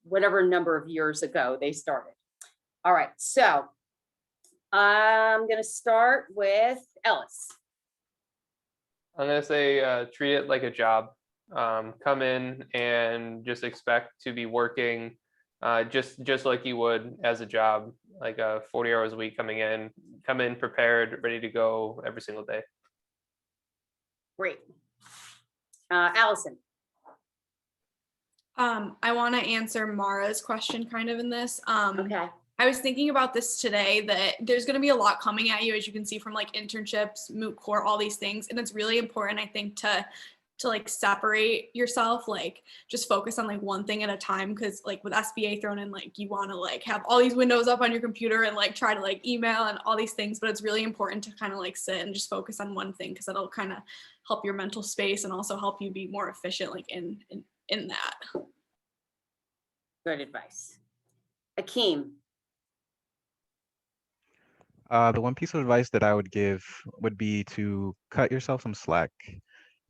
whatever number of years ago they started. All right, so I'm gonna start with Ellis. I'm gonna say treat it like a job. Come in and just expect to be working just like you would as a job, like 40 hours a week coming in. Come in prepared, ready to go every single day. Great. Allison. I want to answer Mara's question kind of in this. Okay. I was thinking about this today that there's going to be a lot coming at you, as you can see from like internships, moot court, all these things. And it's really important, I think, to like separate yourself, like just focus on like one thing at a time. Cause like with SBA thrown in, like you want to like have all these windows up on your computer and like try to like email and all these things, but it's really important to kind of like sit and just focus on one thing, because that'll kind of help your mental space and also help you be more efficient like in that. Good advice. Akeem. The one piece of advice that I would give would be to cut yourself some slack,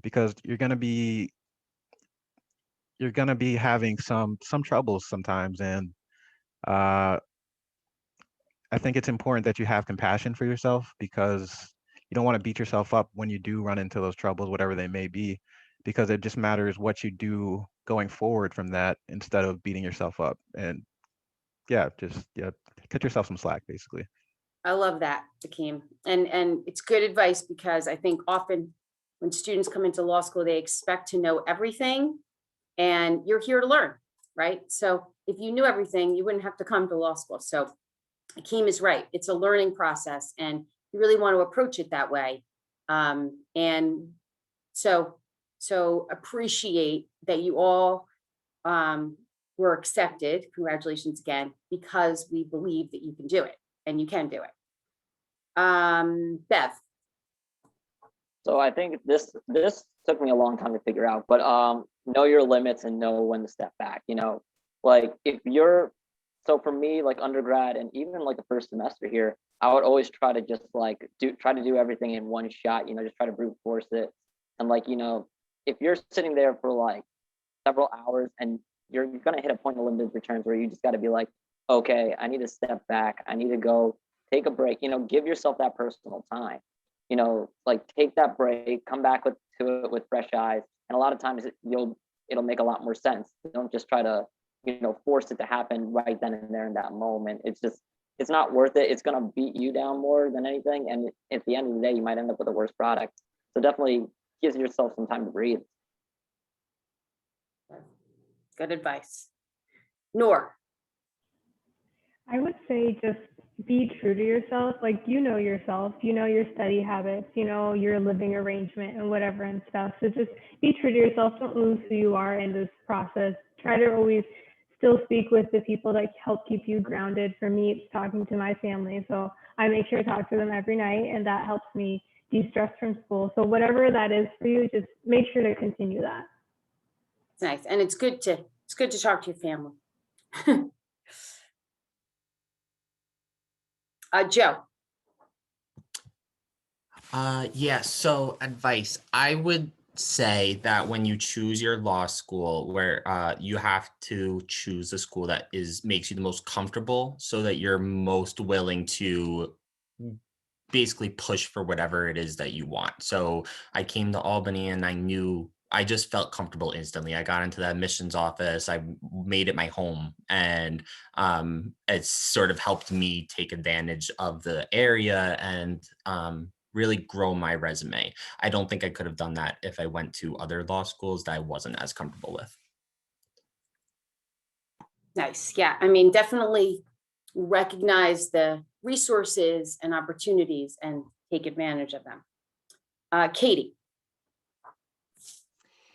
because you're gonna be having some troubles sometimes, and I think it's important that you have compassion for yourself, because you don't want to beat yourself up when you do run into those troubles, whatever they may be, because it just matters what you do going forward from that instead of beating yourself up. And cut yourself some slack, basically. I love that, Akeem. And it's good advice, because I think often when students come into law school, they expect to know everything, and you're here to learn, right? So if you knew everything, you wouldn't have to come to law school. So Akeem is right. It's a learning process, and you really want to approach it that way. And so appreciate that you all were accepted. Congratulations again, because we believe that you can do it, and you can do it. Bev. So I think this took me a long time to figure out, but know your limits and know when to step back. You know, like so for me, like undergrad and even like the first semester here, I would always try to just like try to do everything in one shot. You know, just try to brute force it. And like, you know, if you're sitting there for like several hours and you're gonna hit a point of limited returns where you just got to be like, okay, I need to step back. I need to go take a break. You know, give yourself that personal time. You know, like take that break, come back to it with fresh eyes. And a lot of times it'll make a lot more sense. Don't just try to, you know, force it to happen right then and there in that moment. It's not worth it. It's gonna beat you down more than anything. And at the end of the day, you might end up with a worse product. So definitely give yourself some time to breathe. Good advice. Noor. I would say just be true to yourself. Like, you know yourself, you know your study habits, you know your living arrangement and whatever and stuff. So just be true to yourself. Don't lose who you are in this process. Try to always still speak with the people that help keep you grounded. For me, it's talking to my family. So I make sure to talk to them every night, and that helps me de-stress from school. So whatever that is for you, just make sure to continue that. It's nice. And it's good to talk to your family. Joe. Yeah, so advice. I would say that when you choose your law school, where you have to choose a school that makes you the most comfortable, so that you're most willing to basically push for whatever it is that you want. So I came to Albany and I just felt comfortable instantly. I got into the admissions office. I made it my home, and it's sort of helped me take advantage of the area and really grow my resume. I don't think I could have done that if I went to other law schools that I wasn't as comfortable with. Nice. Yeah. I mean, definitely recognize the resources and opportunities and take advantage of them. Katie.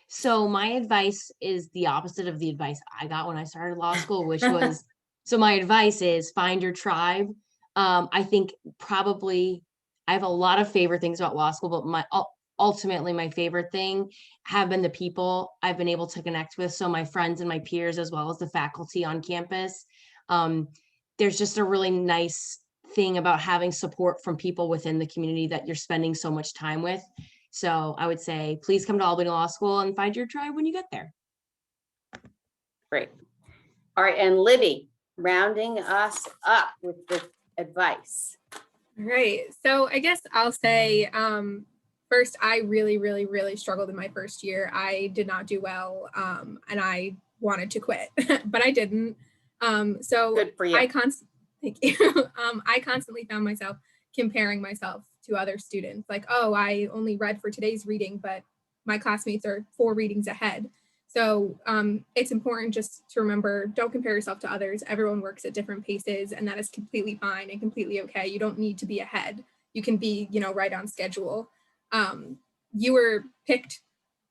So my advice is the opposite of the advice I got when I started law school, which was, so my advice is find your tribe. I think probably I have a lot of favorite things about law school, but ultimately my favorite thing have been the people I've been able to connect with. So my friends and my peers, as well as the faculty on campus. There's just a really nice thing about having support from people within the community that you're spending so much time with. So I would say, please come to Albany Law School and find your tribe when you get there. Great. All right. And Libby, rounding us up with the advice. All right. So I guess I'll say, first, I really, really, really struggled in my first year. I did not do well, and I wanted to quit, but I didn't. So Good for you. Thank you. I constantly found myself comparing myself to other students. Like, oh, I only read for today's reading, but my classmates are 4 readings ahead. So it's important just to remember, don't compare yourself to others. Everyone works at different paces, and that is completely fine and completely okay. You don't need to be ahead. You can be, right on schedule. You were picked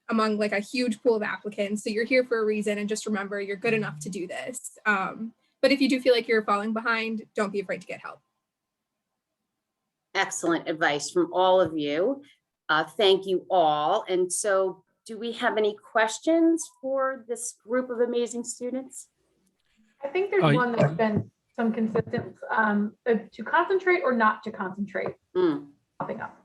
among like a huge pool of applicants, so you're here for a reason, and just remember you're good enough to do this. But if you do feel like you're falling behind, don't be afraid to get help. Excellent advice from all of you. Thank you all. And so do we have any questions for this group of amazing students? I think there's one that's been some consistent, to concentrate or not to concentrate. Popping up.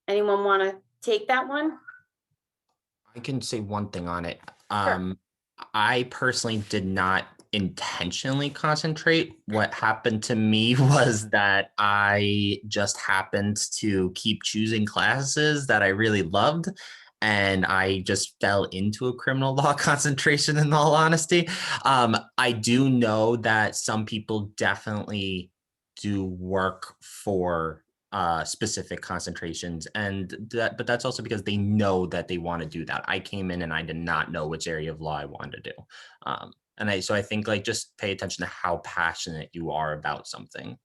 Anyone want to take that one? I can say one thing on it. Sure. I personally did not intentionally concentrate. What happened to me was that I just happened to keep choosing classes that I really loved, and I just fell into a criminal law concentration, in all honesty. I do know that some people definitely do work for specific concentrations, but that's also because they know that they want to do that. I came in and I did not know which area of law I wanted to do. So I think like just pay attention to how passionate you are about something.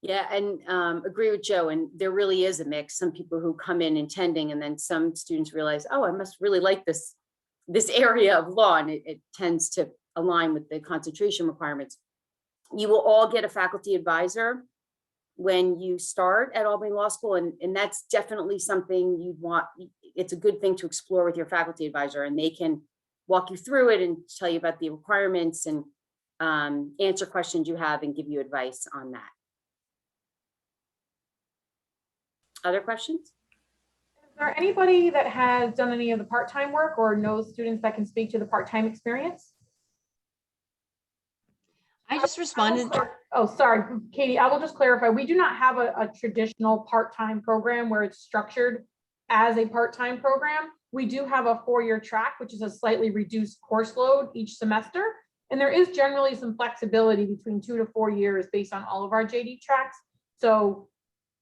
Yeah, and agree with Joe. And there really is a mix. Some people who come in intending, and then some students realize, oh, I must really like this area of law, and it tends to align with the concentration requirements. You will all get a faculty advisor when you start at Albany Law School, and that's definitely something you'd want. It's a good thing to explore with your faculty advisor, and they can walk you through it and tell you about the requirements and answer questions you have and give you advice on that. Other questions? Is there anybody that has done any of the part-time work or knows students that can speak to the part-time experience? I just responded. Oh, sorry, Katie, I will just clarify. We do not have a traditional part-time program where it's structured as a part-time program. We do have a 4-year track, which is a slightly reduced course load each semester. And there is generally some flexibility between 2 to 4 years based on all of our JD tracks. So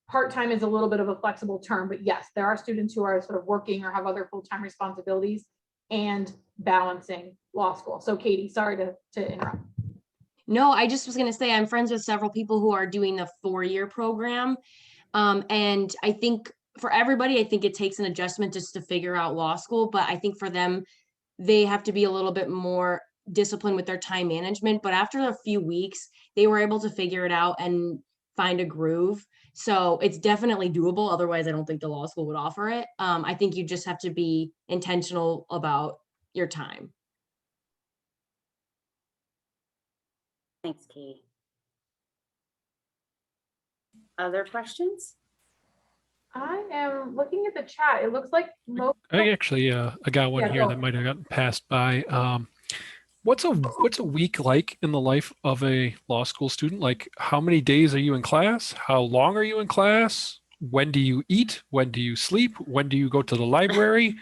part-time is a little bit of a flexible term, but yes, there are students who are sort of working or have other full-time responsibilities and balancing law school. So Katie, sorry to interrupt. No, I just was going to say I'm friends with several people who are doing the 4-year program. And I think for everybody, I think it takes an adjustment just to figure out law school. But I think for them, they have to be a little bit more disciplined with their time management. But after a few weeks, they were able to figure it out and find a groove. So it's definitely doable. Otherwise, I don't think the law school would offer it. I think you just have to be intentional about your time. Thanks, Katie. Other questions? I am looking at the chat. It looks like most. I actually I got one here that might have gotten passed by. What's a week like in the life of a law school student? Like, how many days are you in class? How long are you in class? When do you eat? When do you sleep? When do you go to the library?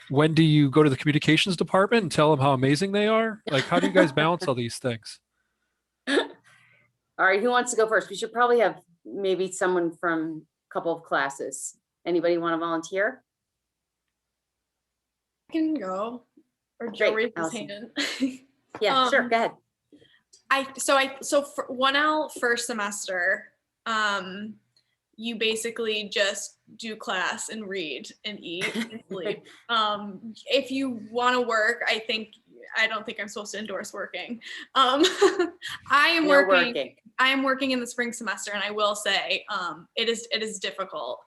When do you go to the communications department and tell them how amazing they are? Like, how do you guys balance all these things? All right, who wants to go first? We should probably have maybe someone from a couple of classes. Anybody want to volunteer? I can go. Or Joe raised his Allison. hand. Yeah, sure, go ahead. So for 1L first semester, you basically just do class and read and eat and sleep. If you want to work, I don't think I'm supposed to endorse working. I am working. I am working in the spring semester, and I will say it is difficult.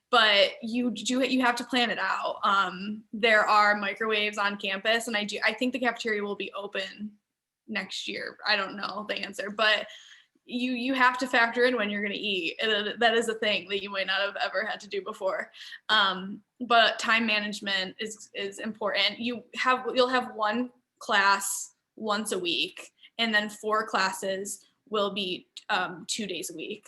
But you have to plan it out. There are microwaves on campus, and I think the cafeteria will be open next year. I don't know the answer, but you have to factor in when you're going to eat. That is a thing that you might not have ever had to do before. But time management is important. You'll have one class once a week, and then 4 classes will be 2 days a week.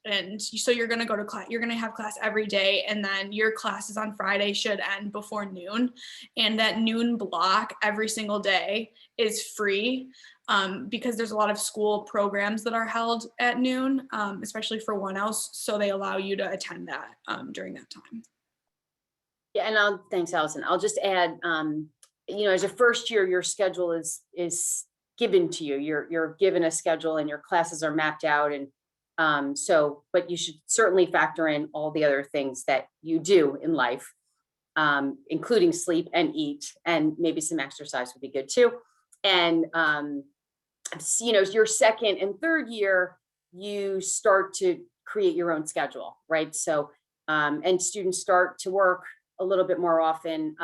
And so you're going to go to class, you're going to have class every day. And then your classes on Friday should end before noon. And that noon block every single day is free, because there's a lot of school programs that are held at noon, especially for 1Ls. So they allow you to attend that during that time. Yeah, and thanks, Allison. I'll just add, as a first year, your schedule is given to you. You're given a schedule and your classes are mapped out. And but you should certainly factor in all the other things that you do in life, including sleep and eat, and maybe some exercise would be good too. And, your second and third year, you start to create your own schedule, right? So, and students start to work a little bit more often.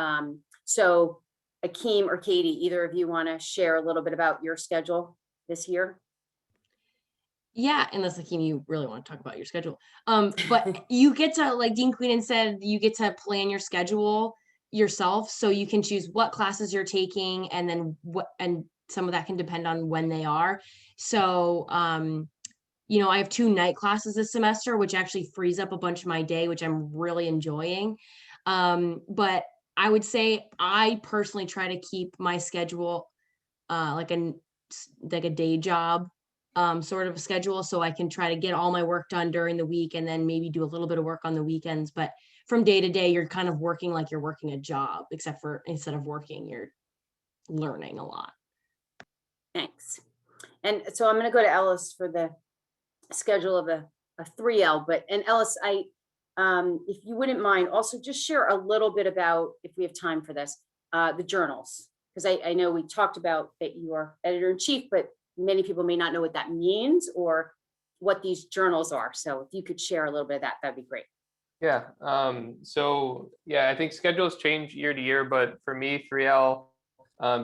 So Akeem or Katie, either of you want to share a little bit about your schedule this year? Yeah, unless Akeem, you really want to talk about your schedule. But you get to, like Dean Queenan said, you get to plan your schedule yourself. So you can choose what classes you're taking, and then and some of that can depend on when they are. So, I have 2 night classes this semester, which actually frees up a bunch of my day, which I'm really enjoying. But I would say I personally try to keep my schedule like a day job sort of a schedule, so I can try to get all my work done during the week and then maybe do a little bit of work on the weekends. But from day to day, you're kind of working like you're working a job, except for instead of working, you're learning a lot. Thanks. And so I'm going to go to Ellis for the schedule of a 3L. And Ellis, if you wouldn't mind, also just share a little bit about, if we have time for this, the journals, because I know we talked about that you are editor-in-chief, but many people may not know what that means or what these journals are. So if you could share a little bit of that, that'd be great. Yeah. I think schedules change year to year, but for me, 3L,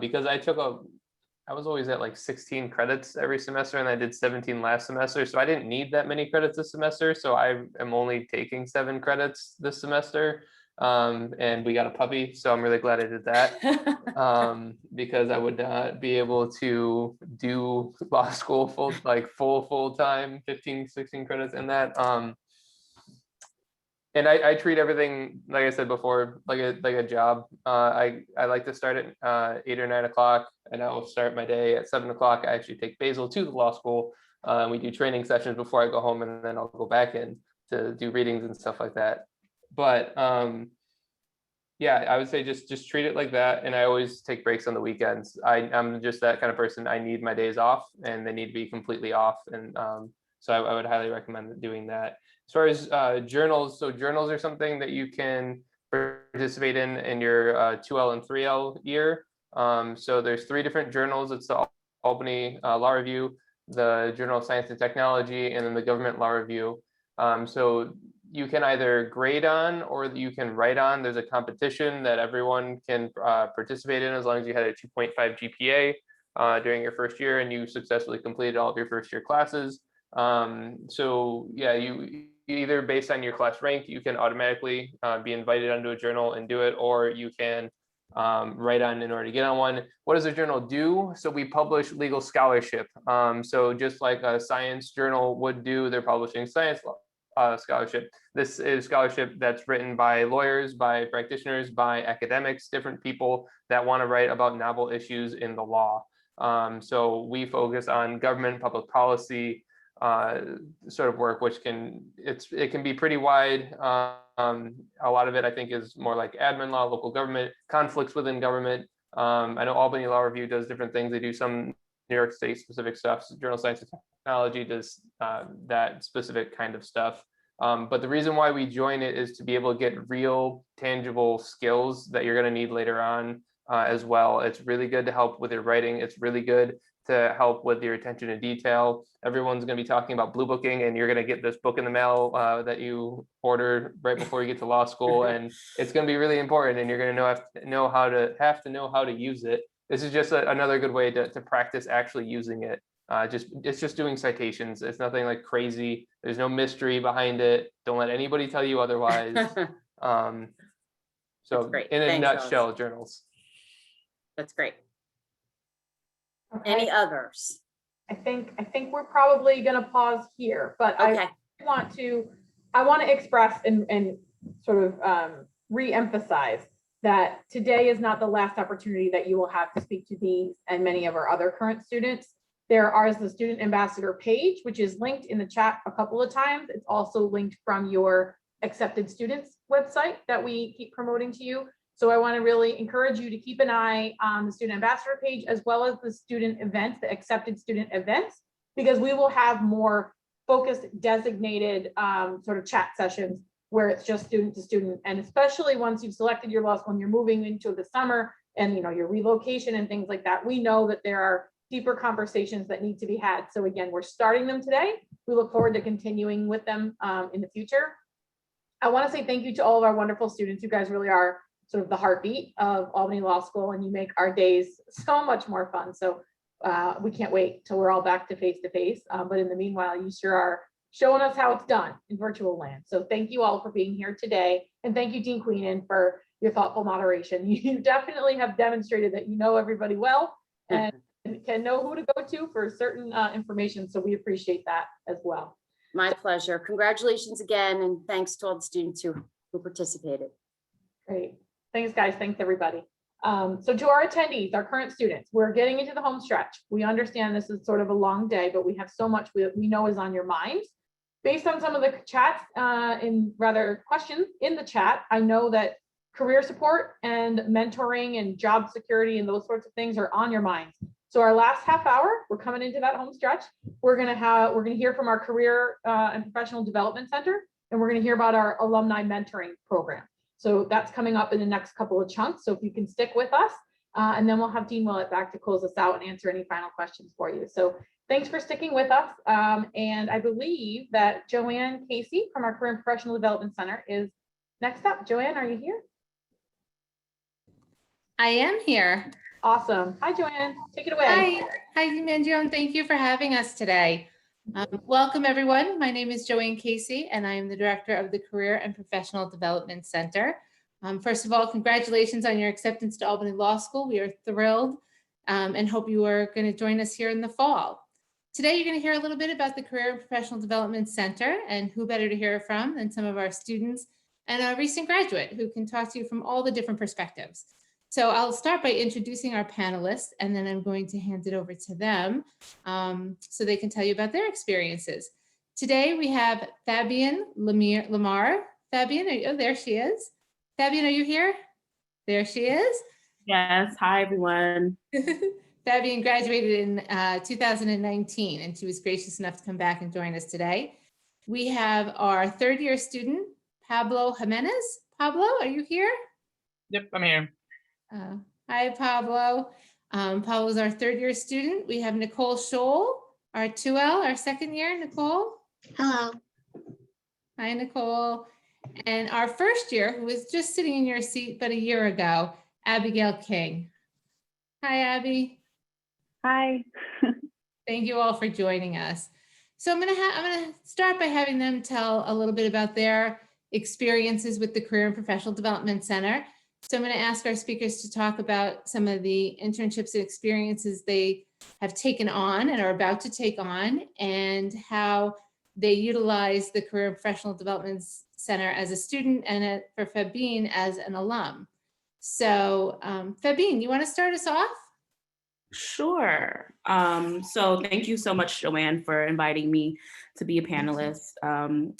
because I was always at like 16 credits every semester, and I did 17 last semester. So I didn't need that many credits this semester. So I am only taking 7 credits this semester. And we got a puppy, so I'm really glad I did that, because I would not be able to do law school full time, 15, 16 credits in that. And I treat everything, like I said before, like a job. I like to start at 8 or 9 o'clock, and I will start my day at 7 o'clock. I actually take Basil to the law school. We do training sessions before I go home, and then I'll go back in to do readings and stuff like that. But I would say just treat it like that. And I always take breaks on the weekends. I'm just that kind of person. I need my days off, and they need to be completely off. And so I would highly recommend doing that. As far as journals, so journals are something that you can participate in your 2L and 3L year. So there's 3 different journals. It's the Albany Law Review, the Journal of Science and Technology, and then the Government Law Review. So you can either grade on or you can write on. There's a competition that everyone can participate in as long as you had a 2.5 GPA during your first year and you successfully completed all of your first year classes. You either based on your class rank, you can automatically be invited onto a journal and do it, or you can write on in order to get on one. What does a journal do? So we publish legal scholarship. So just like a science journal would do, they're publishing science scholarship. This is scholarship that's written by lawyers, by practitioners, by academics, different people that want to write about novel issues in the law. So we focus on government, public policy sort of work, which it can be pretty wide. A lot of it, I think, is more like admin law, local government, conflicts within government. I know Albany Law Review does different things. They do some New York State specific stuff. So Journal of Science and Technology does that specific kind of stuff. But the reason why we join it is to be able to get real, tangible skills that you're going to need later on as well. It's really good to help with your writing. It's really good to help with your attention to detail. Everyone's going to be talking about blue booking, and you're going to get this book in the mail that you ordered right before you get to law school, and it's going to be really important. And you're going to have to know how to use it. This is just another good way to practice actually using it. It's just doing citations. It's nothing like crazy. There's no mystery behind it. Don't let anybody tell you otherwise. So in a nutshell, journals. That's great. Okay. Any others? I think we're probably gonna pause here, but Okay. I want to express and sort of re-emphasize that today is not the last opportunity that you will have to speak to these and many of our other current students. There is the student ambassador page, which is linked in the chat a couple of times. It's also linked from your accepted students website that we keep promoting to you. So I want to really encourage you to keep an eye on the student ambassador page as well as the student events, the accepted student events, because we will have more focused, designated sort of chat sessions where it's just student to student. And especially once you've selected your law school and you're moving into the summer and your relocation and things like that, we know that there are deeper conversations that need to be had. So again, we're starting them today. We look forward to continuing with them in the future. I want to say thank you to all of our wonderful students. You guys really are sort of the heartbeat of Albany Law School, and you make our days so much more fun. So we can't wait till we're all back to face. But in the meanwhile, you sure are showing us how it's done in virtual land. So thank you all for being here today. And thank you, Dean Queenan, for your thoughtful moderation. You definitely have demonstrated that you know everybody well and can know who to go to for certain information. So we appreciate that as well. My pleasure. Congratulations again, and thanks to all the students who participated. Great. Thanks, guys. Thanks, everybody. So to our attendees, our current students, we're getting into the home stretch. We understand this is sort of a long day, but we have so much we know is on your minds. Based on some of the chats questions in the chat, I know that career support and mentoring and job security and those sorts of things are on your minds. So our last half hour, we're coming into that home stretch. We're gonna hear from our Career and Professional Development Center, and we're gonna hear about our alumni mentoring program. So that's coming up in the next couple of chunks. So if you can stick with us, and then we'll have Dean Willett back to close us out and answer any final questions for you. So thanks for sticking with us. And I believe that Joanne Casey from our Career and Professional Development Center is next up. Joanne, are you here? I am here. Awesome. Hi, Joanne. Take it away. Hi, Mangione. Thank you for having us today. Welcome, everyone. My name is Joanne Casey, and I am the director of the Career and Professional Development Center. First of all, congratulations on your acceptance to Albany Law School. We are thrilled and hope you are going to join us here in the fall. Today, you're going to hear a little bit about the Career and Professional Development Center, and who better to hear from than some of our students and a recent graduate who can talk to you from all the different perspectives. So I'll start by introducing our panelists, and then I'm going to hand it over to them so they can tell you about their experiences. Today we have Fabienne Lamar. Fabienne, oh, there she is. Fabienne, are you here? There she is. Yes, hi everyone. Fabienne graduated in 2019, and she was gracious enough to come back and join us today. We have our third-year student, Pablo Jimenez. Pablo, are you here? Yep, I'm here. Hi, Pablo. Pablo's our third-year student. We have Nicole Scholl, our 2L, our second year. Nicole. Hello. Hi, Nicole. And our first year, who was just sitting in your seat but a year ago, Abigail King. Hi, Abby. Hi. Thank you all for joining us. So I'm gonna start by having them tell a little bit about their experiences with the Career and Professional Development Center. So I'm going to ask our speakers to talk about some of the internships and experiences they have taken on and are about to take on, and how they utilize the Career and Professional Development Center as a student, and for Fabienne as an alum. So Fabienne, you want to start us off? Sure. So thank you so much, Joanne, for inviting me to be a panelist.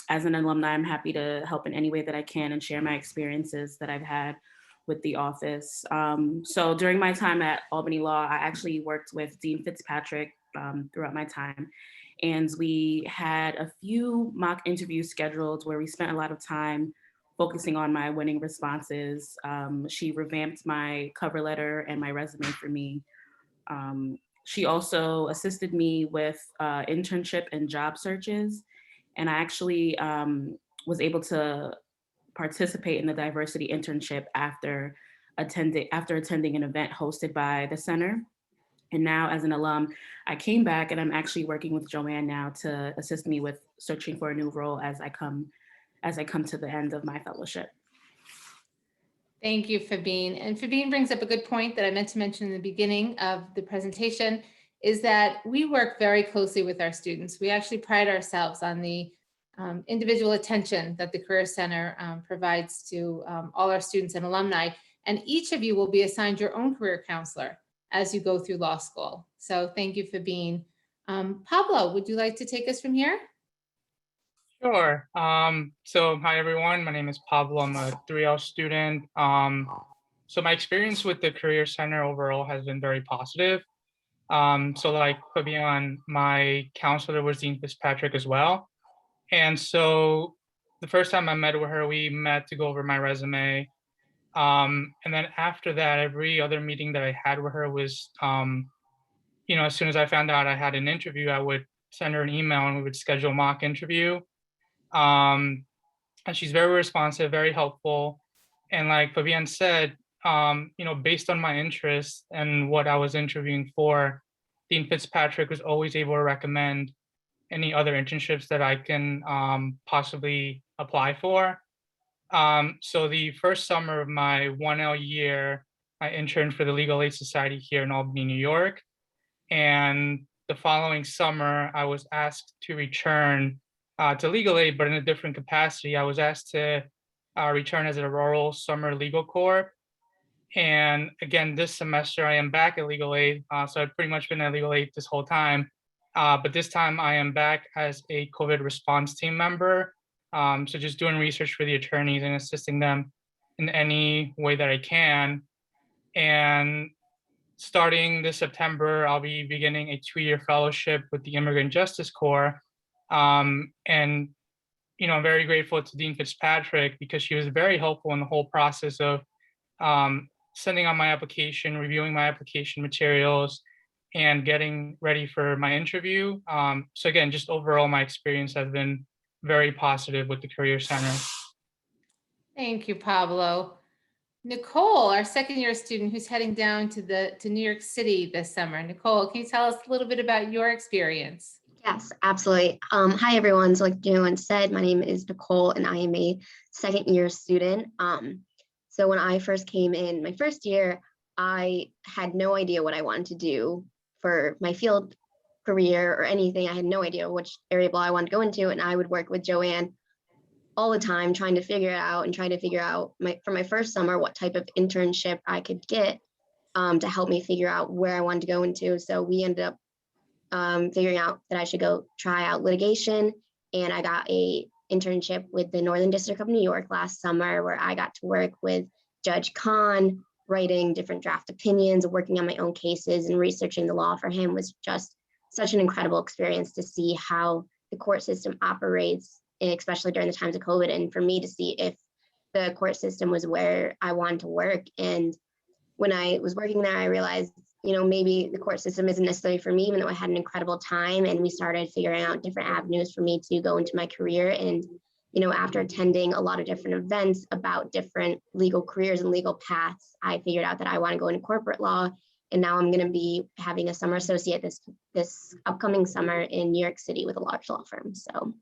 As an alumni, I'm happy to help in any way that I can and share my experiences that I've had with the office. So during my time at Albany Law, I actually worked with Dean Fitzpatrick throughout my time. And we had a few mock interviews scheduled where we spent a lot of time focusing on my winning responses. She revamped my cover letter and my resume for me. She also assisted me with internship and job searches. And I actually was able to participate in the diversity internship after attending an event hosted by the center. And now as an alum, I came back and I'm actually working with Joanne now to assist me with searching for a new role as I come to the end of my fellowship. Thank you, Fabienne. And Fabienne brings up a good point that I meant to mention in the beginning of the presentation, is that we work very closely with our students. We actually pride ourselves on the individual attention that the Career Center provides to all our students and alumni. And each of you will be assigned your own career counselor as you go through law school. So thank you for being. Pablo, would you like to take us from here? Sure. So hi everyone, my name is Pablo. I'm a 3L student. So my experience with the Career Center overall has been very positive. So like Fabian, my counselor was Dean Fitzpatrick as well. And so the first time I met with her, we met to go over my resume. And then after that, every other meeting that I had with her was, as soon as I found out I had an interview, I would send her an email and we would schedule a mock interview. And she's very responsive, very helpful. And like Fabian said, based on my interests and what I was interviewing for, Dean Fitzpatrick was always able to recommend any other internships that I can possibly apply for. So the first summer of my 1L year, I interned for the Legal Aid Society here in Albany, New York. And the following summer, I was asked to return to Legal Aid, but in a different capacity. I was asked to return as a rural summer legal corps. And again, this semester I am back at Legal Aid. So I've pretty much been at Legal Aid this whole time. But this time I am back as a COVID response team member. So just doing research for the attorneys and assisting them in any way that I can. And starting this September, I'll be beginning a 2-year fellowship with the Immigrant Justice Corps. And I'm very grateful to Dean Fitzpatrick because she was very helpful in the whole process of sending out my application, reviewing my application materials, and getting ready for my interview. So again, just overall, my experience has been very positive with the Career Center. Thank you, Pablo. Nicole, our second-year student who's heading down to New York City this summer. Nicole, can you tell us a little bit about your experience? Yes, absolutely. Hi, everyone. So like Joanne said, my name is Nicole and I am a second-year student. So when I first came in my first year, I had no idea what I wanted to do for my field career or anything. I had no idea which area of law I wanted to go into, and I would work with Joanne all the time trying to figure it out and trying to figure out for my first summer what type of internship I could get to help me figure out where I wanted to go into. So we ended up figuring out that I should go try out litigation, and I got a internship with the Northern District of New York last summer, where I got to work with Judge Kahn, writing different draft opinions, working on my own cases, and researching the law for him was just such an incredible experience to see how the court system operates, especially during the times of COVID, and for me to see if the court system was where I wanted to work. And when I was working there, I realized, maybe the court system isn't necessarily for me, even though I had an incredible time. And we started figuring out different avenues for me to go into my career. And, after attending a lot of different events about different legal careers and legal paths, I figured out that I want to go into corporate law. And now I'm going to be having a summer associate this upcoming summer in New York City with a large law firm. So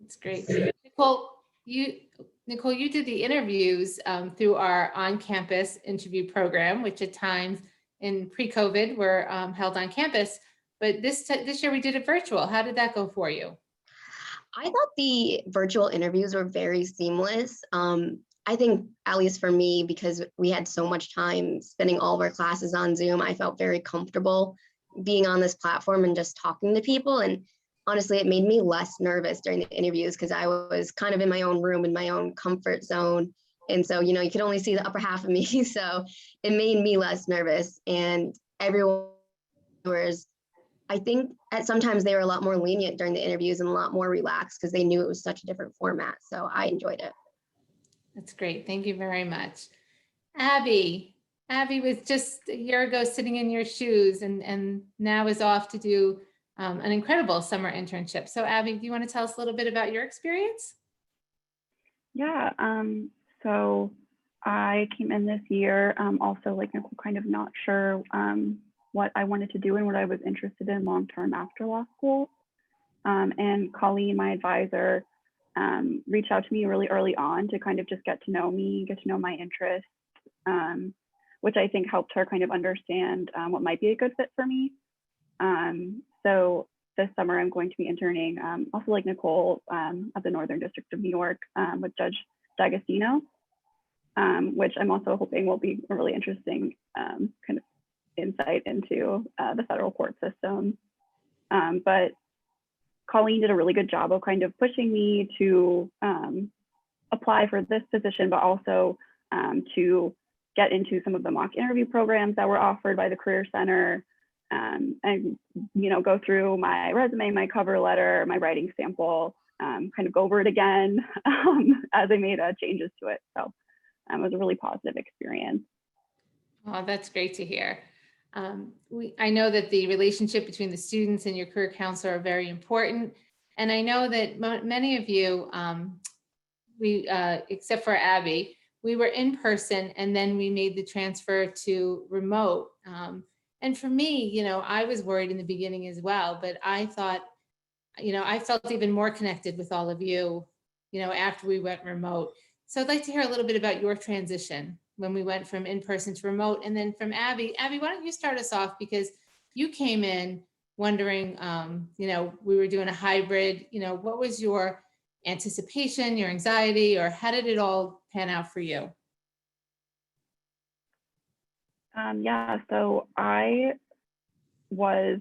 that's great. Nicole, you did the interviews through our on-campus interview program, which at times in pre-COVID were held on campus, but this year we did it virtual. How did that go for you? I thought the virtual interviews were very seamless. I think, at least for me, because we had so much time spending all of our classes on Zoom, I felt very comfortable being on this platform and just talking to people. And honestly, it made me less nervous during the interviews because I was kind of in my own room, in my own comfort zone. And so, you could only see the upper half of me. So it made me less nervous. And everyone was, I think sometimes they were a lot more lenient during the interviews and a lot more relaxed because they knew it was such a different format. So I enjoyed it. That's great. Thank you very much. Abby was just a year ago sitting in your shoes and now is off to do an incredible summer internship. So Abby, do you want to tell us a little bit about your experience? Yeah, so I came in this year also like Nicole, kind of not sure what I wanted to do and what I was interested in long-term after law school. And Colleen, my advisor, reached out to me really early on to kind of just get to know me, get to know my interests, which I think helped her kind of understand what might be a good fit for me. So this summer I'm going to be interning, also like Nicole, at the Northern District of New York with Judge D'Agostino, which I'm also hoping will be a really interesting kind of insight into the federal court system. But Colleen did a really good job of kind of pushing me to apply for this position, but also to get into some of the mock interview programs that were offered by the Career Center, and go through my resume, my cover letter, my writing sample, kind of go over it again as I made changes to it. So it was a really positive experience. Oh, that's great to hear. I know that the relationship between the students and your career counselor are very important. And I know that many of you, except for Abby, we were in person and then we made the transfer to remote. And for me, I was worried in the beginning as well, but I thought, I felt even more connected with all of you, after we went remote. So I'd like to hear a little bit about your transition when we went from in-person to remote. And then from Abby, why don't you start us off, because you came in wondering, we were doing a hybrid, what was your anticipation, your anxiety, or how did it all pan out for you? Yeah, so I was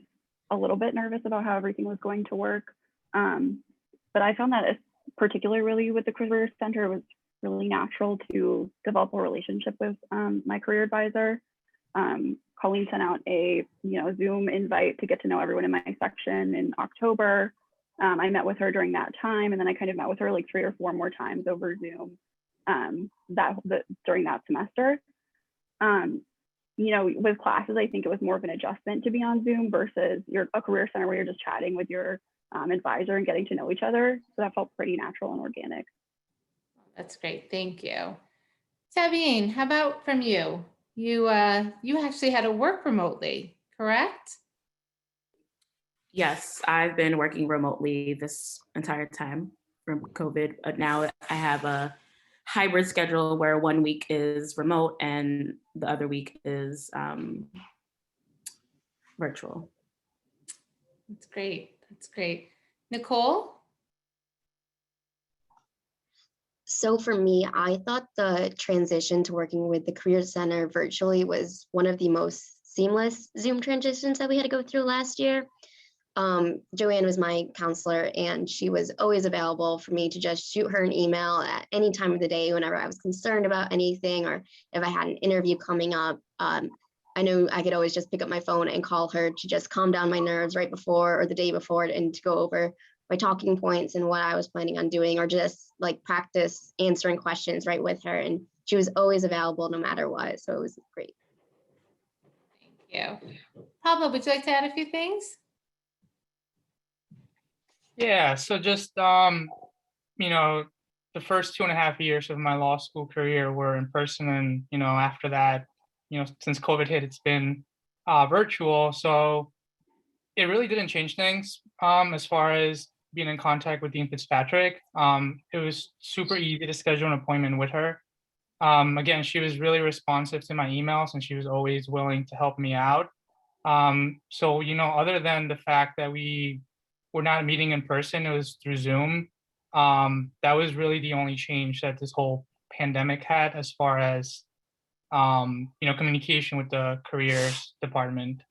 a little bit nervous about how everything was going to work. But I found that particularly with the Career Center, it was really natural to develop a relationship with my career advisor. Colleen sent out a Zoom invite to get to know everyone in my section in October. I met with her during that time, and then I kind of met with her like 3 or 4 more times over Zoom during that semester. With classes, I think it was more of an adjustment to be on Zoom versus a career center where you're just chatting with your advisor and getting to know each other. So that felt pretty natural and organic. That's great. Thank you. Sabine, how about from you? You actually had to work remotely, correct? Yes, I've been working remotely this entire time from COVID. But now I have a hybrid schedule where 1 week is remote and the other week is virtual. That's great. That's great. Nicole? So for me, I thought the transition to working with the Career Center virtually was one of the most seamless Zoom transitions that we had to go through last year. Joanne was my counselor, and she was always available for me to just shoot her an email at any time of the day whenever I was concerned about anything, or if I had an interview coming up. I knew I could always just pick up my phone and call her to just calm down my nerves right before or the day before, and to go over my talking points and what I was planning on doing, or just like practice answering questions right with her. And she was always available no matter what. So it was great. Thank you. Pablo, would you like to add a few things? Yeah, so just the first 2.5 years of my law school career were in person, and after that, since COVID hit, it's been virtual. So it really didn't change things as far as being in contact with Dean Fitzpatrick. It was super easy to schedule an appointment with her. Again, she was really responsive to my emails, and she was always willing to help me out. So other than the fact that we're not meeting in person, it was through Zoom. That was really the only change that this whole pandemic had as far as communication with the careers department.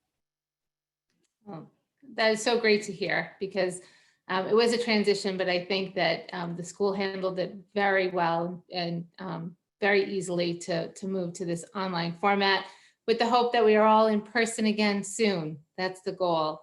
Oh, that is so great to hear, because it was a transition, but I think that the school handled it very well and very easily to move to this online format, with the hope that we are all in person again soon. That's the goal.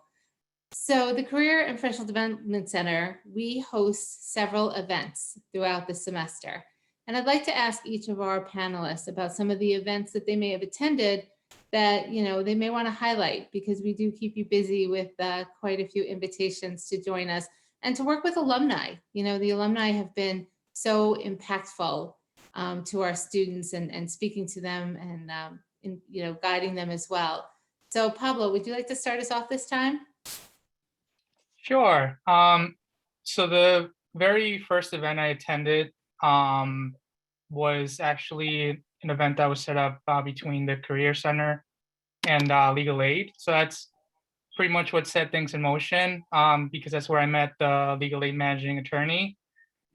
So the Career and Professional Development Center, we host several events throughout the semester. And I'd like to ask each of our panelists about some of the events that they may have attended that they may want to highlight, because we do keep you busy with quite a few invitations to join us and to work with alumni. The alumni have been so impactful to our students and speaking to them and guiding them as well. So Pablo, would you like to start us off this time? Sure. So the very first event I attended was actually an event that was set up between the Career Center and Legal Aid. So that's pretty much what set things in motion, because that's where I met the legal aid managing attorney.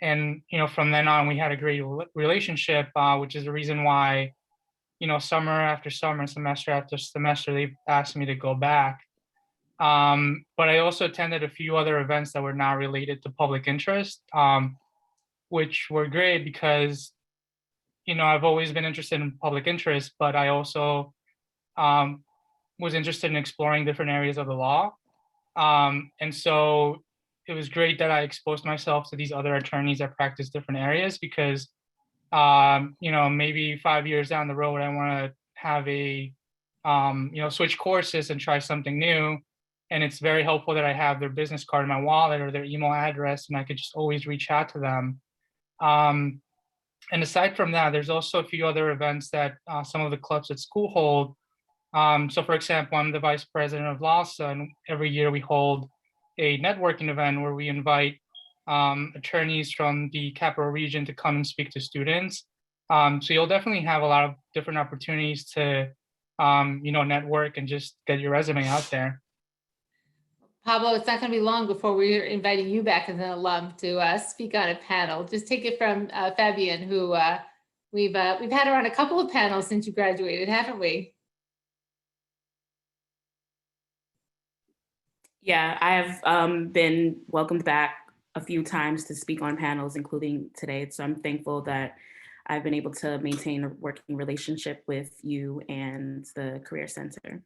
And, from then on, we had a great relationship, which is the reason why, summer after summer, semester after semester, they've asked me to go back. But I also attended a few other events that were not related to public interest, which were great because, I've always been interested in public interest, but I also was interested in exploring different areas of the law. And so it was great that I exposed myself to these other attorneys that practice different areas because, maybe 5 years down the road, I want to have switch courses and try something new. And it's very helpful that I have their business card in my wallet or their email address, and I could just always reach out to them. And aside from that, there's also a few other events that some of the clubs at school hold. So for example, I'm the vice president of LASA, and every year we hold a networking event where we invite attorneys from the capital region to come and speak to students. So you'll definitely have a lot of different opportunities to, network and just get your resume out there. Pablo, it's not going to be long before we're inviting you back as an alum to speak on a panel. Just take it from Fabian, who we've had her on a couple of panels since you graduated, haven't we? Yeah, I have been welcomed back a few times to speak on panels, including today. So I'm thankful that I've been able to maintain a working relationship with you and the Career Center.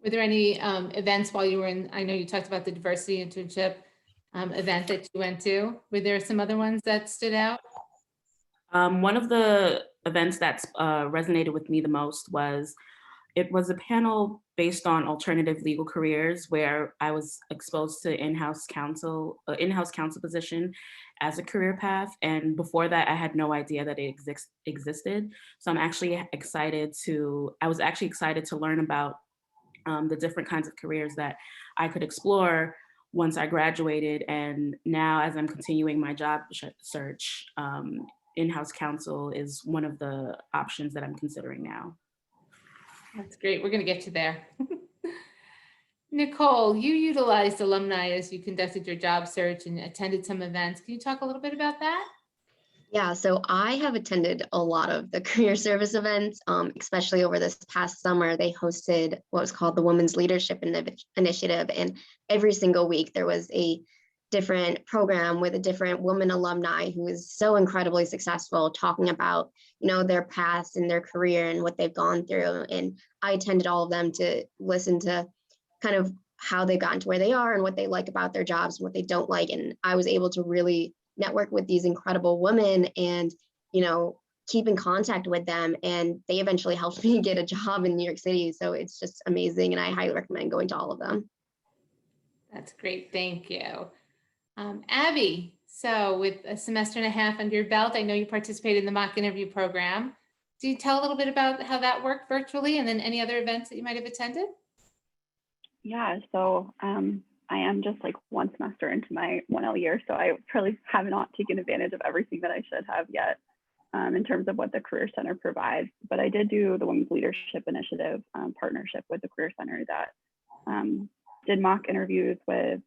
Were there any events while you were in, I know you talked about the diversity internship event that you went to. Were there some other ones that stood out? One of the events that's resonated with me the most was, it was a panel based on alternative legal careers where I was exposed to in-house counsel position as a career path. And before that, I had no idea that it existed. So I was actually excited to learn about the different kinds of careers that I could explore once I graduated. And now as I'm continuing my job search, in-house counsel is one of the options that I'm considering now. That's great. We're going to get you there. Nicole, you utilized alumni as you conducted your job search and attended some events. Can you talk a little bit about that? Yeah, so I have attended a lot of the career service events, especially over this past summer. They hosted what was called the Women's Leadership Initiative, and every single week there was a different program with a different woman alumni who is so incredibly successful, talking about, their past and their career and what they've gone through. And I attended all of them to listen to kind of how they've gotten to where they are and what they like about their jobs and what they don't like. And I was able to really network with these incredible women and, keep in contact with them. And they eventually helped me get a job in New York City. So it's just amazing. And I highly recommend going to all of them. That's great. Thank you. Abby, so with a semester and a half under your belt, I know you participated in the mock interview program. Do you tell a little bit about how that worked virtually and then any other events that you might have attended? Yeah, so I am just like one semester into my 1L year, so I probably have not taken advantage of everything that I should have yet in terms of what the Career Center provides. But I did do the Women's Leadership Initiative partnership with the Career Center that did mock interviews with,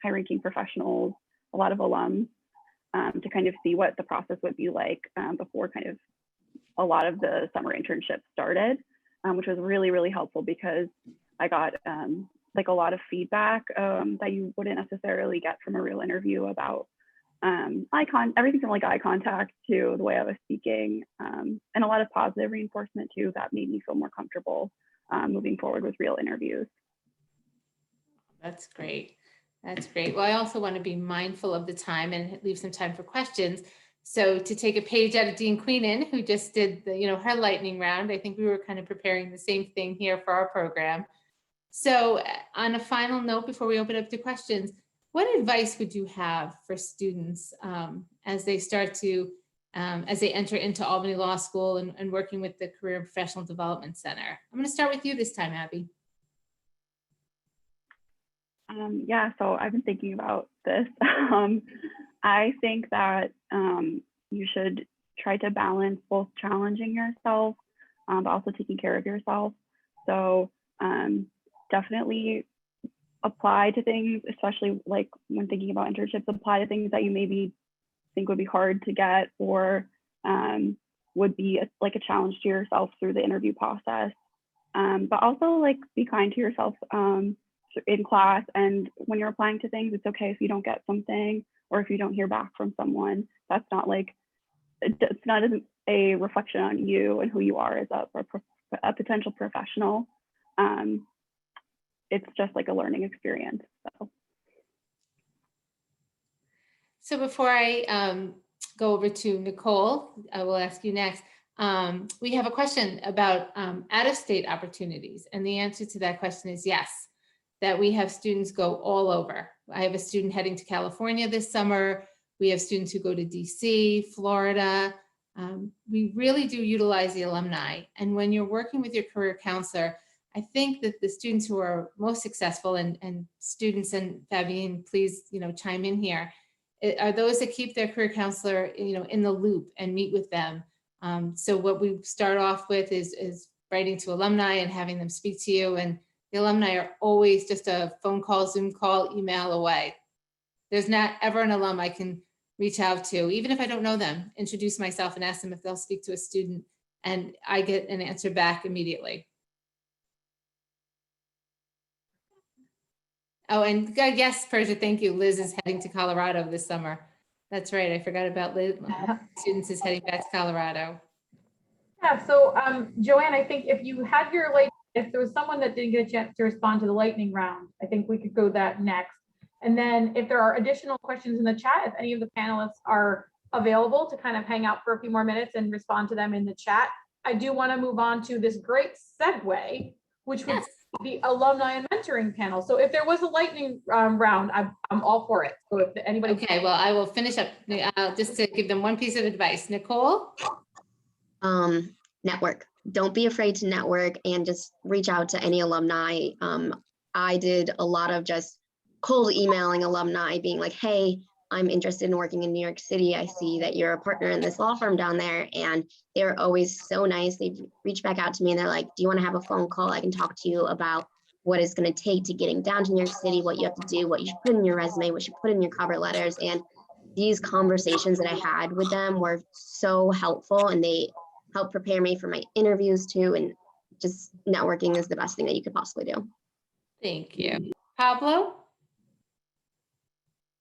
high-ranking professionals, a lot of alums, to kind of see what the process would be like before kind of a lot of the summer internships started, which was really, really helpful because I got like a lot of feedback that you wouldn't necessarily get from a real interview about everything from like eye contact to the way I was speaking, and a lot of positive reinforcement too that made me feel more comfortable moving forward with real interviews. That's great. That's great. Well, I also want to be mindful of the time and leave some time for questions. So to take a page out of Dean Queenan, who just did the, her lightning round, I think we were kind of preparing the same thing here for our program. So on a final note, before we open up to questions, what advice would you have for students as they start to, as they enter into Albany Law School and working with the Career and Professional Development Center? I'm going to start with you this time, Abby. Yeah, so I've been thinking about this. I think that you should try to balance both challenging yourself, but also taking care of yourself. So definitely apply to things, especially like when thinking about internships, apply to things that you maybe think would be hard to get or would be like a challenge to yourself through the interview process. But also like be kind to yourself in class, and when you're applying to things, it's okay if you don't get something or if you don't hear back from someone. That's not like, it's not a reflection on you and who you are as a potential professional. It's just like a learning experience. So before I go over to Nicole, I will ask you next. We have a question about out-of-state opportunities. And the answer to that question is yes, that we have students go all over. I have a student heading to California this summer. We have students who go to DC, Florida. We really do utilize the alumni. And when you're working with your career counselor, I think that the students who are most successful and students, and Fabienne, please, chime in here, are those that keep their career counselor, in the loop and meet with them. So what we start off with is writing to alumni and having them speak to you. And the alumni are always just a phone call, Zoom call, email away. There's not ever an alum I can reach out to, even if I don't know them, introduce myself and ask them if they'll speak to a student, and I get an answer back immediately. Oh, and yes, Persia, thank you. Liz is heading to Colorado this summer. That's right. I forgot about Liz. Students is heading back to Colorado. Yeah, so Joanne, I think if you had your if there was someone that didn't get a chance to respond to the lightning round, I think we could go that next. And then if there are additional questions in the chat, if any of the panelists are available to kind of hang out for a few more minutes and respond to them in the chat, I do want to move on to this great segue, which would be the alumni and mentoring panel. So if there was a lightning round, I'm all for it. So if anybody. Okay, well, I will finish up just to give them one piece of advice. Nicole? Network. Don't be afraid to network and just reach out to any alumni. I did a lot of just cold emailing alumni being like, hey, I'm interested in working in New York City. I see that you're a partner in this law firm down there. And they're always so nice. They reach back out to me and they're like, do you want to have a phone call? I can talk to you about what it's going to take to getting down to New York City, what you have to do, what you should put in your resume, what you should put in your cover letters. And these conversations that I had with them were so helpful, and they helped prepare me for my interviews too. And just networking is the best thing that you could possibly do. Thank you. Pablo?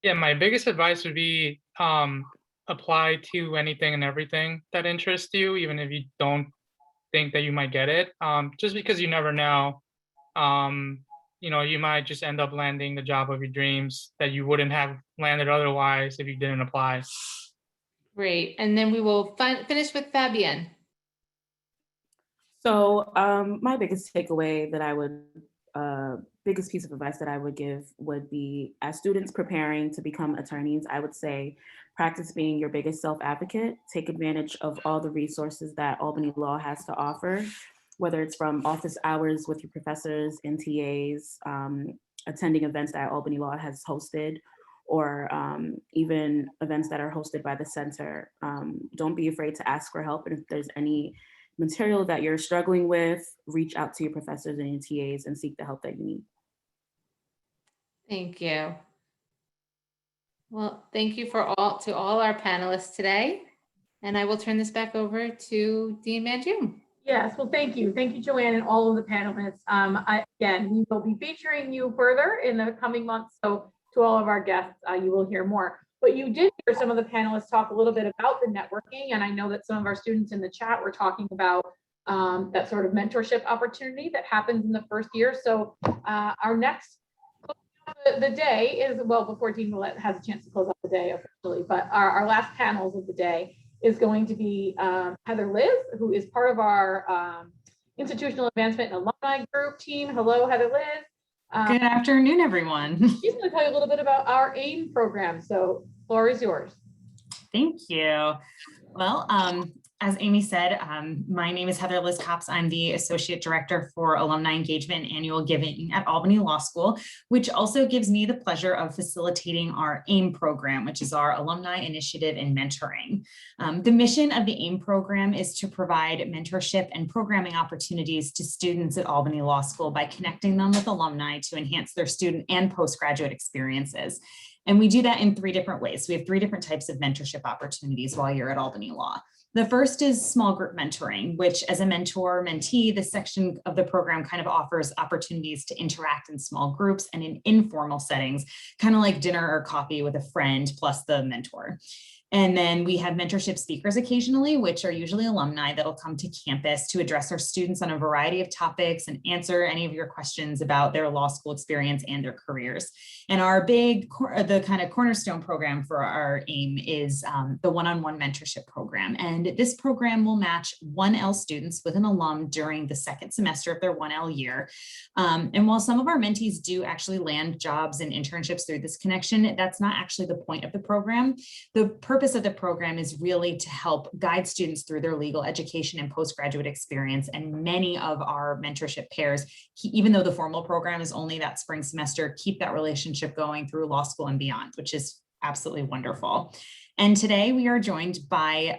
Yeah, my biggest advice would be apply to anything and everything that interests you, even if you don't think that you might get it. Just because you never know, you might just end up landing the job of your dreams that you wouldn't have landed otherwise if you didn't apply. Great. And then we will finish with Fabienne. So my biggest takeaway that I would, biggest piece of advice that I would give would be, as students preparing to become attorneys, I would say practice being your biggest self-advocate. Take advantage of all the resources that Albany Law has to offer, whether it's from office hours with your professors, NTAs, attending events that Albany Law has hosted, or even events that are hosted by the center. Don't be afraid to ask for help. And if there's any material that you're struggling with, reach out to your professors and NTAs and seek the help that you need. Thank you. Well, thank you to all our panelists today. And I will turn this back over to Dean Manjum. Yes, well, thank you. Thank you, Joanne, and all of the panelists. Again, we will be featuring you further in the coming months. So to all of our guests, you will hear more. But you did hear some of the panelists talk a little bit about the networking. And I know that some of our students in the chat were talking about that sort of mentorship opportunity that happens in the first year. So our next the day is, well, before Dean Millett has a chance to close out the day officially, but our last panels of the day is going to be Heather Liz, who is part of our Institutional Advancement and Alumni Group team. Hello, Heather Liz. Good afternoon, everyone. She's going to tell you a little bit about our AIM program. So, floor is yours. Thank you. Well, As Amy said, my name is Heather Liz Copps. I'm the Associate Director for Alumni Engagement and Annual Giving at Albany Law School, which also gives me the pleasure of facilitating our AIM program, which is our Alumni Initiative in Mentoring. The mission of the AIM program is to provide mentorship and programming opportunities to students at Albany Law School by connecting them with alumni to enhance their student and postgraduate experiences. And we do that in 3 different ways. We have 3 different types of mentorship opportunities while you're at Albany Law. The first is small group mentoring, which as a mentor mentee, this section of the program kind of offers opportunities to interact in small groups and in informal settings, kind of like dinner or coffee with a friend plus the mentor. And then we have mentorship speakers occasionally, which are usually alumni that'll come to campus to address our students on a variety of topics and answer any of your questions about their law school experience and their careers. And our the kind of cornerstone program for our AIM is the one-on-one mentorship program. And this program will match 1L students with an alum during the 2nd semester of their 1L year. And while some of our mentees do actually land jobs and internships through this connection, that's not actually the point of the program. The purpose of the program is really to help guide students through their legal education and postgraduate experience. And many of our mentorship pairs, even though the formal program is only that spring semester, keep that relationship going through law school and beyond, which is absolutely wonderful. And today we are joined by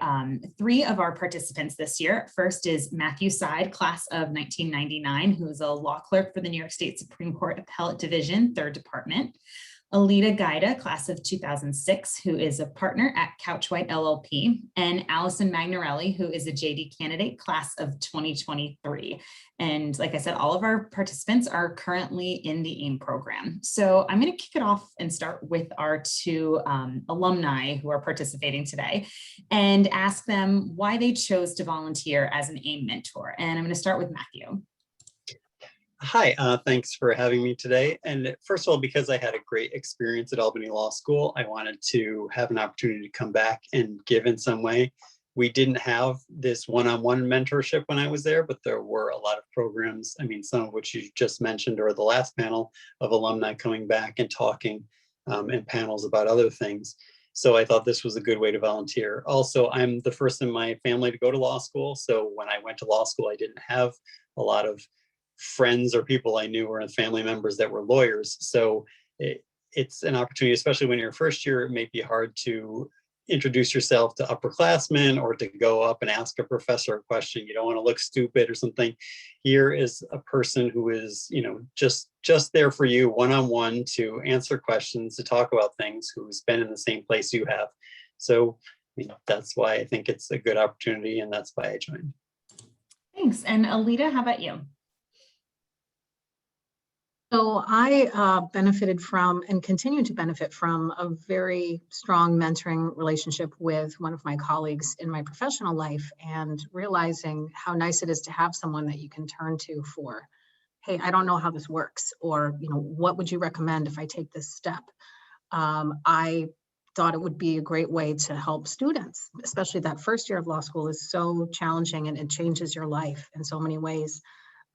3 of our participants this year. First is Matthew Side, class of 1999, who is a law clerk for the New York State Supreme Court Appellate Division, 3rd Department. Alita Gaida, class of 2006, who is a partner at Couchwhite LLP, and Allison Magnarelli, who is a JD candidate, class of 2023. And like I said, all of our participants are currently in the AIM program. So I'm going to kick it off and start with our 2 alumni who are participating today and ask them why they chose to volunteer as an AIM mentor. And I'm going to start with Matthew. Hi, thanks for having me today. And first of all, because I had a great experience at Albany Law School, I wanted to have an opportunity to come back and give in some way. We didn't have this one-on-one mentorship when I was there, but there were a lot of programs, I mean, some of which you just mentioned, or the last panel of alumni coming back and talking in panels about other things. So I thought this was a good way to volunteer. Also, I'm the first in my family to go to law school. So when I went to law school, I didn't have a lot of friends or people I knew or family members that were lawyers. So it's an opportunity, especially when you're first year, it may be hard to introduce yourself to upperclassmen or to go up and ask a professor a question. You don't want to look stupid or something. Here is a person who is, you know, just there for you one-on-one to answer questions, to talk about things, who's been in the same place you have. So, you know, that's why I think it's a good opportunity, and that's why I joined. Thanks. And Alita, how about you? So I benefited from and continue to benefit from a very strong mentoring relationship with one of my colleagues in my professional life, and realizing how nice it is to have someone that you can turn to for, hey, I don't know how this works, or, you know, what would you recommend if I take this step? I thought it would be a great way to help students, especially that first year of law school is so challenging and it changes your life in so many ways.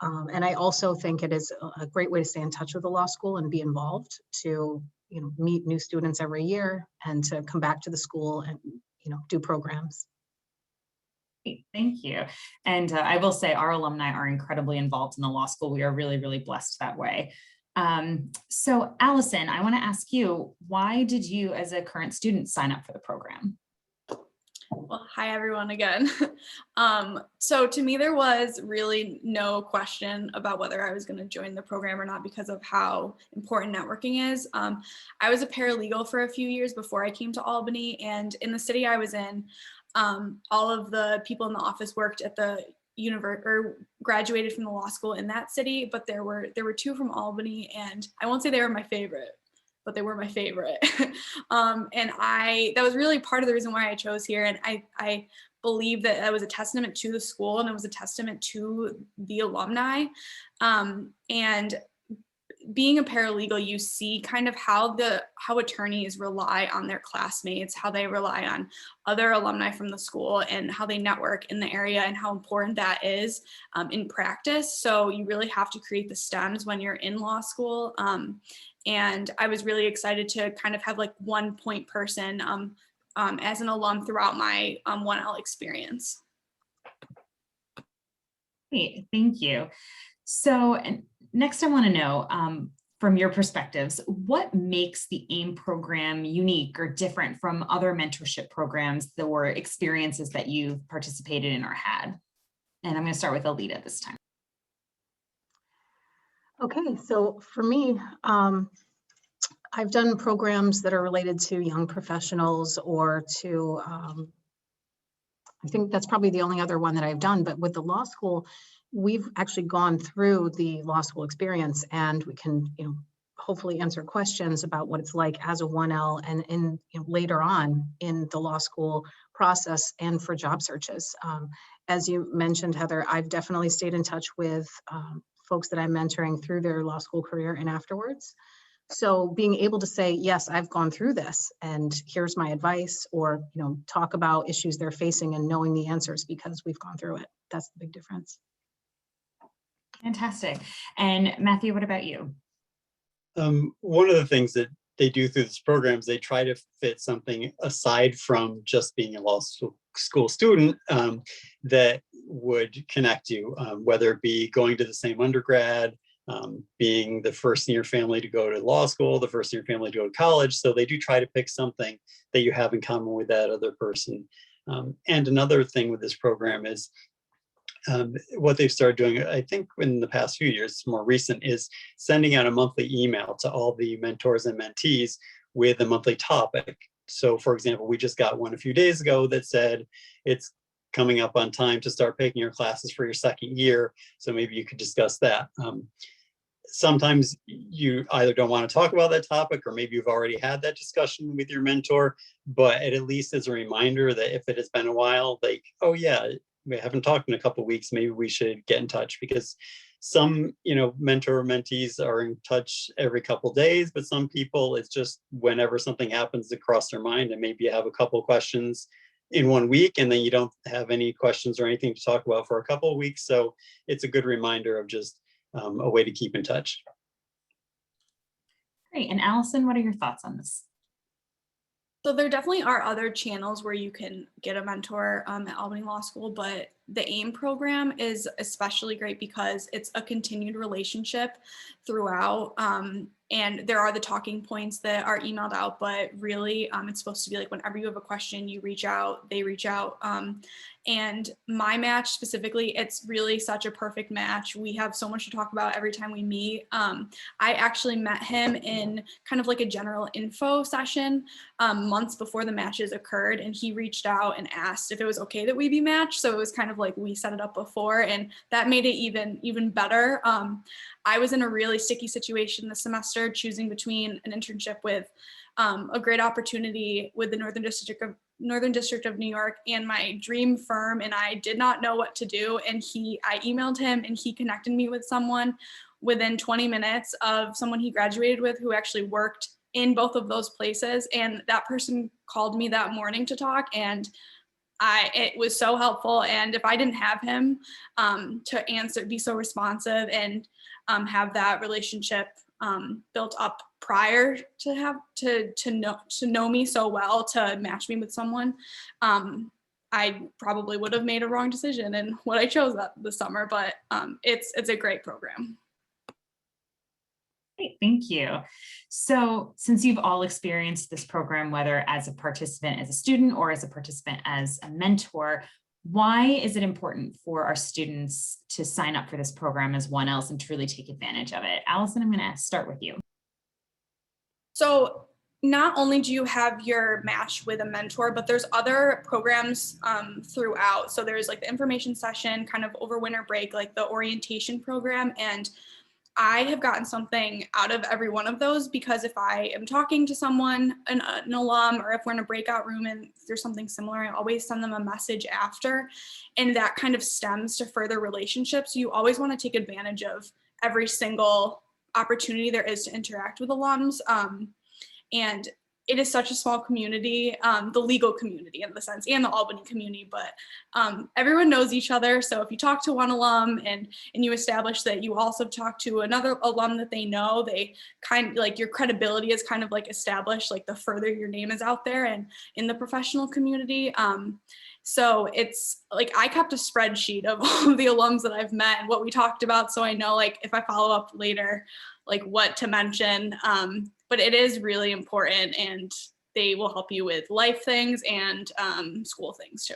And I also think it is a great way to stay in touch with the law school and be involved, to, you know, meet new students every year and to come back to the school and, you know, do programs. Thank you. And I will say our alumni are incredibly involved in the law school. We are really, really blessed that way. So Allison, I want to ask you, why did you as a current student sign up for the program? Well, hi everyone again. So to me, there was really no question about whether I was going to join the program or not because of how important networking is. I was a paralegal for a few years before I came to Albany, and in the city I was in, all of the people in the office worked at the university or graduated from the law school in that city, but there were 2 from Albany, and I won't say they were my favorite, but they were my favorite. And that was really part of the reason why I chose here. And I believe that it was a testament to the school, and it was a testament to the alumni. And being a paralegal, you see kind of how attorneys rely on their classmates, how they rely on other alumni from the school, and how they network in the area, and how important that is in practice. So you really have to create the stems when you're in law school. And I was really excited to kind of have like one point person as an alum throughout my 1L experience. Great, thank you. So next I want to know, from your perspectives, what makes the AIM program unique or different from other mentorship programs or experiences that you've participated in or had? And I'm going to start with Alita this time. Okay, so for me, I've done programs that are related to young professionals or to, I think that's probably the only other one that I've done, but with the law school, we've actually gone through the law school experience, and we can, hopefully answer questions about what it's like as a 1L and in later on in the law school process and for job searches. As you mentioned, Heather, I've definitely stayed in touch with folks that I'm mentoring through their law school career and afterwards. So being able to say, yes, I've gone through this and here's my advice, or talk about issues they're facing and knowing the answers because we've gone through it. That's the big difference. Fantastic. And Matthew, what about you? One of the things that they do through this program is they try to fit something aside from just being a law school student that would connect you, whether it be going to the same undergrad, being the first in your family to go to law school, the first in your family to go to college. So they do try to pick something that you have in common with that other person. And another thing with this program is what they've started doing, I think in the past few years, more recent, is sending out a monthly email to all the mentors and mentees with a monthly topic. So for example, we just got one a few days ago that said it's coming up on time to start picking your classes for your second year. So maybe you could discuss that. Sometimes you either don't want to talk about that topic, or maybe you've already had that discussion with your mentor, but it at least is a reminder that if it has been a while, like, oh yeah, we haven't talked in a couple of weeks, maybe we should get in touch, because some, mentor or mentees are in touch every couple of days, but some people, it's just whenever something happens to cross their mind, and maybe you have a couple of questions in 1 week and then you don't have any questions or anything to talk about for a couple of weeks. So it's a good reminder of just a way to keep in touch. Great. And Allison, what are your thoughts on this? So there definitely are other channels where you can get a mentor at Albany Law School, but the AIM program is especially great because it's a continued relationship throughout. And there are the talking points that are emailed out, but really it's supposed to be like whenever you have a question, you reach out, they reach out. And my match specifically, it's really such a perfect match. We have so much to talk about every time we meet. I actually met him in kind of like a general info session months before the matches occurred, and he reached out and asked if it was okay that we be matched. So it was kind of like we set it up before, and that made it even better. I was in a really sticky situation this semester, choosing between an internship with a great opportunity with the Northern District of New York and my dream firm, and I did not know what to do. And I emailed him, and he connected me with someone within 20 minutes of someone he graduated with who actually worked in both of those places. And that person called me that morning to talk, and it was so helpful. And if I didn't have him to answer, be so responsive, and have that relationship built up prior to know me so well, to match me with someone, I probably would have made a wrong decision in what I chose this summer. But it's a great program. Great, thank you. So since you've all experienced this program, whether as a participant, as a student, or as a participant as a mentor, why is it important for our students to sign up for this program as 1Ls and truly take advantage of it? Allison, I'm going to start with you. So not only do you have your match with a mentor, but there's other programs throughout. So there's like the information session kind of over winter break, like the orientation program. And I have gotten something out of every one of those, because if I am talking to someone, an alum, or if we're in a breakout room and there's something similar, I always send them a message after. And that kind of stems to further relationships. You always want to take advantage of every single opportunity there is to interact with alums. And it is such a small community, the legal community in the sense, and the Albany community, but everyone knows each other. So if you talk to one alum and you establish that you also talk to another alum that they know, they kind of like, your credibility is kind of like established, like the further your name is out there and in the professional community. So it's like I kept a spreadsheet of all of the alums that I've met and what we talked about. So I know like if I follow up later, like what to mention. But it is really important, and they will help you with life things and school things too.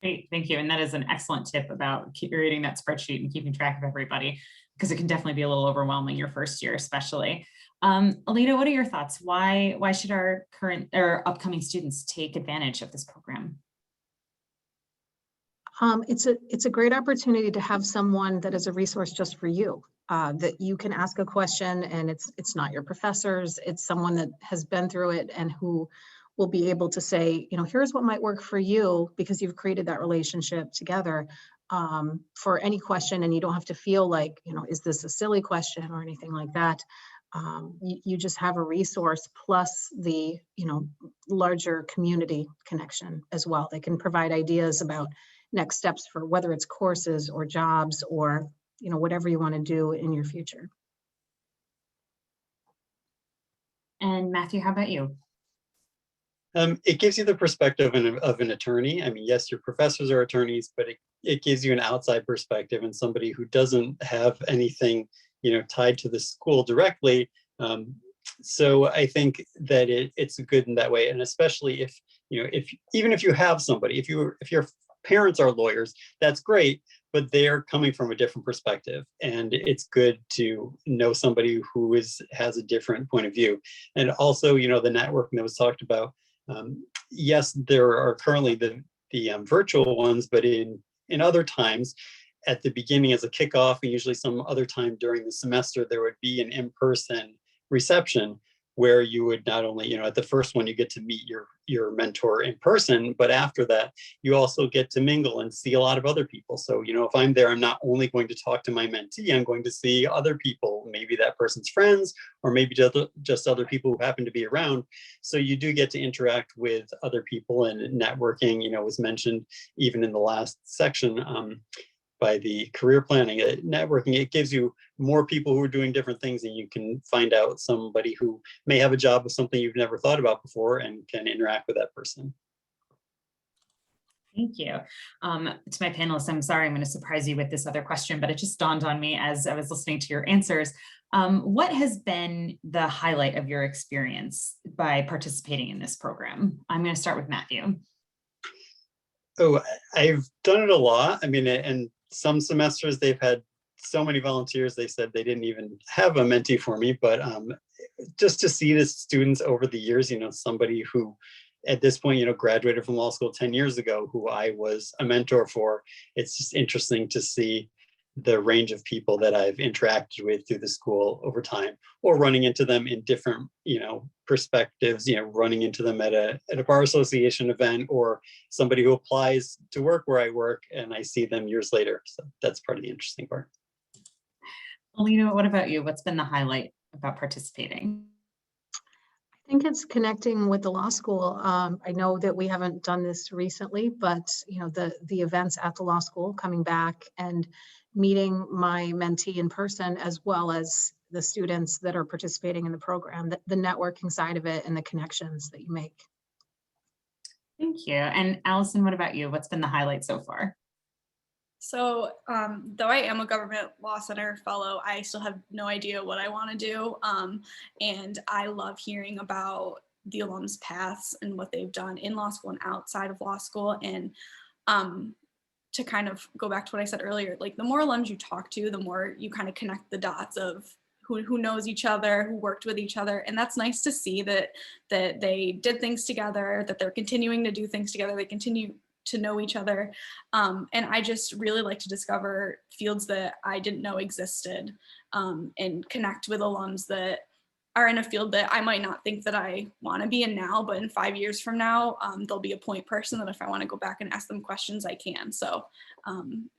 Great, thank you. And that is an excellent tip about curating that spreadsheet and keeping track of everybody, because it can definitely be a little overwhelming your first year, especially. Alita, what are your thoughts? Why should our current or upcoming students take advantage of this program? It's a great opportunity to have someone that is a resource just for you, that you can ask a question, and it's not your professors, it's someone that has been through it and who will be able to say, you know, here's what might work for you, because you've created that relationship together, for any question, and you don't have to feel like, you know, is this a silly question or anything like that. You just have a resource plus the, you know, larger community connection as well. They can provide ideas about next steps for whether it's courses or jobs or, you know, whatever you want to do in your future. And Matthew, how about you? It gives you the perspective of an attorney. I mean, yes, your professors are attorneys, but it gives you an outside perspective and somebody who doesn't have anything, you know, tied to the school directly. So I think that it's good in that way. And especially if, you know, even if you have somebody, if your parents are lawyers, that's great, but they're coming from a different perspective. And it's good to know somebody who has a different point of view. And also, you know, the networking that was talked about. Yes, there are currently the virtual ones, but in other times, at the beginning as a kickoff, and usually some other time during the semester, there would be an in-person reception where you would not only, you know, at the first one, you get to meet your mentor in person, but after that, you also get to mingle and see a lot of other people. So, you know, if I'm there, I'm not only going to talk to my mentee, I'm going to see other people, maybe that person's friends, or maybe just other people who happen to be around. So you do get to interact with other people, and networking, you know, was mentioned even in the last section. By the career planning, networking, it gives you more people who are doing different things, and you can find out somebody who may have a job with something you've never thought about before and can interact with that person. Thank you. To my panelists, I'm sorry, I'm going to surprise you with this other question, but it just dawned on me as I was listening to your answers. What has been the highlight of your experience by participating in this program? I'm going to start with Matthew. Oh, I've done it a lot. I mean, and some semesters they've had so many volunteers, they said they didn't even have a mentee for me, but just to see the students over the years, you know, somebody who at this point, you know, graduated from law school 10 years ago, who I was a mentor for, it's just interesting to see the range of people that I've interacted with through the school over time, or running into them in different, you know, perspectives, you know, running into them at a bar association event, or somebody who applies to work where I work and I see them years later. So that's part of the interesting part. Alita, what about you? What's been the highlight about participating? I think it's connecting with the law school. I know that we haven't done this recently, but you know, the events at the law school, coming back and meeting my mentee in person, as well as the students that are participating in the program, the networking side of it and the connections that you make. Thank you. And Allison, what about you? What's been the highlight so far? So though I am a government law center fellow, I still have no idea what I want to do. And I love hearing about the alums' paths and what they've done in law school and outside of law school. And to kind of go back to what I said earlier, like the more alums you talk to, the more you kind of connect the dots of who knows each other, who worked with each other. And that's nice to see that they did things together, that they're continuing to do things together, they continue to know each other. And I just really like to discover fields that I didn't know existed, and connect with alums that are in a field that I might not think that I want to be in now, but in 5 years from now, there'll be a point person that if I want to go back and ask them questions, I can. So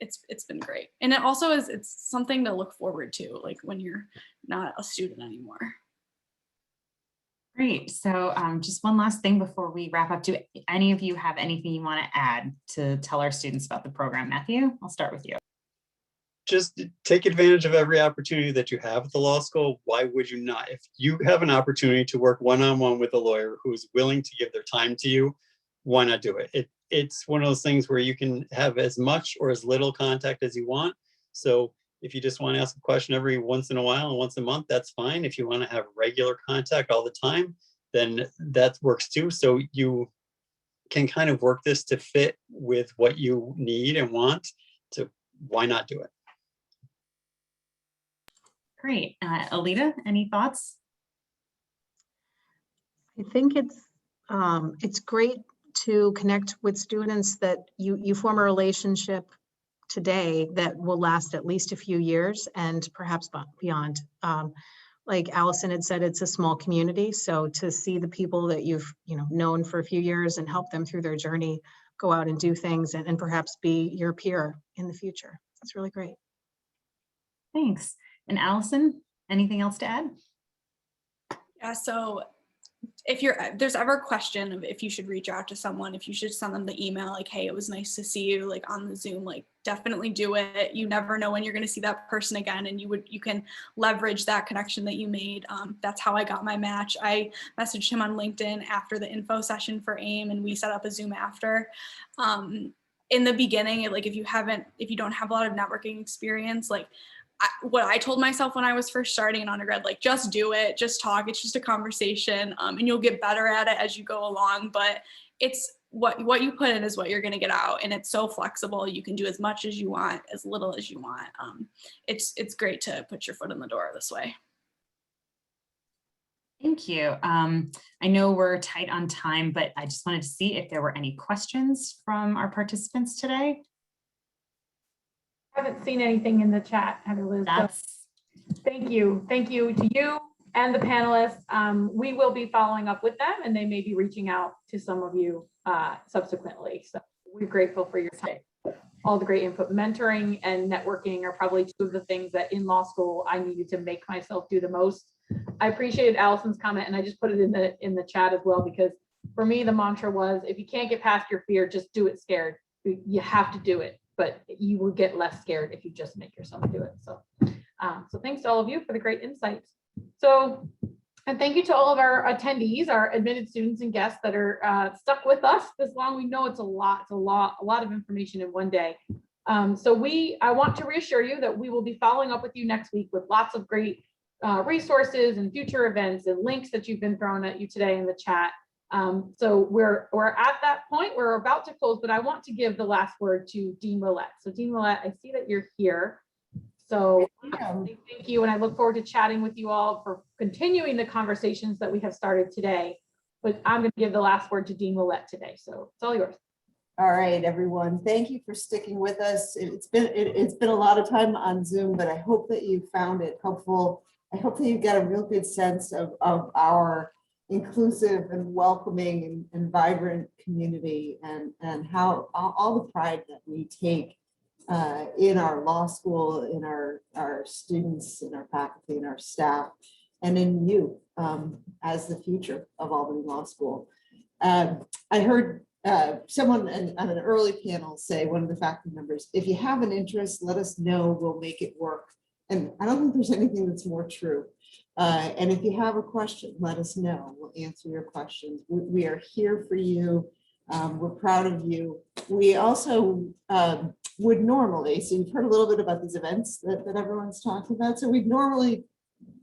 it's been great. And it also it's something to look forward to, like when you're not a student anymore. Great. So just one last thing before we wrap up. Do any of you have anything you want to add to tell our students about the program? Matthew, I'll start with you. Just take advantage of every opportunity that you have at the law school. Why would you not? If you have an opportunity to work one-on-one with a lawyer who's willing to give their time to you, why not do it? It's one of those things where you can have as much or as little contact as you want. So if you just want to ask a question every once in a while and once a month, that's fine. If you want to have regular contact all the time, then that works too. So you can kind of work this to fit with what you need and want. So why not do it? Great. Alita, any thoughts? I think it's great to connect with students that you form a relationship today that will last at least a few years and perhaps beyond. Like Allison had said, it's a small community. So to see the people that you've known for a few years and help them through their journey, go out and do things and perhaps be your peer in the future. That's really great. Thanks. And Allison, anything else to add? Yeah, so if there's ever a question of if you should reach out to someone, if you should send them the email, like, hey, it was nice to see you, like on the Zoom, like definitely do it. You never know when you're going to see that person again, and you can leverage that connection that you made. That's how I got my match. I messaged him on LinkedIn after the info session for AIM, and we set up a Zoom after. In the beginning, like if you don't have a lot of networking experience, like what I told myself when I was first starting in undergrad, like just do it, just talk, it's just a conversation, and you'll get better at it as you go along. But it's what you put in is what you're going to get out, and it's so flexible. You can do as much as you want, as little as you want. It's great to put your foot in the door this way. Thank you. I know we're tight on time, but I just wanted to see if there were any questions from our participants today. I haven't seen anything in the chat, Heather Liz. Thank you. Thank you to you and the panelists. We will be following up with them, and they may be reaching out to some of you subsequently. So we're grateful for your time. All the great input. Mentoring and networking are probably two of the things that in law school I needed to make myself do the most. I appreciated Allison's comment, and I just put it in the chat as well, because for me, the mantra was, if you can't get past your fear, just do it scared. You have to do it, but you will get less scared if you just make yourself do it. So, so thanks to all of you for the great insights. So, and thank you to all of our attendees, our admitted students and guests that are stuck with us this long. We know it's a lot of information in one day. So I want to reassure you that we will be following up with you next week with lots of great resources and future events and links that you've been thrown at you today in the chat. So we're at that point. We're about to close, but I want to give the last word to Dean Willett. So Dean Willett, I see that you're here. So thank you, and I look forward to chatting with you all for continuing the conversations that we have started today. But I'm going to give the last word to Dean Willett today. So it's all yours. All right, everyone. Thank you for sticking with us. It's been a lot of time on Zoom, but I hope that you found it helpful. I hope that you got a real good sense of our inclusive and welcoming and vibrant community, and how all the pride that we take in our law school, in our students, in our faculty, and our staff, and in you as the future of Albany Law School. I heard someone on an early panel say, one of the faculty members, if you have an interest, let us know, we'll make it work. And I don't think there's anything that's more true. And if you have a question, let us know. We'll answer your questions. We are here for you. We're proud of you. We also would normally, so you've heard a little bit about these events that everyone's talking about. So we'd normally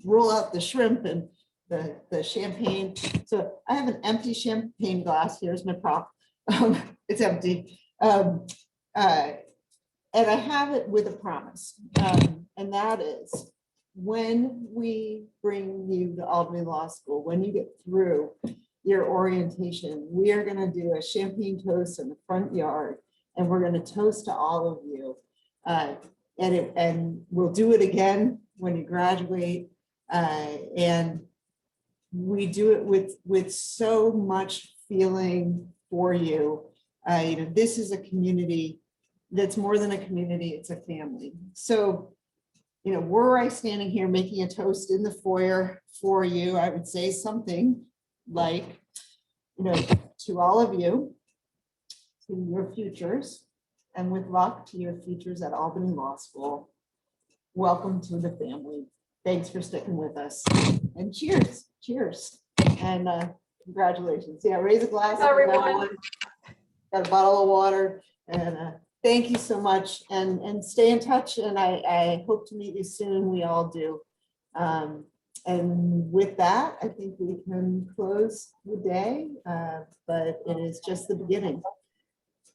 roll out the shrimp and the champagne. So I have an empty champagne glass. Here's my prop. It's empty. And I have it with a promise. And that is, when we bring you to Albany Law School, when you get through your orientation, we are going to do a champagne toast in the front yard, and we're going to toast to all of you. And we'll do it again when you graduate. And we do it with so much feeling for you. This is a community that's more than a community, it's a family. So, were I standing here making a toast in the foyer for you, I would say something like, to all of you, to your futures, and with luck to your futures at Albany Law School. Welcome to the family. Thanks for sticking with us. And cheers, cheers. And congratulations. Yeah, raise a glass. Everyone. got a bottle of water, and thank you so much, and stay in touch, and I hope to meet you soon. We all do. And with that, I think we can close the day, but it is just the beginning.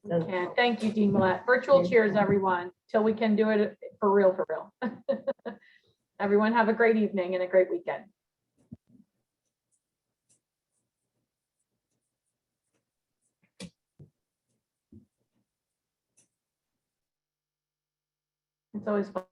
So, And thank you, Dean Millett. Virtual cheers, everyone, till we can do it for real, for real. Everyone have a great evening and a great weekend. It's always fun.